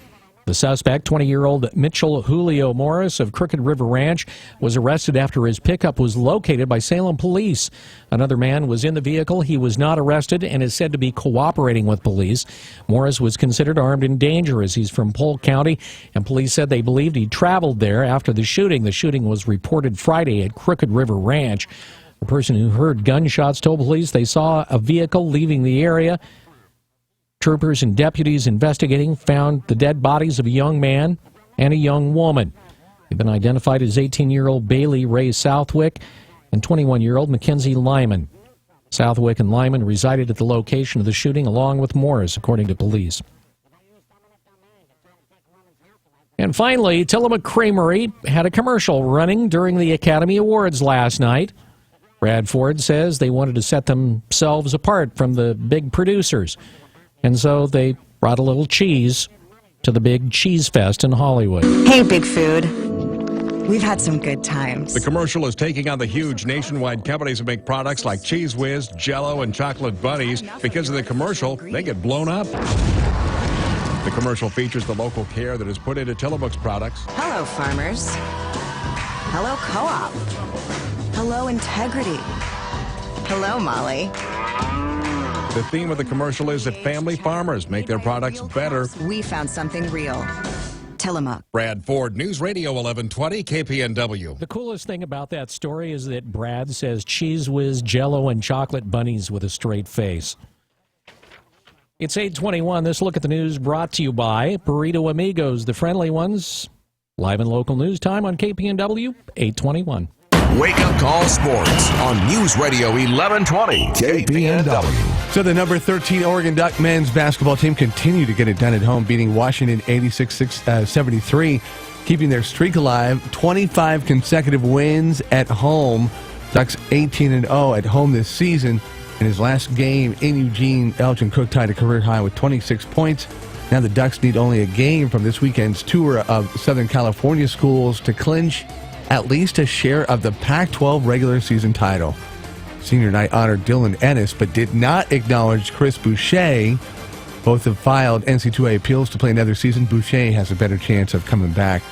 The suspect, 20-year-old Mitchell Julio Morris of Crooked River Ranch, was arrested after his pickup was located by Salem police. Another man was in the vehicle. He was not arrested and is said to be cooperating with police. Morris was considered armed and dangerous. He's from Polk County, and police said they believed he traveled there after the shooting. The shooting was reported Friday at Crooked River Ranch. The person who heard gunshots told police they saw a vehicle leaving the area. Troopers and deputies investigating found the dead bodies of a young man and a young woman. They've been identified as 18-year-old Bailey Ray Southwick and 21-year-old Mackenzie Lyman. Southwick and Lyman resided at the location of the shooting along with Morris, according to police. And finally, Tillamook Creamery had a commercial running during the Academy Awards last night. Brad Ford says they wanted to set themselves apart from the big producers. And so they brought a little cheese to the big cheese fest in Hollywood. Hey, Big Food. We've had some good times. The commercial is taking on the huge nationwide companies that make products like Cheese Whiz, Jell-O, and Chocolate Bunnies. Because of the commercial, they get blown up. The commercial features the local care that is put into Tillamook's products. Hello, farmers. Hello, Co-op. Hello, Integrity. Hello, Molly. The theme of the commercial is that family farmers make their products better. We found something real. Tillamook. Brad Ford, News Radio 1120 KPNW. The coolest thing about that story is that Brad says Cheese Whiz, Jell-O, and Chocolate Bunnies with a straight face. It's 8:21. This look at the news brought to you by Burrito Amigos, the friendly ones. Live and local news time on KPNW 821. Wake Up Call Sports on News Radio 1120 KPNW. So the number 13 Oregon Duck men's basketball team continue to get it done at home, beating Washington 86-73, keeping their streak alive. 25 consecutive wins at home. Ducks 18-0 at home this season. In his last game in Eugene, Elgin Cook tied a career high with 26 points. Now the Ducks need only a game from this weekend's tour of Southern California schools to clinch at least a share of the Pac-12 regular season title. Senior night honored Dylan Ennis, but did not acknowledge Chris Boucher. Both have filed NC2A appeals to play another season. Boucher has a better chance of coming back.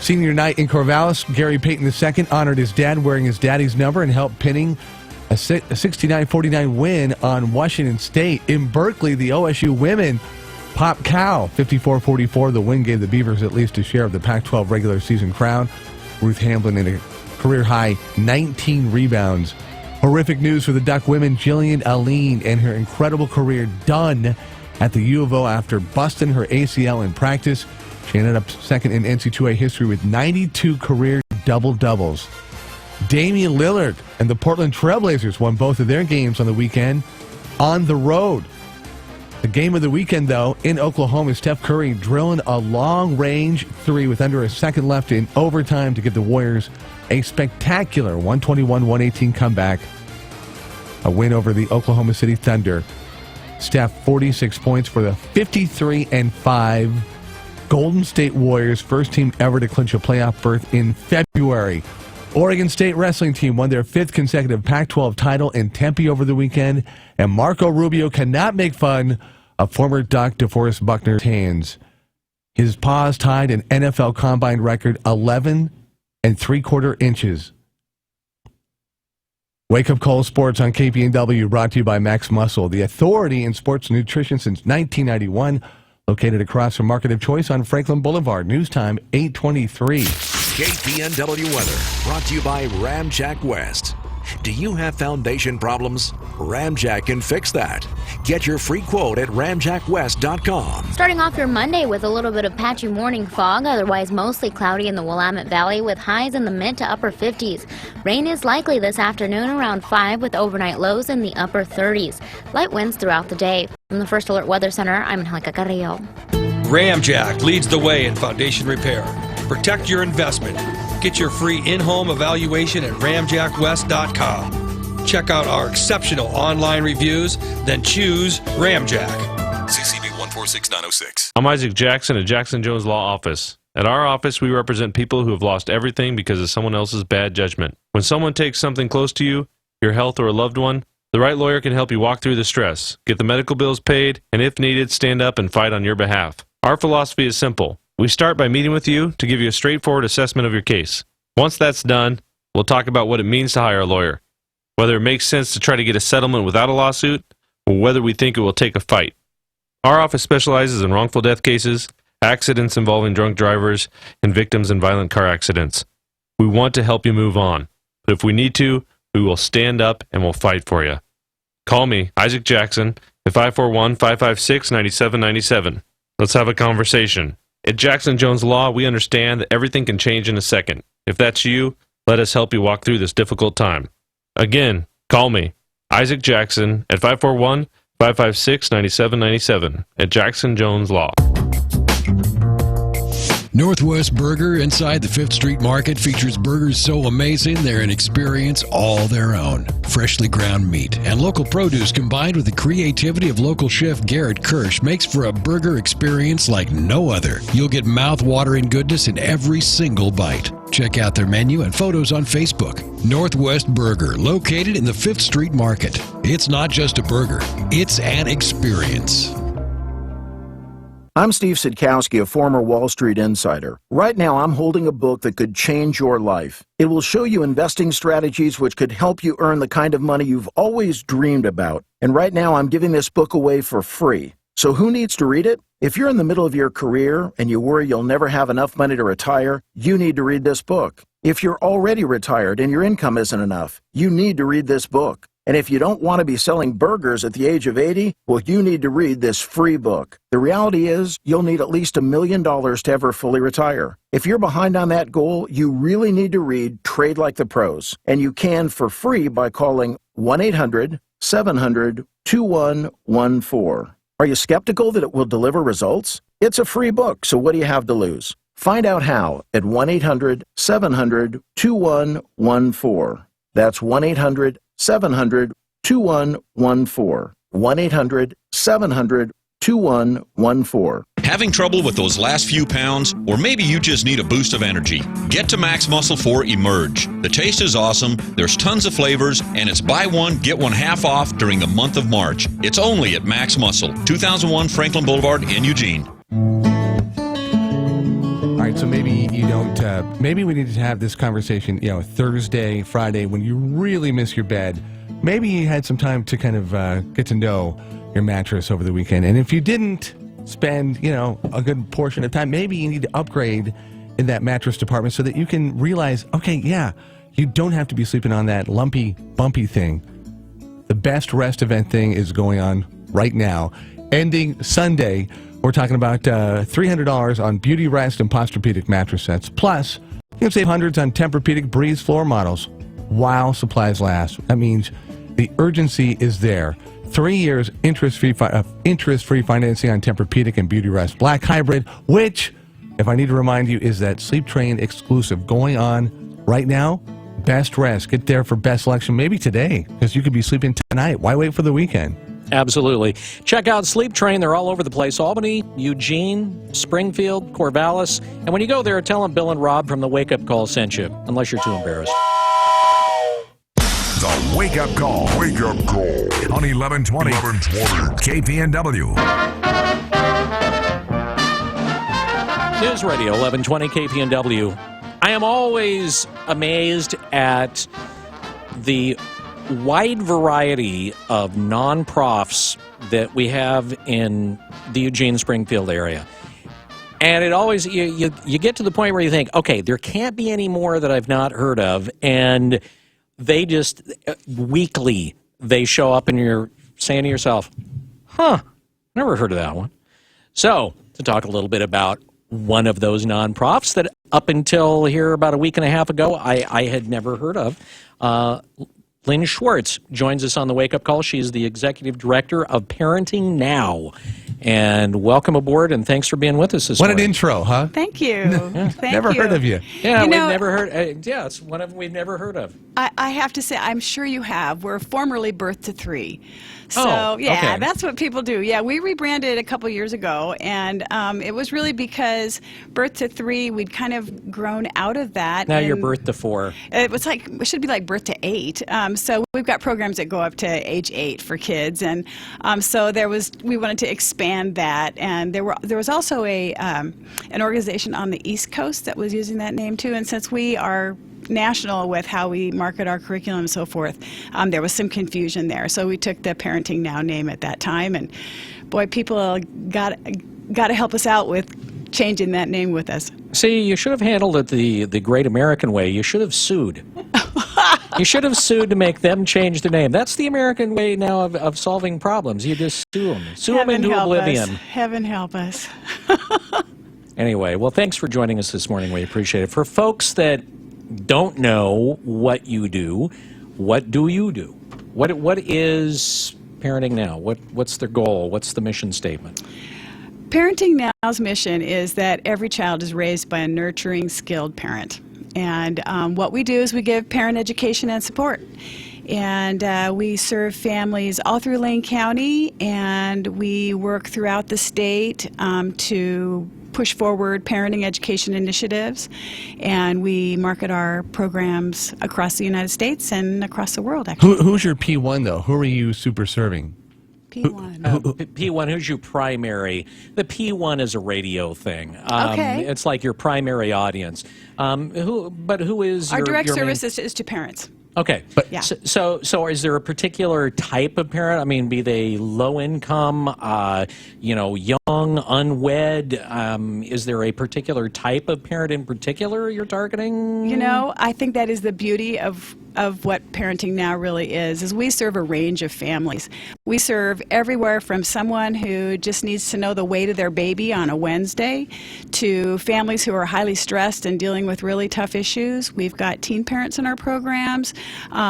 Senior night in Corvallis, Gary Payton II honored his dad wearing his daddy's number and helped pinning a 69-49 win on Washington State. In Berkeley, the OSU women popped Cal 54-44. The win gave the Beavers at least a share of the Pac-12 regular season crown. Ruth Hamblin in a career-high 19 rebounds. Horrific news for the Duck women. Jillian Aline and her incredible career done at the U of O after busting her ACL in practice. She ended up second in NC2A history with 92 career double-doubles. Damian Lillard and the Portland Trailblazers won both of their games on the weekend on the road. The game of the weekend, though, in Oklahoma, Steph Curry drilling a long-range three with under a second left in overtime to give the Warriors a spectacular 121-118 comeback. A win over the Oklahoma City Thunder. Steph, 46 points for the 53-5 Golden State Warriors, first team ever to clinch a playoff berth in February. Oregon State wrestling team won their 5th consecutive Pac-12 title in Tempe over the weekend, and Marco Rubio cannot make fun of former Duck DeForest Buckner's hands. His paws tied an NFL combine record 11 3/4 inches. Wake Up Call Sports on KPNW, brought to you by Max Muscle, the authority in sports nutrition since 1991, located across from Market of Choice on Franklin Boulevard. News time 8:23. KPNW weather brought to you by Ramjack West. Do you have foundation problems? Ramjack can fix that. Get your free quote at ramjackwest.com. Starting off your Monday with a little bit of patchy morning fog, otherwise mostly cloudy in the Willamette Valley with highs in the mid to upper 50s. Rain is likely this afternoon around 5 with overnight lows in the upper 30s. Light winds throughout the day. From the First Alert Weather Center, I'm Angelica Carrillo. Ramjack leads the way in foundation repair. Protect your investment. Get your free in-home evaluation at ramjackwest.com. Check out our exceptional online reviews, then choose Ramjack. CCB 146906. I'm Isaac Jackson at Jackson Jones Law Office. At our office, we represent people who have lost everything because of someone else's bad judgment. When someone takes something close to you, your health or a loved one, the right lawyer can help you walk through the stress, get the medical bills paid, and if needed, stand up and fight on your behalf. Our philosophy is simple. We start by meeting with you to give you a straightforward assessment of your case. Once that's done, we'll talk about what it means to hire a lawyer, whether it makes sense to try to get a settlement without a lawsuit, or whether we think it will take a fight. Our office specializes in wrongful death cases, accidents involving drunk drivers, and victims in violent car accidents. We want to help you move on, but if we need to, we will stand up and we'll fight for you. Call me, Isaac Jackson, at 541-556-9797. Let's have a conversation. At Jackson Jones Law, we understand that everything can change in a second. If that's you, let us help you walk through this difficult time. Again, call me, Isaac Jackson, at 541-556-9797 at Jackson Jones Law. Northwest Burger inside the 5th Street Market features burgers so amazing they're an experience all their own. Freshly ground meat and local produce combined with the creativity of local chef Garrett Kirsch makes for a burger experience like no other. You'll get mouth-watering goodness in every single bite. Check out their menu and photos on Facebook. Northwest Burger, located in the 5th Street Market. It's not just a burger, it's an experience. I'm Steve Sidkowski, a former Wall Street insider. Right now, I'm holding a book that could change your life. It will show you investing strategies which could help you earn the kind of money you've always dreamed about. And right now, I'm giving this book away for free. So who needs to read it? If you're in the middle of your career and you worry you'll never have enough money to retire, you need to read this book. If you're already retired and your income isn't enough, you need to read this book. And if you don't want to be selling burgers at the age of 80, well, you need to read this free book. The reality is, you'll need at least $1 million to ever fully retire. If you're behind on that goal, you really need to read Trade Like the Pros. And you can for free by calling 1-800-700-2114. Are you skeptical that it will deliver results? It's a free book, so what do you have to lose? Find out how at 1-800-700-2114. That's 1-800-700-2114. 1-800-700-2114. Having trouble with those last few pounds? Or maybe you just need a boost of energy. Get to Max Muscle for Emerge. The taste is awesome, there's tons of flavors, and it's buy one, get one half off during the month of March. It's only at Max Muscle, 2001 Franklin Boulevard in Eugene. All right, so maybe you don't, maybe we need to have this conversation, Thursday, Friday, when you really miss your bed. Maybe you had some time to kind of get to know your mattress over the weekend. And if you didn't spend, a good portion of time, maybe you need to upgrade in that mattress department so that you can realize, okay, yeah, you don't have to be sleeping on that lumpy, bumpy thing. The best rest event thing is going on right now. Ending Sunday, we're talking about $300 on Beauty Rest and Posturepedic mattress sets. Plus, you can save hundreds on Tempur-Pedic Breeze floor models while supplies last. That means the urgency is there. 3 years interest-free financing on Tempur-Pedic and Beauty Rest Black Hybrid, which, if I need to remind you, is that Sleep Train exclusive going on right now. Best rest. Get there for best selection maybe today, because you could be sleeping tonight. Why wait for the weekend? Absolutely. Check out Sleep Train. They're all over the place. Albany, Eugene, Springfield, Corvallis. And when you go there, tell them Bill and Rob from the Wake Up Call sent you, unless you're too embarrassed. The Wake Up Call. Wake Up Call. On 1120. KPNW. News Radio 1120 KPNW. I am always amazed at the wide variety of non-profs that we have in the Eugene Springfield area. And it always, you get to the point where you think, okay, there can't be any more that I've not heard of. And they just, weekly, they show up and you're saying to yourself, never heard of that one. So, to talk a little bit about one of those non-profs that up until here about a week and a half ago, I had never heard of. Lynn Schwartz joins us on the Wake Up Call. She's the Executive Director of Parenting Now. And welcome aboard, and thanks for being with us this morning. What an intro, huh? Thank you. Thank never you. heard of you. Yeah, You we've know, never heard. Yeah, it's one of them we've never heard of. I have to say, I'm sure you have. We're formerly Birth to Three. So, Oh, yeah, okay. that's what people do. Yeah, we rebranded a couple years ago, and it was really because Birth to Three, we'd kind of grown out of that. Now you're and Birth to 4. it should be like Birth to 8. So we've got programs that go up to age 8 for kids, and so we wanted to expand that, and there was also an organization on the East Coast that was using that name too, and since we are national with how we market our curriculum and so forth, there was some confusion there. So we took the Parenting Now name at that time, and boy, people got to help us out with changing that name with us. See, you should have handled it the great American way. You should have sued. You should have sued to make them change the name. That's the American way now of solving problems. You just sue them. Sue them Heaven into help oblivion. us. Heaven help us. Anyway, well, thanks for joining us this morning. We appreciate it. For folks that don't know what you do, what do you do? What is Parenting Now? What's their goal? What's the mission statement? Parenting Now's mission is that every child is raised by a nurturing, skilled parent. And what we do is we give parent education and support. And we serve families all through Lane County, and we work throughout the state to push forward parenting education initiatives, and we market our programs across the United States and across the world, actually. Who's your P1, though? Who are you super serving? P1. P1, who's your primary? The P1 is a radio thing. Okay. It's like your primary audience. Who is Our your direct your main- service is to parents. Okay. Yeah. So is there a particular type of parent? I mean, be they low income, young, unwed? Is there a particular type of parent in particular you're targeting? You know, I think that is the beauty of what Parenting Now really is we serve a range of families. We serve everywhere from someone who just needs to know the weight of their baby on a Wednesday to families who are highly stressed and dealing with really tough issues. We've got teen parents in our programs.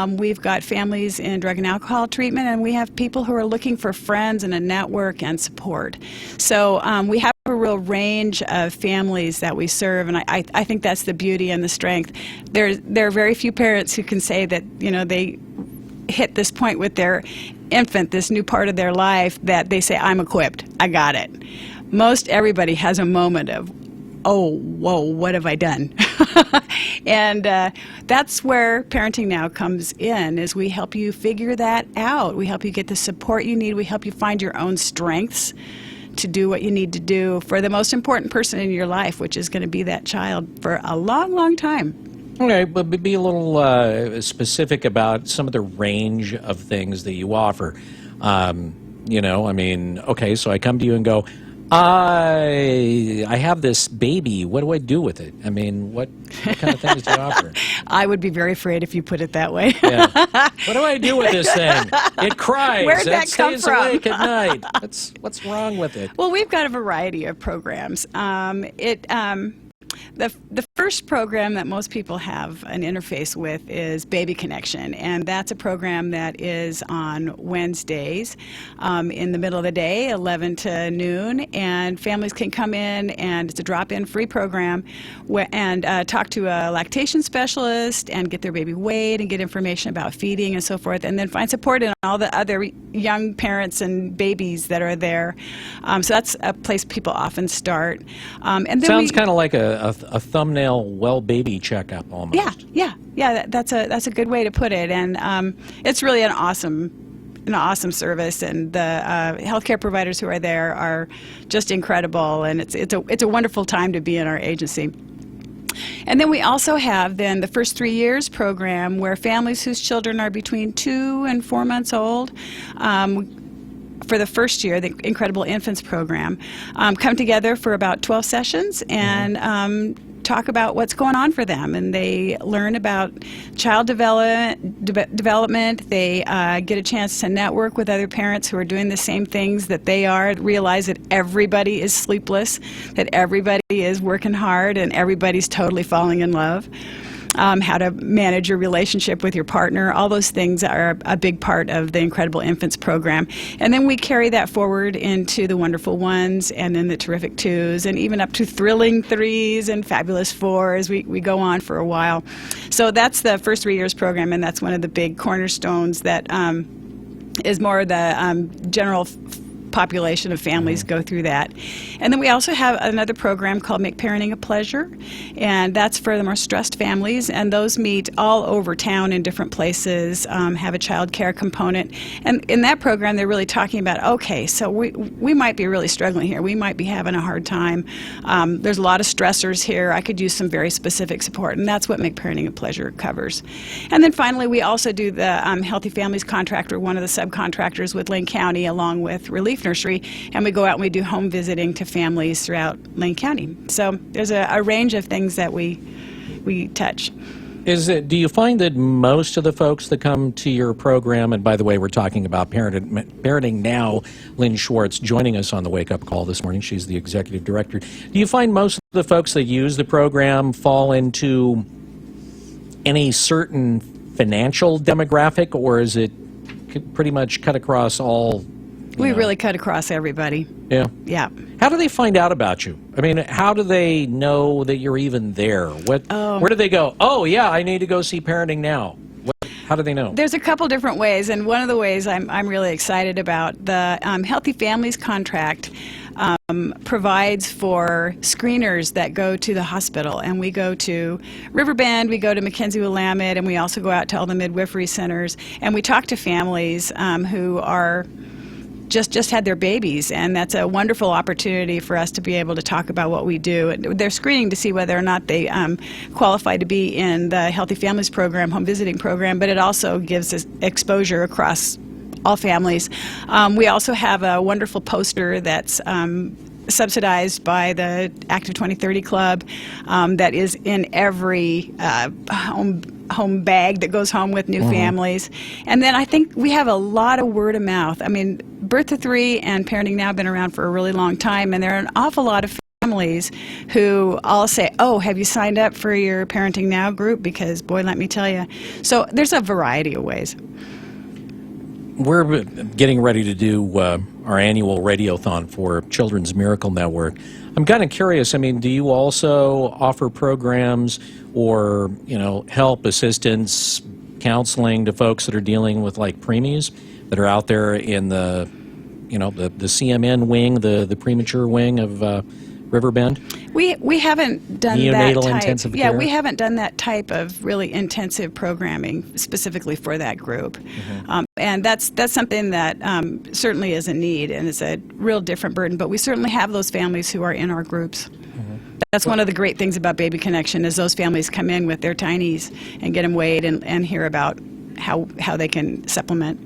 We've got families in drug and alcohol treatment, and we have people who are looking for friends and a network and support. So we have a real range of families that we serve, and I think that's the beauty and the strength. There are very few parents who can say that, they hit this point with their infant, this new part of their life, that they say, I'm equipped, I got it. Most everybody has a moment of, oh, whoa, what have I done? And that's where Parenting Now comes in, is we help you figure that out. We help you get the support you need. We help you find your own strengths to do what you need to do for the most important person in your life, which is going to be that child for a long, long time. Okay, but be a little specific about some of the range of things that you offer. Okay, so I come to you and go, I have this baby. What do I do with it? I mean, what kind of things do you offer? I would be very afraid if you put it that way. Yeah. What do I do with this thing? It cries. Where'd that it come stays from? awake at night. What's wrong with it? Well, we've got a variety of programs. The first program that most people have an interface with is Baby Connection, and that's a program that is on Wednesdays in the middle of the day, 11 to noon, and families can come in, and it's a drop-in free program, and talk to a lactation specialist and get their baby weighed and get information about feeding and so forth, and then find support in all the other young parents and babies that are there. So that's a place people often start. And then Sounds kind of like a thumbnail well baby checkup almost. Yeah. That's a good way to put it, and it's really an awesome service, and the healthcare providers who are there are just incredible, and it's a wonderful time to be in our agency. And then we also have then the First 3 Years program, where families whose children are between 2 and 4 months old, for the first year, the Incredible Infants program, come together for about 12 sessions and talk about what's going on for them. And they learn about child development. They get a chance to network with other parents who are doing the same things that they are, realize that everybody is sleepless, that everybody is working hard, and everybody's totally falling in love. How to manage your relationship with your partner. All those things are a big part of the Incredible Infants program. And then we carry that forward into the Wonderful Ones, and then the Terrific Twos, and even up to Thrilling Threes and Fabulous Fours. We go on for a while. So that's the First 3 Years program, and that's one of the big cornerstones that is more the general population of families go through that. And then we also have another program called Make Parenting a Pleasure, and that's for the more stressed families, and those meet all over town in different places, have a child care component. And in that program, they're really talking about, okay, so we might be really struggling here. We might be having a hard time. There's a lot of stressors here. I could use some very specific support, and that's what Make Parenting a Pleasure covers. And then finally, we also do the Healthy Families contract, or one of the subcontractors with Lane County, along with Relief Nursery, and we go out and we do home visiting to families throughout Lane County. So there's a range of things that we touch. Do you find that most of the folks that come to your program, and by the way, we're talking about Parenting Now, Lynn Schwartz joining us on the Wake Up Call this morning. She's the executive director. Do you find most of the folks that use the program fall into any certain financial demographic, or is it pretty much cut across all? We really cut across everybody. Yeah. Yeah. How do they find out about you? I mean, how do they know that you're even there? Where do they go? Oh, yeah, I need to go see Parenting Now. How do they know? There's a couple different ways, and one of the ways I'm really excited about, the Healthy Families contract provides for screeners that go to the hospital, and we go to Riverbend, we go to McKenzie-Willamette, and we also go out to all the midwifery centers, and we talk to families who are just had their babies, and that's a wonderful opportunity for us to be able to talk about what we do. They're screening to see whether or not they qualify to be in the Healthy Families program, home visiting program, but it also gives us exposure across all families. We also have a wonderful poster that's subsidized by the Active 2030 Club that is in every home bag that goes home with new families. And then I think we have a lot of word of mouth. I mean, Birth to 3 and Parenting Now have been around for a really long time, and there are an awful lot of families who all say, oh, have you signed up for your Parenting Now group? Because, boy, let me tell you. So there's a variety of ways. We're getting ready to do our annual radiothon for Children's Miracle Network. I'm kind of curious, I mean, do you also offer programs or, help, assistance, counseling to folks that are dealing with, like, preemies that are out there in the CMN wing, the premature wing of Riverbend? We haven't done neonatal that type. Intensive care? We haven't done that type of really intensive programming specifically for that group, and that's something that certainly is a need, and it's a real different burden. But we certainly have those families who are in our groups. That's one of the great things about Baby Connection is those families come in with their tinies and get them weighed and hear about how they can supplement.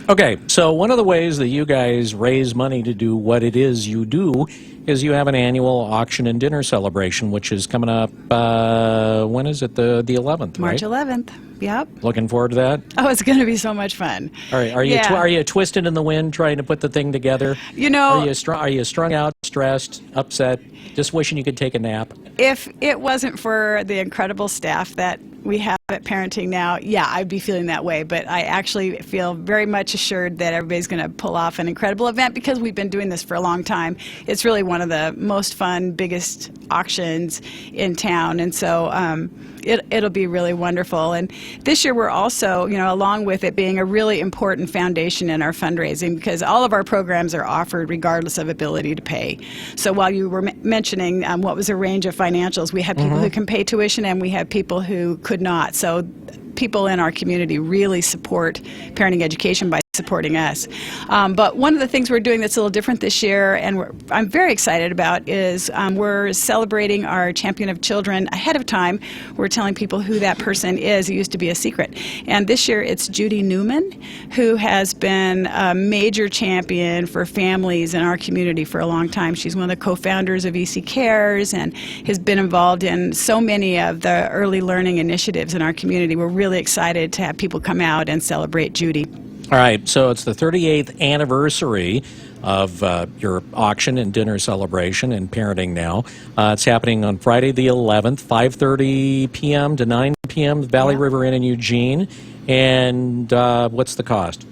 Okay, so one of the ways that you guys raise money to do what it is you do is you have an annual auction and dinner celebration, which is coming up, when is it? The 11th, March right? 11th, yep. Looking forward to that? Oh, it's going to be so much fun. All right, are you twisted in the wind trying to put the thing together? Are you strung out stressed, upset, just wishing you could take a nap? If it wasn't for the incredible staff that we have at Parenting Now, yeah, I'd be feeling that way. But I actually feel very much assured that everybody's going to pull off an incredible event because we've been doing this for a long time. It's really one of the most fun, biggest auctions in town. And so it'll be really wonderful. And this year we're also, along with it being a really important foundation in our fundraising, because all of our programs are offered regardless of ability to pay. So while you were mentioning what was a range of financials, we have people who can pay tuition and we have people who could not. So people in our community really support parenting education by supporting us. But one of the things we're doing that's a little different this year, and I'm very excited about, is we're celebrating our champion of children ahead of time. We're telling people who that person is. It used to be a secret. And this year it's Judy Newman, who has been a major champion for families in our community for a long time. She's one of the co-founders of EC Cares and has been involved in so many of the early learning initiatives in our community. We're really excited to have people come out and celebrate Judy. All right, so it's the 38th anniversary of your auction and dinner celebration and Parenting Now. It's happening on Friday the 11th, 5:30 p.m. to 9 p.m., Valley River Inn in Eugene. And what's the cost?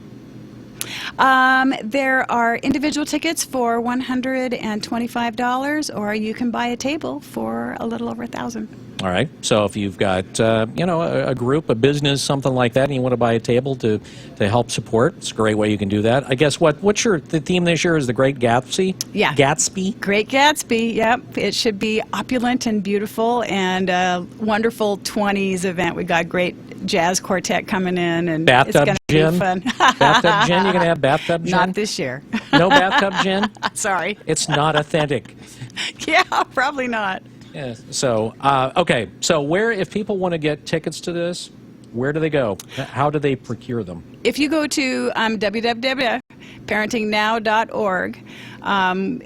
There are individual tickets for $125, or you can buy a table for a little over $1,000. All right. So if you've got, a group, a business, something like that, and you want to buy a table to help support, it's a great way you can do that. I guess the theme this year is the Great Gatsby? Yeah. Gatsby? Great Gatsby, yep. It should be opulent and beautiful and a wonderful 20s event. We got great jazz quartet coming in, and it's going to be fun. Bathtub gin? You're going to have bathtub gin? Not this year. No bathtub gin? Sorry. It's not authentic. Yeah, probably not. Yeah. So, okay. So if people want to get tickets to this, where do they go? How do they procure them? If you go to www.parentingnow.org,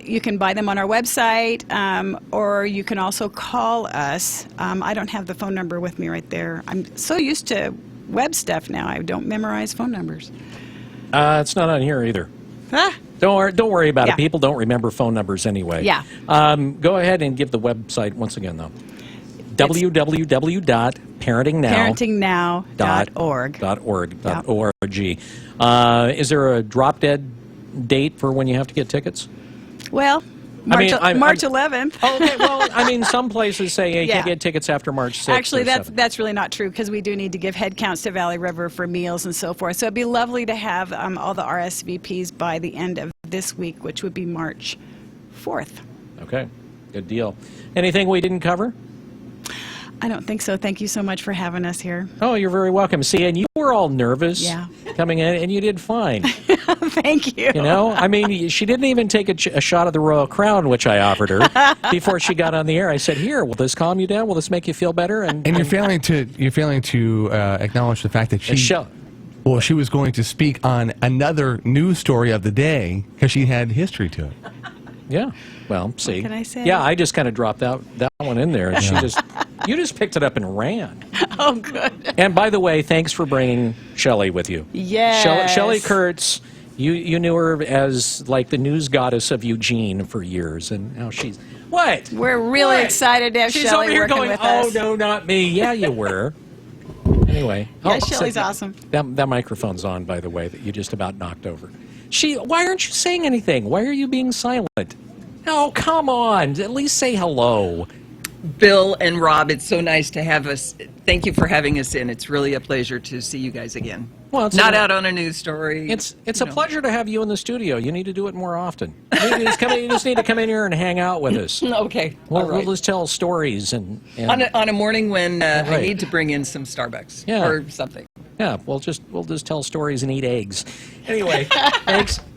you can buy them on our website, or you can also call us. I don't have the phone number with me right there. I'm so used to web stuff now, I don't memorize phone numbers. It's not on here either. Ah. Don't worry about it. People don't remember phone numbers anyway. Yeah. Go ahead and give the website once again, though. www.parentingnow.org. Is there a drop-dead date for when you have to get tickets? Well, March 11th. Okay, well, some places say you can't get tickets after March 6th. Actually, that's really not true, because we do need to give head counts to Valley River for meals and so forth. So it'd be lovely to have all the RSVPs by the end of this week, which would be March 4th. Okay, good deal. Anything we didn't cover? I don't think so. Thank you so much for having us here. Oh, you're very welcome. See, and you were all nervous coming in, and you did fine. Thank you. She didn't even take a shot of the Royal Crown, which I offered her before she got on the air. I said, "Here, will this calm you down? Will this make you feel better?" And you're failing to acknowledge the fact that she was going to speak on another news story of the day because she had history to it. Yeah. Well, see. What can I say? Yeah, I just kind of dropped that one in there, and you just picked it up and ran. Oh, good. And by the way, thanks for bringing Shelley with you. Yes. Shelley Kurtz, you knew her as like the news goddess of Eugene for years, and now she's what? We're really excited to have She's Shelley over here working going, with "Oh us. no, not me." Yeah, you were. Anyway. Yeah, Shelley's awesome. That microphone's on, by the way, that you just about knocked over. Why aren't you saying anything? Why are you being silent? No, come on. At least say hello. Bill and Rob, it's so nice to have us. Thank you for having us in. It's really a pleasure to see you guys again. Well, it's not out on a news story. It's a pleasure to have you in the studio. You need to do it more often. You just need to come in here and hang out with us. Okay. We'll just tell stories and on a morning when I need to bring in some Starbucks or something. Yeah, we'll just tell stories and eat eggs. Anyway,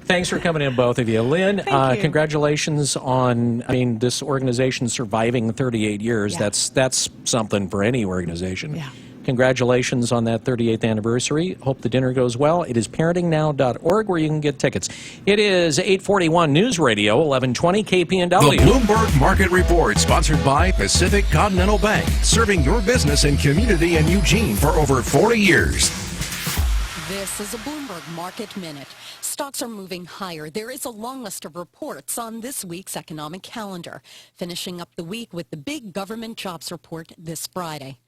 thanks for coming in, both of you. Lynn, congratulations on this organization surviving 38 years. Yeah. That's something for any organization. Yeah. Congratulations on that 38th anniversary. Hope the dinner goes well. It is parentingnow.org where you can get tickets. It is 841 News Radio, 1120 KPNW. The Bloomberg Market Report, sponsored by Pacific Continental Bank, serving your business and community in Eugene for over 40 years. This is a Bloomberg Market Minute. Stocks are moving higher. There is a long list of reports on this week's economic calendar, finishing up the week with the big government jobs report this Friday.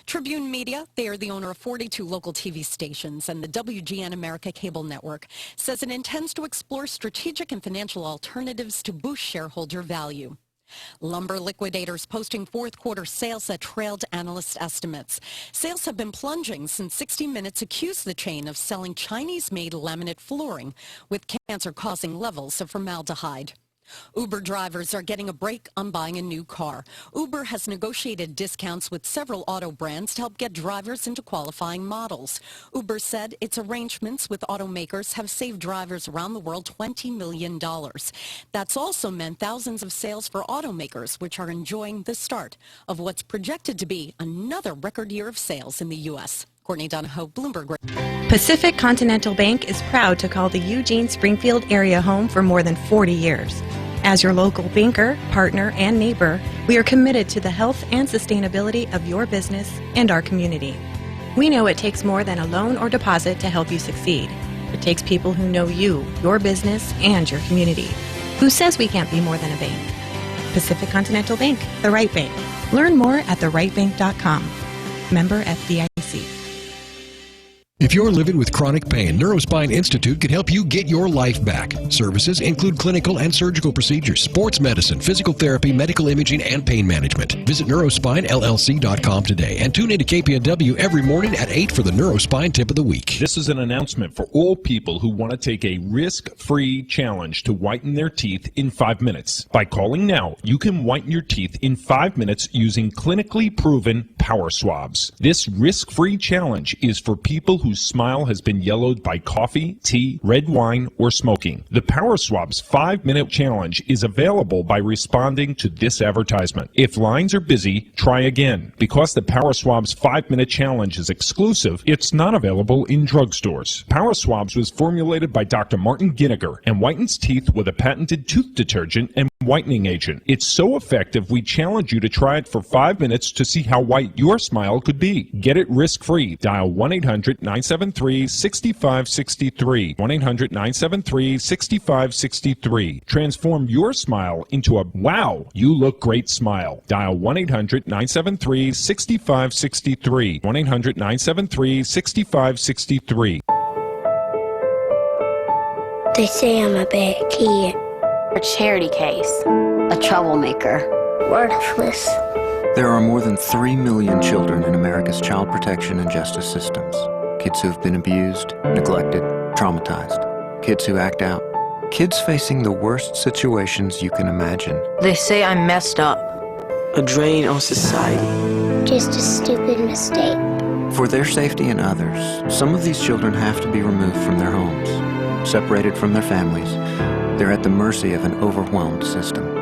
Tribune Media, they are the owner of 42 local TV stations and the WGN America cable network, says it intends to explore strategic and financial alternatives to boost shareholder value. Lumber liquidators posting fourth quarter sales that trailed analyst estimates. Sales have been plunging since 60 Minutes accused the chain of selling Chinese-made laminate flooring with cancer-causing levels of formaldehyde. Uber drivers are getting a break on buying a new car. Uber has negotiated discounts with several auto brands to help get drivers into qualifying models. Uber said its arrangements with automakers have saved drivers around the world $20 million. That's also meant thousands of sales for automakers, which are enjoying the start of what's projected to be another record year of sales in the U.S. Courtney Donahoe, Bloomberg. Pacific Continental Bank is proud to call the Eugene-Springfield area home for more than 40 years. As your local banker, partner, and neighbor, we are committed to the health and sustainability of your business and our community. We know it takes more than a loan or deposit to help you succeed. It takes people who know you, your business, and your community. Who says we can't be more than a bank? Pacific Continental Bank, the right bank. Learn more at therightbank.com. Member FDIC. If you're living with chronic pain, Neurospine Institute can help you get your life back. Services include clinical and surgical procedures, sports medicine, physical therapy, medical imaging, and pain management. Visit neurospinellc.com today and tune into KPNW every morning at 8 for the Neurospine Tip of the Week. This is an announcement for all people who want to take a risk-free challenge to whiten their teeth in 5 minutes. By calling now, you can whiten your teeth in 5 minutes using clinically proven power swabs. This risk-free challenge is for people whose smile has been yellowed by coffee, tea, red wine, or smoking. The Power Swabs 5-minute challenge is available by responding to this advertisement. If lines are busy, try again. Because the Power Swabs 5-minute challenge is exclusive, it's not available in drugstores. Power Swabs was formulated by Dr. Martin Ginniger and whitens teeth with a patented tooth detergent and whitening agent. It's so effective, we challenge you to try it for 5 minutes to see how white your smile could be. Get it risk-free. Dial 1-800-973-6563. 1-800-973-6563. Transform your smile into a wow, you look great smile. Dial 1-800-973-6563. 1-800-973-6563. They say I'm a bad kid. A charity case. A troublemaker. Worthless. There are more than 3 million children in America's child protection and justice systems. Kids who have been abused, neglected, traumatized. Kids who act out. Kids facing the worst situations you can imagine. They say I'm messed up. A drain on society. Just a stupid mistake. For their safety and others, some of these children have to be removed from their homes, separated from their families. They're at the mercy of an overwhelmed system.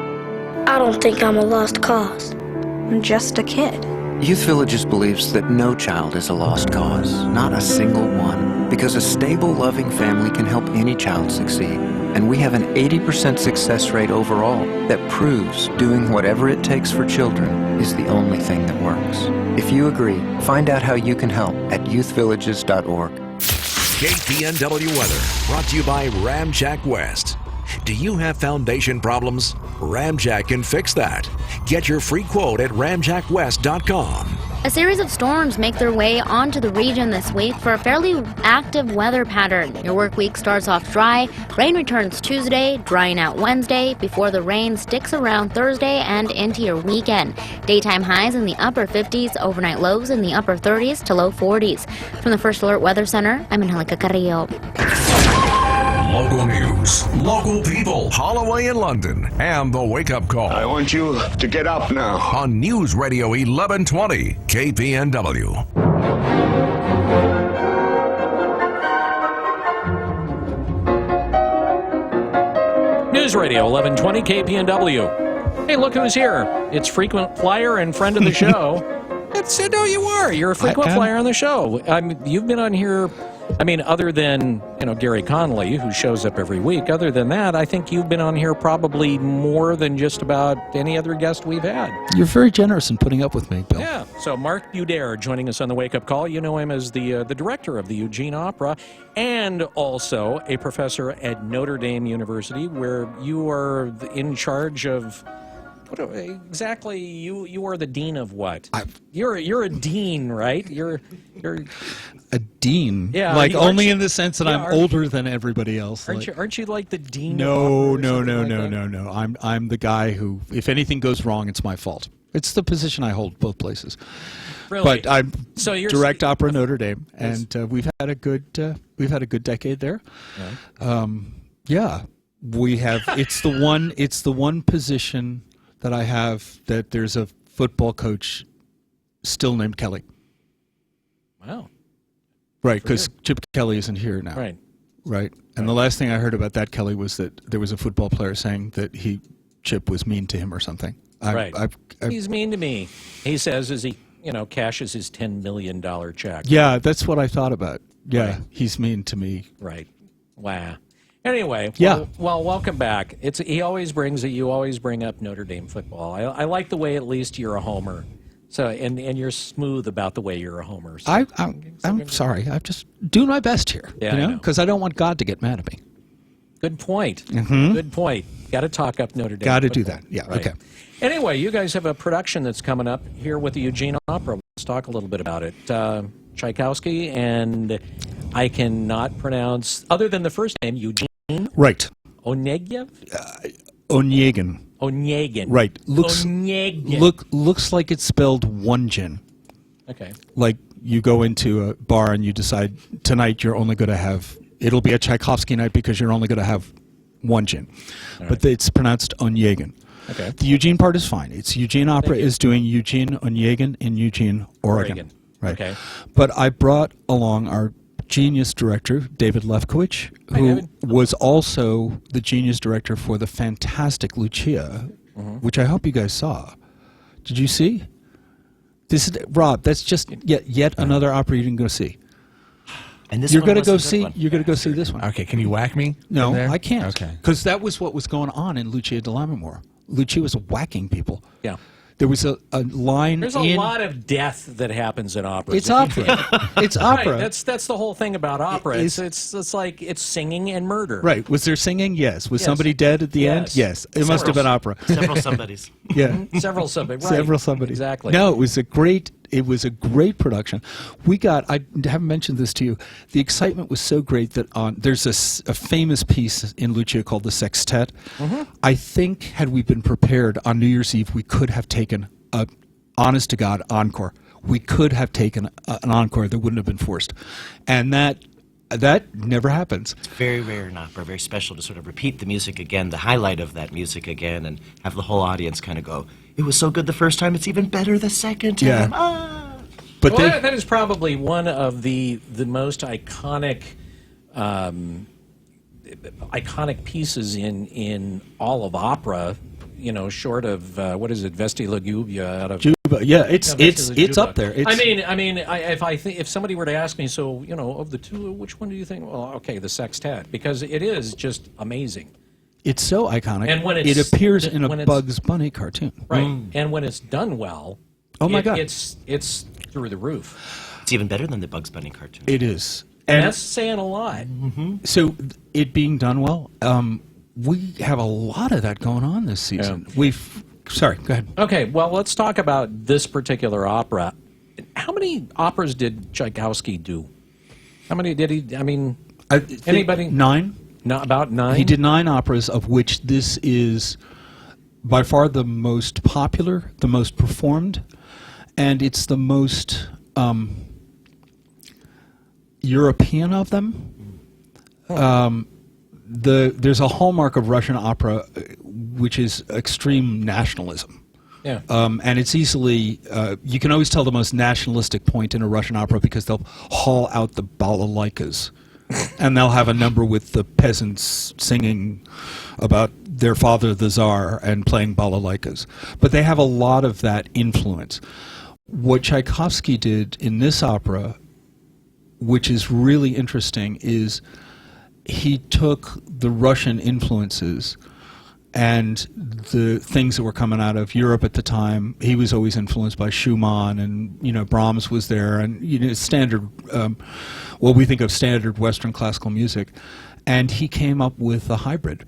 I don't think I'm a lost cause. I'm just a kid. Youth Villages believes that no child is a lost cause, not a single one, because a stable, loving family can help any child succeed. And we have an 80% success rate overall that proves doing whatever it takes for children is the only thing that works. If you agree, find out how you can help at youthvillages.org. KPNW weather brought to you by Ramjack West. Do you have foundation problems? Ramjack can fix that. Get your free quote at ramjackwest.com. A series of storms make their way onto the region this week for a fairly active weather pattern. Your work week starts off dry. Rain returns Tuesday, drying out Wednesday, before the rain sticks around Thursday and into your weekend. Daytime highs in the upper 50s, overnight lows in the upper 30s to low 40s. From the First Alert Weather Center, I'm Angelica Carrillo. Local news, local people, Holloway in London, and the wake-up call. I want you to get up now. On News Radio 1120, KPNW. News Radio 1120 KPNW. Hey, look who's here. It's frequent flyer and friend of the show. No, you are. You're a frequent flyer on the show. You've been on here I mean, other than, Gary Conley, who shows up every week, other than that, I think you've been on here probably more than just about any other guest we've had. You're very generous in putting up with me, Bill. Yeah. So Mark Budare joining us on the Wake Up Call. You know him as the director of the Eugene Opera and also a professor at Notre Dame University, where you are in charge of... What exactly? You are the dean of what? You're a dean, right? You're a dean. Yeah, like only in the sense that I'm you? older than everybody else. Aren't you like the dean? No. of opera I'm the guy who, if anything goes wrong, it's my fault. It's the position I hold both places. Really? But I'm you're direct opera Notre Dame, and we've had a good decade there. Yeah. We have. It's the one position that I have that there's a football coach still named Kelly. Wow. Right, because Chip Kelly isn't here now. Right. And the last thing I heard about that Kelly was that there was a football player saying that Chip was mean to him or something. He's mean to me. He says as he, cashes his $10 million check. Yeah, that's what I thought about. Yeah, he's mean to me. Right. Wow. Anyway, yeah. Well, welcome back. You always bring up Notre Dame football. I like the way at least you're a homer. So and you're smooth about the way you're a homer. So. I'm sorry. I'm just doing my best here. Yeah, because I don't want God to get mad at me. Good point. Mm-hmm. Good point. Got to talk up Notre Dame. Got to do that. Yeah. Right. Okay. Anyway, you guys have a production that's coming up here with the Eugene Opera. Let's talk a little bit about it. Tchaikovsky, and I cannot pronounce, other than the first name, Eugene. Right. Onegin. Onegin. Right. Looks like it's spelled Onegin. Okay. Like you go into a bar and you decide tonight you're only going to have, it'll be a Tchaikovsky night because you're only going to have one gin. But it's pronounced Onegin. Okay. The Eugene part is fine. It's Eugene Opera is doing Eugene Onegin in Eugene, Oregon. Right. Okay. But I brought along our genius director, David Lefkowitz, who was also the genius director for the fantastic Lucia, which I hope you guys saw. Did you see? This is Rob. That's just yet another opera you didn't go see. And this you're going to go see. You're going to go see this one. Okay. Can you whack me? No, I can't. Okay. Because that was what was going on in Lucia di Lammermoor. Lucia was whacking people. Yeah. There was a line. There's a lot of death that happens in opera. It's opera. It's opera. Right, that's the whole thing about opera. It's like it's singing and murder. Right. Was there singing? Yes. Was somebody dead at the end? Yes. It must have been opera. Several somebodies. Yeah. Several somebodies. Right. Several somebodies. Exactly. No, it was a great production. We got, I haven't mentioned this to you, the excitement was so great that there's a famous piece in Lucia called the Sextet. I think had we been prepared on New Year's Eve, we could have taken a honest to God encore. We could have taken an encore that wouldn't have been forced. And that never happens. It's very rare in opera, very special to sort of repeat the music again, the highlight of that music again, and have the whole audience kind of go, it was so good the first time, it's even better the second time. Yeah. Ah! But that is probably one of the most iconic pieces in all of opera. Short of what is it, Vesti Lugubia out of Juba. Yeah, it's up there. If somebody were to ask me, so of the two, which one do you think? Well, okay, the Sextet, because it is just amazing. It's so iconic. And when it appears in a Bugs Bunny cartoon, right? And when it's done well, oh my God, it's through the roof. It's even better than the Bugs Bunny cartoon. It is, and that's saying a lot. So it being done well. We have a lot of that going on this season. Yeah. Sorry, go ahead. Okay, well, let's talk about this particular opera. How many operas did Tchaikovsky do? How many did he? I mean, anybody? 9. No, about 9. He did 9 operas, of which this is by far the most popular, the most performed, and it's the most European of them. There's a hallmark of Russian opera, which is extreme nationalism. Yeah. And it's easily, you can always tell the most nationalistic point in a Russian opera because they'll haul out the balalaikas. And they'll have a number with the peasants singing about their father, the Tsar, and playing balalaikas. But they have a lot of that influence. What Tchaikovsky did in this opera which is really interesting, is he took the Russian influences and the things that were coming out of Europe at the time. He was always influenced by Schumann, and Brahms was there, and standard, what we think of standard Western classical music, and he came up with a hybrid,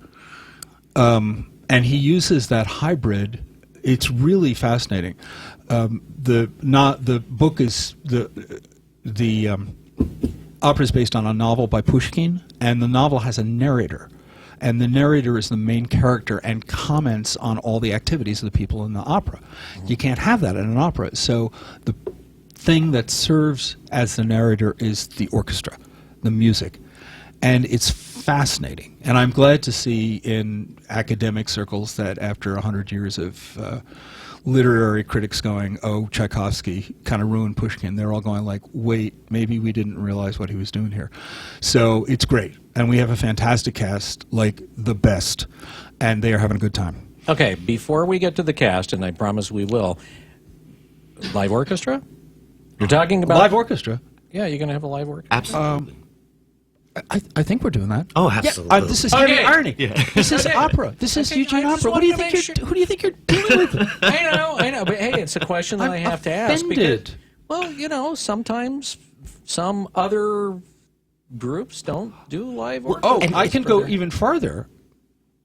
and he uses that hybrid. It's really fascinating. The book is the opera is based on a novel by Pushkin, and the novel has a narrator. And the narrator is the main character and comments on all the activities of the people in the opera. You can't have that in an opera. So the thing that serves as the narrator is the orchestra, the music. And it's fascinating. And I'm glad to see in academic circles that after 100 years of literary critics going, oh, Tchaikovsky kind of ruined Pushkin, they're all going like, wait, maybe we didn't realize what he was doing here. So it's great. And we have a fantastic cast, like the best, and they are having a good time. Okay, before we get to the cast, and I promise we will, live orchestra? You're talking about... Live orchestra? Yeah, you're going to have a live orchestra? Absolutely. I think we're doing that. Oh, absolutely. Yeah, this is heavy irony. Yeah. This is opera. This is Eugene Opera. What do you think who do you think you're dealing with? I know. But hey, it's a question that I have to ask. Offended. Because, well, sometimes some other groups don't do live orchestra. Oh, I can go even farther.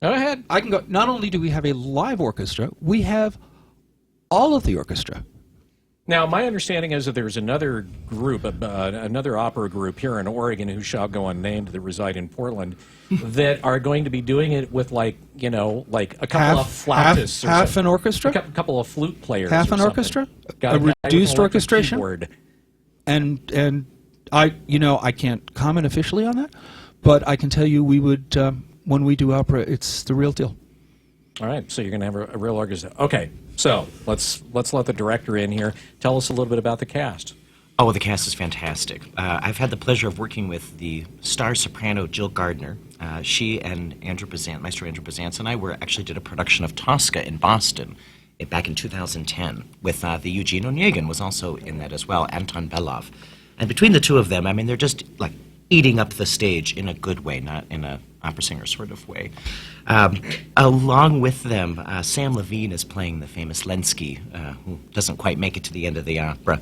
Go ahead. I can go. Not only do we have a live orchestra, we have all of the orchestra. Now, my understanding is that there's another group, another opera group here in Oregon, who shall go unnamed, that reside in Portland, that are going to be doing it with like a couple of flautists, half an orchestra, a couple of flute players, half an orchestra, a reduced orchestration, and I can't comment officially on that, but I can tell you we would when we do opera, it's the real deal. All right, so you're going to have a real orchestra. Okay, so let's let the director in here. Tell us a little bit about the cast. Oh, well, the cast is fantastic. I've had the pleasure of working with the star soprano Jill Gardner. She and Maestro Andrew Bazance and I actually did a production of Tosca in Boston back in 2010 with the Eugene Onegin was also in that as well, Anton Belov. And between the two of them, I mean, they're just like eating up the stage in a good way, not in a opera singer sort of way. Along with them, Sam Levine is playing the famous Lenski, who doesn't quite make it to the end of the opera.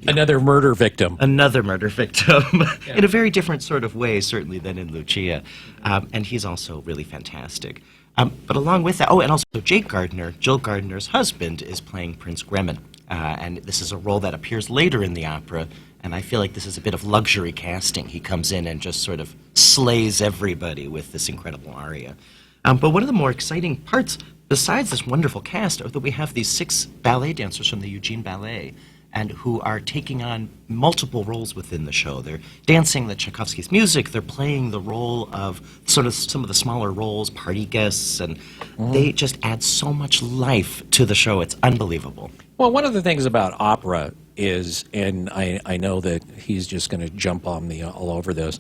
Another murder victim. Another murder victim. Yeah. In a very different sort of way, certainly, than in Lucia. And he's also really fantastic. But along with that, and also Jake Gardner, Jill Gardner's husband, is playing Prince Gremin. And this is a role that appears later in the opera, and I feel like this is a bit of luxury casting. He comes in and just sort of slays everybody with this incredible aria. But one of the more exciting parts, besides this wonderful cast, are that we have these 6 ballet dancers from the Eugene Ballet, and who are taking on multiple roles within the show. They're dancing the Tchaikovsky's music, they're playing the role of sort of some of the smaller roles, party guests, and they just add so much life to the show. It's unbelievable. Well, one of the things about opera is, and I know that he's just going to jump on me all over this,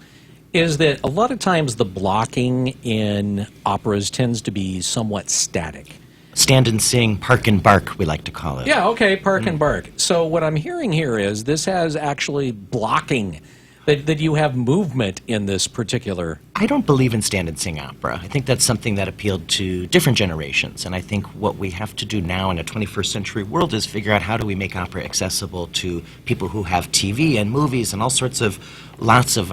is that a lot of times the blocking in operas tends to be somewhat static. Stand and sing, park and bark, we like to call it. Yeah, okay, park and bark. So what I'm hearing here is this has actually blocking, that you have movement in this particular... I don't believe in stand and sing opera. I think that's something that appealed to different generations, and I think what we have to do now in a 21st century world is figure out how do we make opera accessible to people who have TV and movies and all sorts of, lots of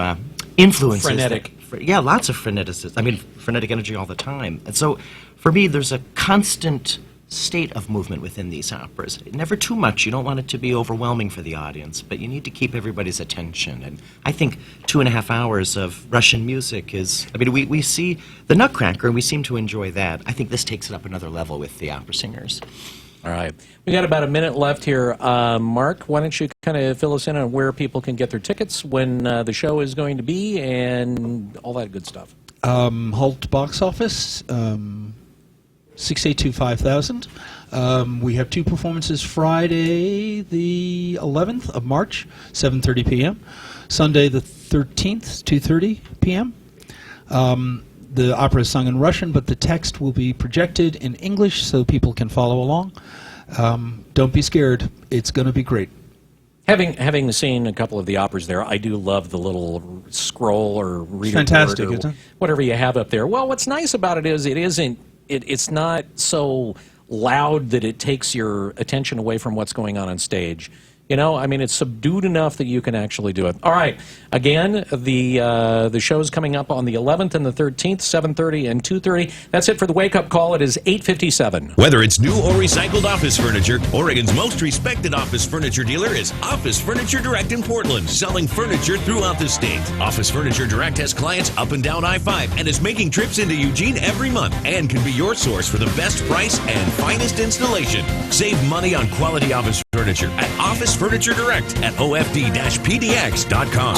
influences. Frenetic. Lots of freneticists. I mean, frenetic energy all the time. And so, for me, there's a constant state of movement within these operas. Never too much. You don't want it to be overwhelming for the audience, but you need to keep everybody's attention. And I think 2.5 hours of Russian music is, I mean, we see the Nutcracker, and we seem to enjoy that. I think this takes it up another level with the opera singers. All right. We got about a minute left here. Mark, why don't you kind of fill us in on where people can get their tickets, when the show is going to be, and all that good stuff. Holt box office, 682-5000. We have 2 performances, Friday the 11th of March, 7:30 p.m. Sunday the 13th, 2:30 p.m. The opera is sung in Russian, but the text will be projected in English so people can follow along. Don't be scared. It's going to be great. Having seen a couple of the operas there, I do love the little scroll or reader fantastic, board or isn't it? whatever you have up there. Well, what's nice about it is it's not so loud that it takes your attention away from what's going on stage. You know, I mean, it's subdued enough that you can actually do it. All right. Again, the show's coming up on the 11th and the 13th, 7:30 and 2:30. That's it for the Wake Up Call. It is 8:57. Whether it's new or recycled office furniture, Oregon's most respected office furniture dealer is Office Furniture Direct in Portland, selling furniture throughout the state. Office Furniture Direct has clients up and down I-5 and is making trips into Eugene every month and can be your source for the best price and finest installation. Save money on quality office furniture at Office Furniture Direct at ofd-pdx.com.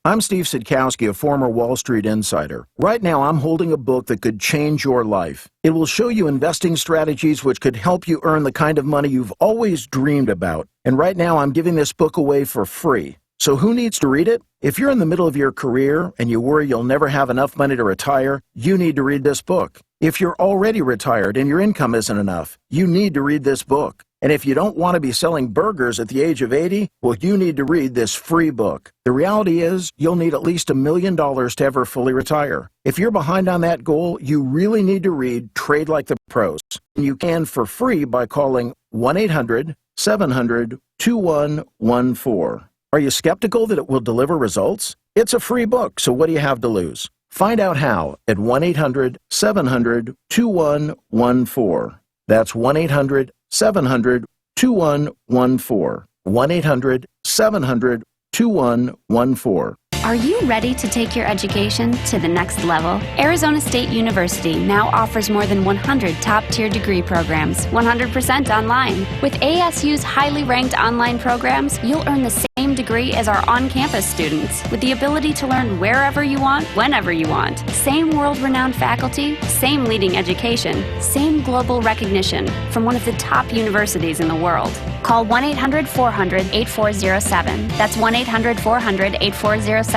I'm Steve Sidkowski, a former Wall Street insider. Right now, I'm holding a book that could change your life. It will show you investing strategies which could help you earn the kind of money you've always dreamed about. And right now, I'm giving this book away for free. So who needs to read it? If you're in the middle of your career and you worry you'll never have enough money to retire, you need to read this book. If you're already retired and your income isn't enough, you need to read this book. And if you don't want to be selling burgers at the age of 80, well, you need to read this free book. The reality is, you'll need at least $1 million to ever fully retire. If you're behind on that goal, you really need to read Trade Like the Pros. And you can for free by calling 1-800-700-2114. Are you skeptical that it will deliver results? It's a free book, so what do you have to lose? Find out how at 1-800-700-2114. That's 1-800-700-2114. 1-800-700-2114. Are you ready to take your education to the next level? Arizona State University now offers more than 100 top-tier degree programs, 100% online. With ASU's highly ranked online programs, you'll earn the same degree as our on-campus students, with the ability to learn wherever you want, whenever you want. Same world-renowned faculty, same leading education, same global recognition from one of the top universities in the world. Call 1-800-400-8407. That's 1-800-400-8407.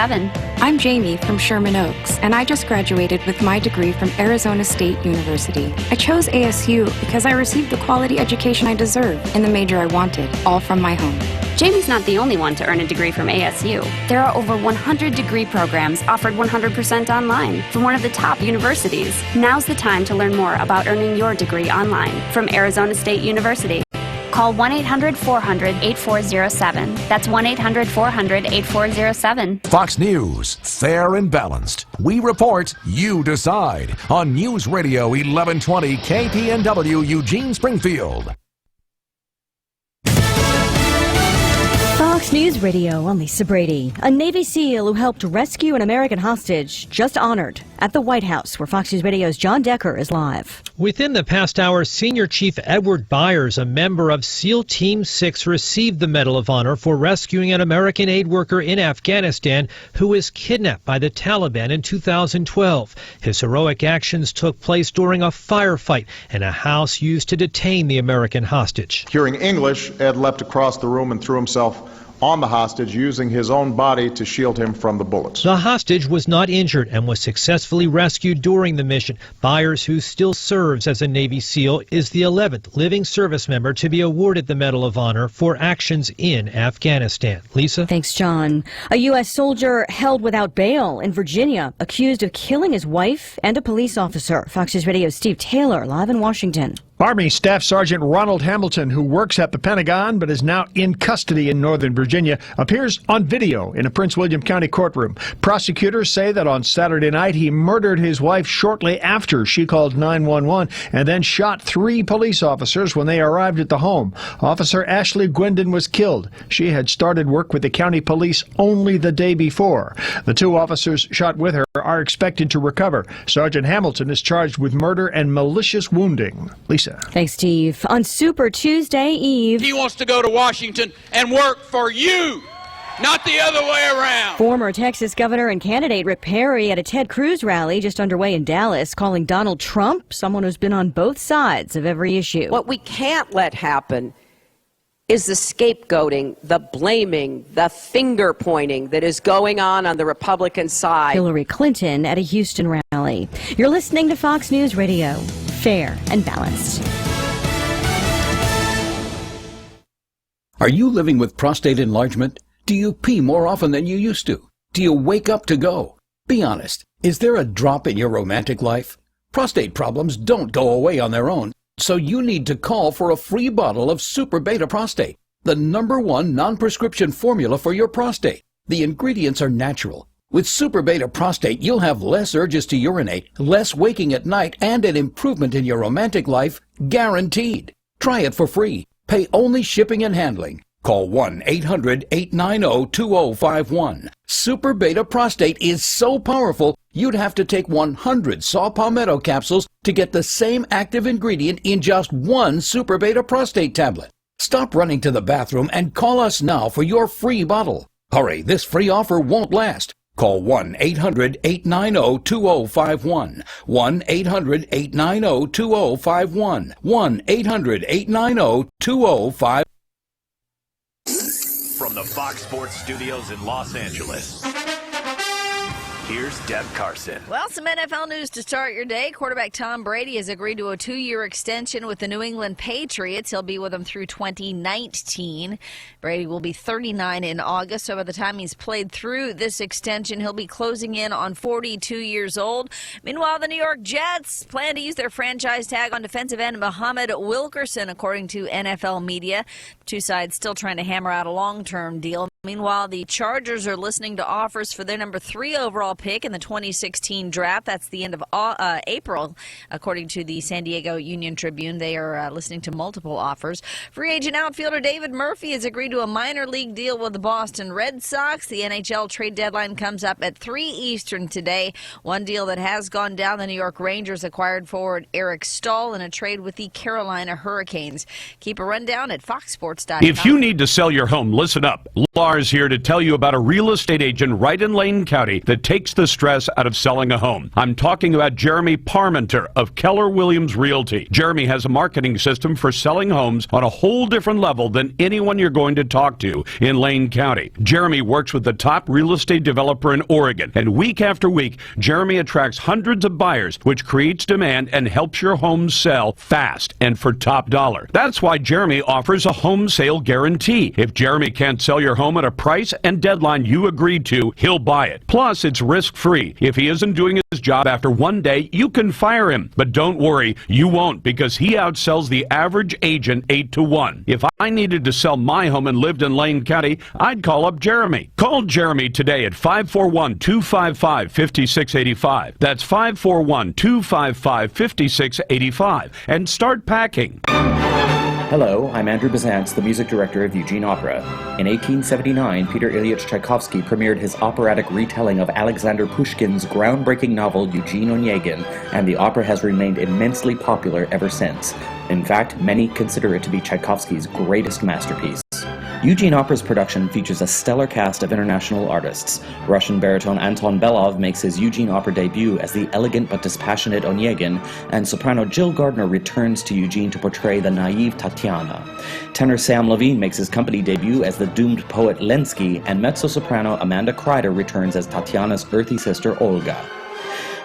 I'm Jamie from Sherman Oaks, and I just graduated with my degree from Arizona State University. I chose ASU because I received the quality education I deserve in the major I wanted, all from my home. Jamie's not the only one to earn a degree from ASU. There are over 100 degree programs offered 100% online from one of the top universities. Now's the time to learn more about earning your degree online from Arizona State University. Call 1-800-400-8407. That's 1-800-400-8407. Fox News, fair and balanced. We report, you decide. On News Radio 1120 KPNW Eugene Springfield. Fox News Radio, I'm Lisa Brady. A Navy SEAL who helped rescue an American hostage just honored at the White House, where Fox News Radio's John Decker is live. Within the past hour, Senior Chief Edward Byers, a member of SEAL Team 6, received the Medal of Honor for rescuing an American aid worker in Afghanistan who was kidnapped by the Taliban in 2012. His heroic actions took place during a firefight in a house used to detain the American hostage. Hearing English, Ed leapt across the room and threw himself on the hostage, using his own body to shield him from the bullets. The hostage was not injured and was successfully rescued during the mission. Byers, who still serves as a Navy SEAL, is the 11th living service member to be awarded the Medal of Honor for actions in Afghanistan. Lisa? Thanks, John. A U.S. soldier held without bail in Virginia, accused of killing his wife and a police officer. Fox News Radio's Steve Taylor, live in Washington. Army Staff Sergeant Ronald Hamilton, who works at the Pentagon but is now in custody in Northern Virginia, appears on video in a Prince William County courtroom. Prosecutors say that on Saturday night he murdered his wife shortly after she called 911 and then shot 3 police officers when they arrived at the home. Officer Ashley Gwendon was killed. She had started work with the county police only the day before. The 2 officers shot with her are expected to recover. Sergeant Hamilton is charged with murder and malicious wounding. Lisa. Thanks, Steve. On Super Tuesday Eve, he wants to go to Washington and work for you, not the other way around. Former Texas Governor and candidate Rick Perry at a Ted Cruz rally just underway in Dallas, calling Donald Trump someone who's been on both sides of every issue. What we can't let happen is the scapegoating, the blaming, the finger pointing that is going on the Republican side. Hillary Clinton at a Houston rally. Valley. You're listening to Fox News Radio. Fair and balanced. Are you living with prostate enlargement? Do you pee more often than you used to? Do you wake up to go? Be honest. Is there a drop in your romantic life? Prostate problems don't go away on their own, so you need to call for a free bottle of Super Beta Prostate, the #1 non-prescription formula for your prostate. The ingredients are natural. With Super Beta Prostate, you'll have less urges to urinate, less waking at night, and an improvement in your romantic life, guaranteed. Try it for free. Pay only shipping and handling. Call 1-800-890-2051. Super Beta Prostate is so powerful, you'd have to take 100 saw palmetto capsules to get the same active ingredient in just one Super Beta Prostate tablet. Stop running to the bathroom and call us now for your free bottle. Hurry, this free offer won't last. Call 1-800-890-2051. 1-800-890-2051. 1-800-890-2051. From the Fox Sports Studios in Los Angeles, here's Deb Carson. Well, some NFL news to start your day. Quarterback Tom Brady has agreed to a 2-year extension with the New England Patriots. He'll be with them through 2019. Brady will be 39 in August, so by the time he's played through this extension, he'll be closing in on 42 years old. Meanwhile, the New York Jets plan to use their franchise tag on defensive end Muhammad Wilkerson, according to NFL media. Two sides still trying to hammer out a long-term deal. Meanwhile, the Chargers are listening to offers for their number 3 overall pick in the 2016 draft. That's the end of April, according to the San Diego Union Tribune. They are listening to multiple offers. Free agent outfielder David Murphy has agreed to a minor league deal with the Boston Red Sox. The NHL trade deadline comes up at 3 Eastern today. One deal that has gone down, the New York Rangers acquired forward Eric Stahl in a trade with the Carolina Hurricanes. Keep a rundown at foxsports.com. If you need to sell your home, listen up. Lars here to tell you about a real estate agent right in Lane County that takes the stress out of selling a home. I'm talking about Jeremy Parmenter of Keller Williams Realty. Jeremy has a marketing system for selling homes on a whole different level than anyone you're going to talk to in Lane County. Jeremy works with the top real estate developer in Oregon, and week after week, Jeremy attracts hundreds of buyers, which creates demand and helps your home sell fast and for top dollar. That's why Jeremy offers a home sale guarantee. If Jeremy can't sell your home at a price and deadline you agreed to, he'll buy it. Plus, it's risk-free. If he isn't doing his job after one day, you can fire him. But don't worry, you won't, because he outsells the average agent 8-1. If I needed to sell my home and lived in Lane County, I'd call up Jeremy. Call Jeremy today at 541-255-5685. That's 541-255-5685. And start packing. Hello, I'm Andrew Bazantz, the music director of Eugene Opera. In 1879, Peter Ilyich Tchaikovsky premiered his operatic retelling of Alexander Pushkin's groundbreaking novel Eugene Onegin, and the opera has remained immensely popular ever since. In fact, many consider it to be Tchaikovsky's greatest masterpiece. Eugene Opera's production features a stellar cast of international artists. Russian baritone Anton Belov makes his Eugene Opera debut as the elegant but dispassionate Onegin, and soprano Jill Gardner returns to Eugene to portray the naive Tatiana. Tenor Sam Levine makes his company debut as the doomed poet Lenski, and mezzo-soprano Amanda Kreider returns as Tatiana's earthy sister Olga.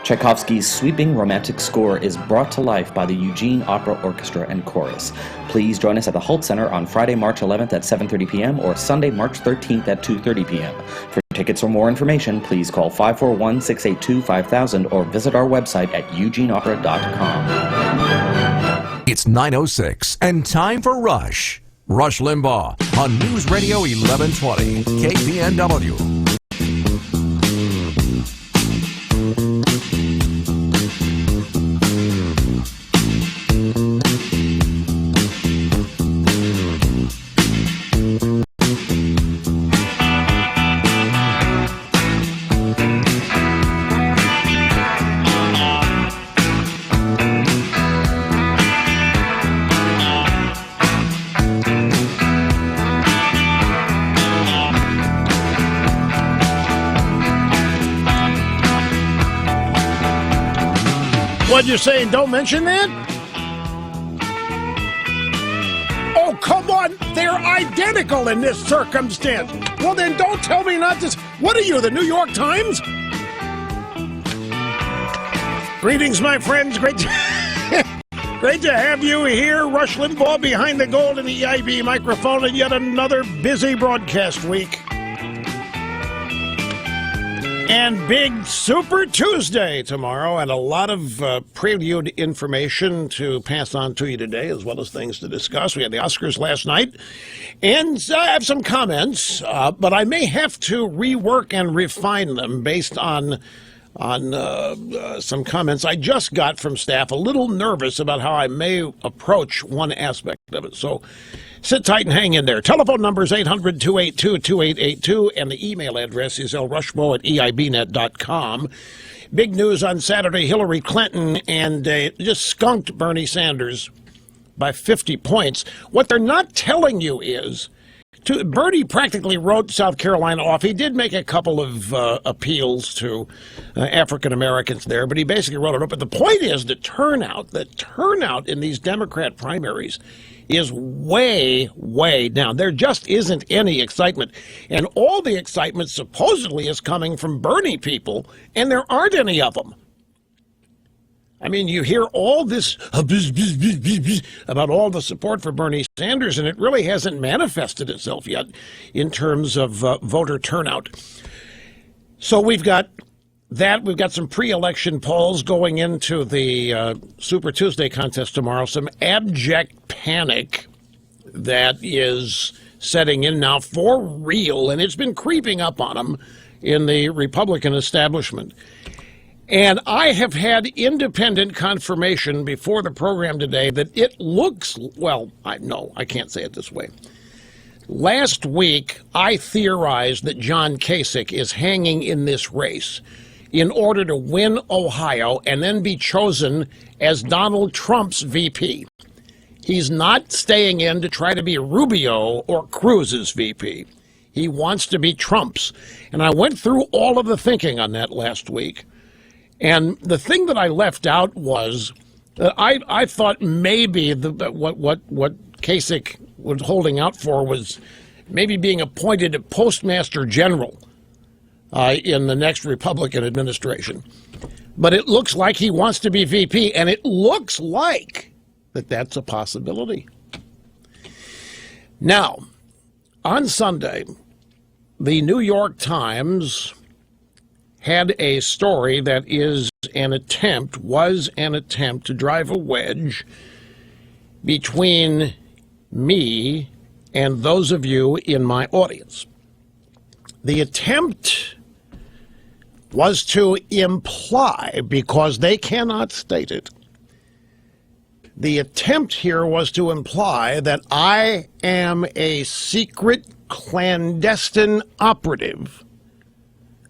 Tchaikovsky's sweeping romantic score is brought to life by the Eugene Opera Orchestra and Chorus. Please join us at the Holt Center on Friday, March 11th at 7:30 p.m. or Sunday, March 13th at 2:30 p.m. For tickets or more information, please call 541-682-5000 or visit our website at eugeneopera.com. It's 9:06 and time for Rush. Rush Limbaugh on News Radio 1120 KPNW. What'd you say? Don't mention that? Oh, come on. They're identical in this circumstance. Well, then don't tell me not to. What are you, the New York Times? Greetings, my friends. Great to have you here. Rush Limbaugh behind the golden EIB microphone and yet another busy broadcast week. And big Super Tuesday tomorrow, and a lot of prelude information to pass on to you today, as well as things to discuss. We had the Oscars last night, and I have some comments, but I may have to rework and refine them based on some comments I just got from staff. A little nervous about how I may approach one aspect of it. So sit tight and hang in there. Telephone number is 800-282-2882, and the email address is lrushmo@eibnet.com. Big news on Saturday, Hillary Clinton and just skunked Bernie Sanders by 50 points. What they're not telling you is Bernie practically wrote South Carolina off. He did make a couple of appeals to African Americans there, but he basically wrote it up. But the point is the turnout in these Democrat primaries is way, way down. There just isn't any excitement. And all the excitement supposedly is coming from Bernie people, and there aren't any of them. I mean, you hear all this about all the support for Bernie Sanders, and it really hasn't manifested itself yet in terms of voter turnout. So we've got that. We've got some pre-election polls going into the Super Tuesday contest tomorrow. Some abject panic that is setting in now for real, and it's been creeping up on them in the Republican establishment. And I have had independent confirmation before the program today that it looks, well, I can't say it this way. Last week, I theorized that John Kasich is hanging in this race in order to win Ohio and then be chosen as Donald Trump's VP. He's not staying in to try to be Rubio or Cruz's VP. He wants to be Trump's. And I went through all of the thinking on that last week. And the thing that I left out was that I thought maybe what Kasich was holding out for was maybe being appointed a postmaster general in the next Republican administration. But it looks like he wants to be VP, and it looks like that's a possibility. Now, on Sunday, the New York Times had a story that was an attempt to drive a wedge between me and those of you in my audience. The attempt was to imply, because they cannot state it, the attempt here was to imply that I am a secret clandestine operative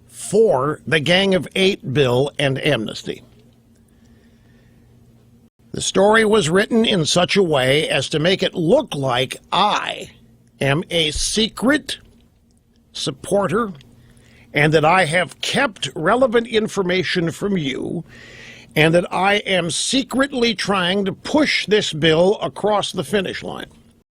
for the Gang of Eight bill and amnesty. The story was written in such a way as to make it look like I am a secret supporter and that I have kept relevant information from you and that I am secretly trying to push this bill across the finish line.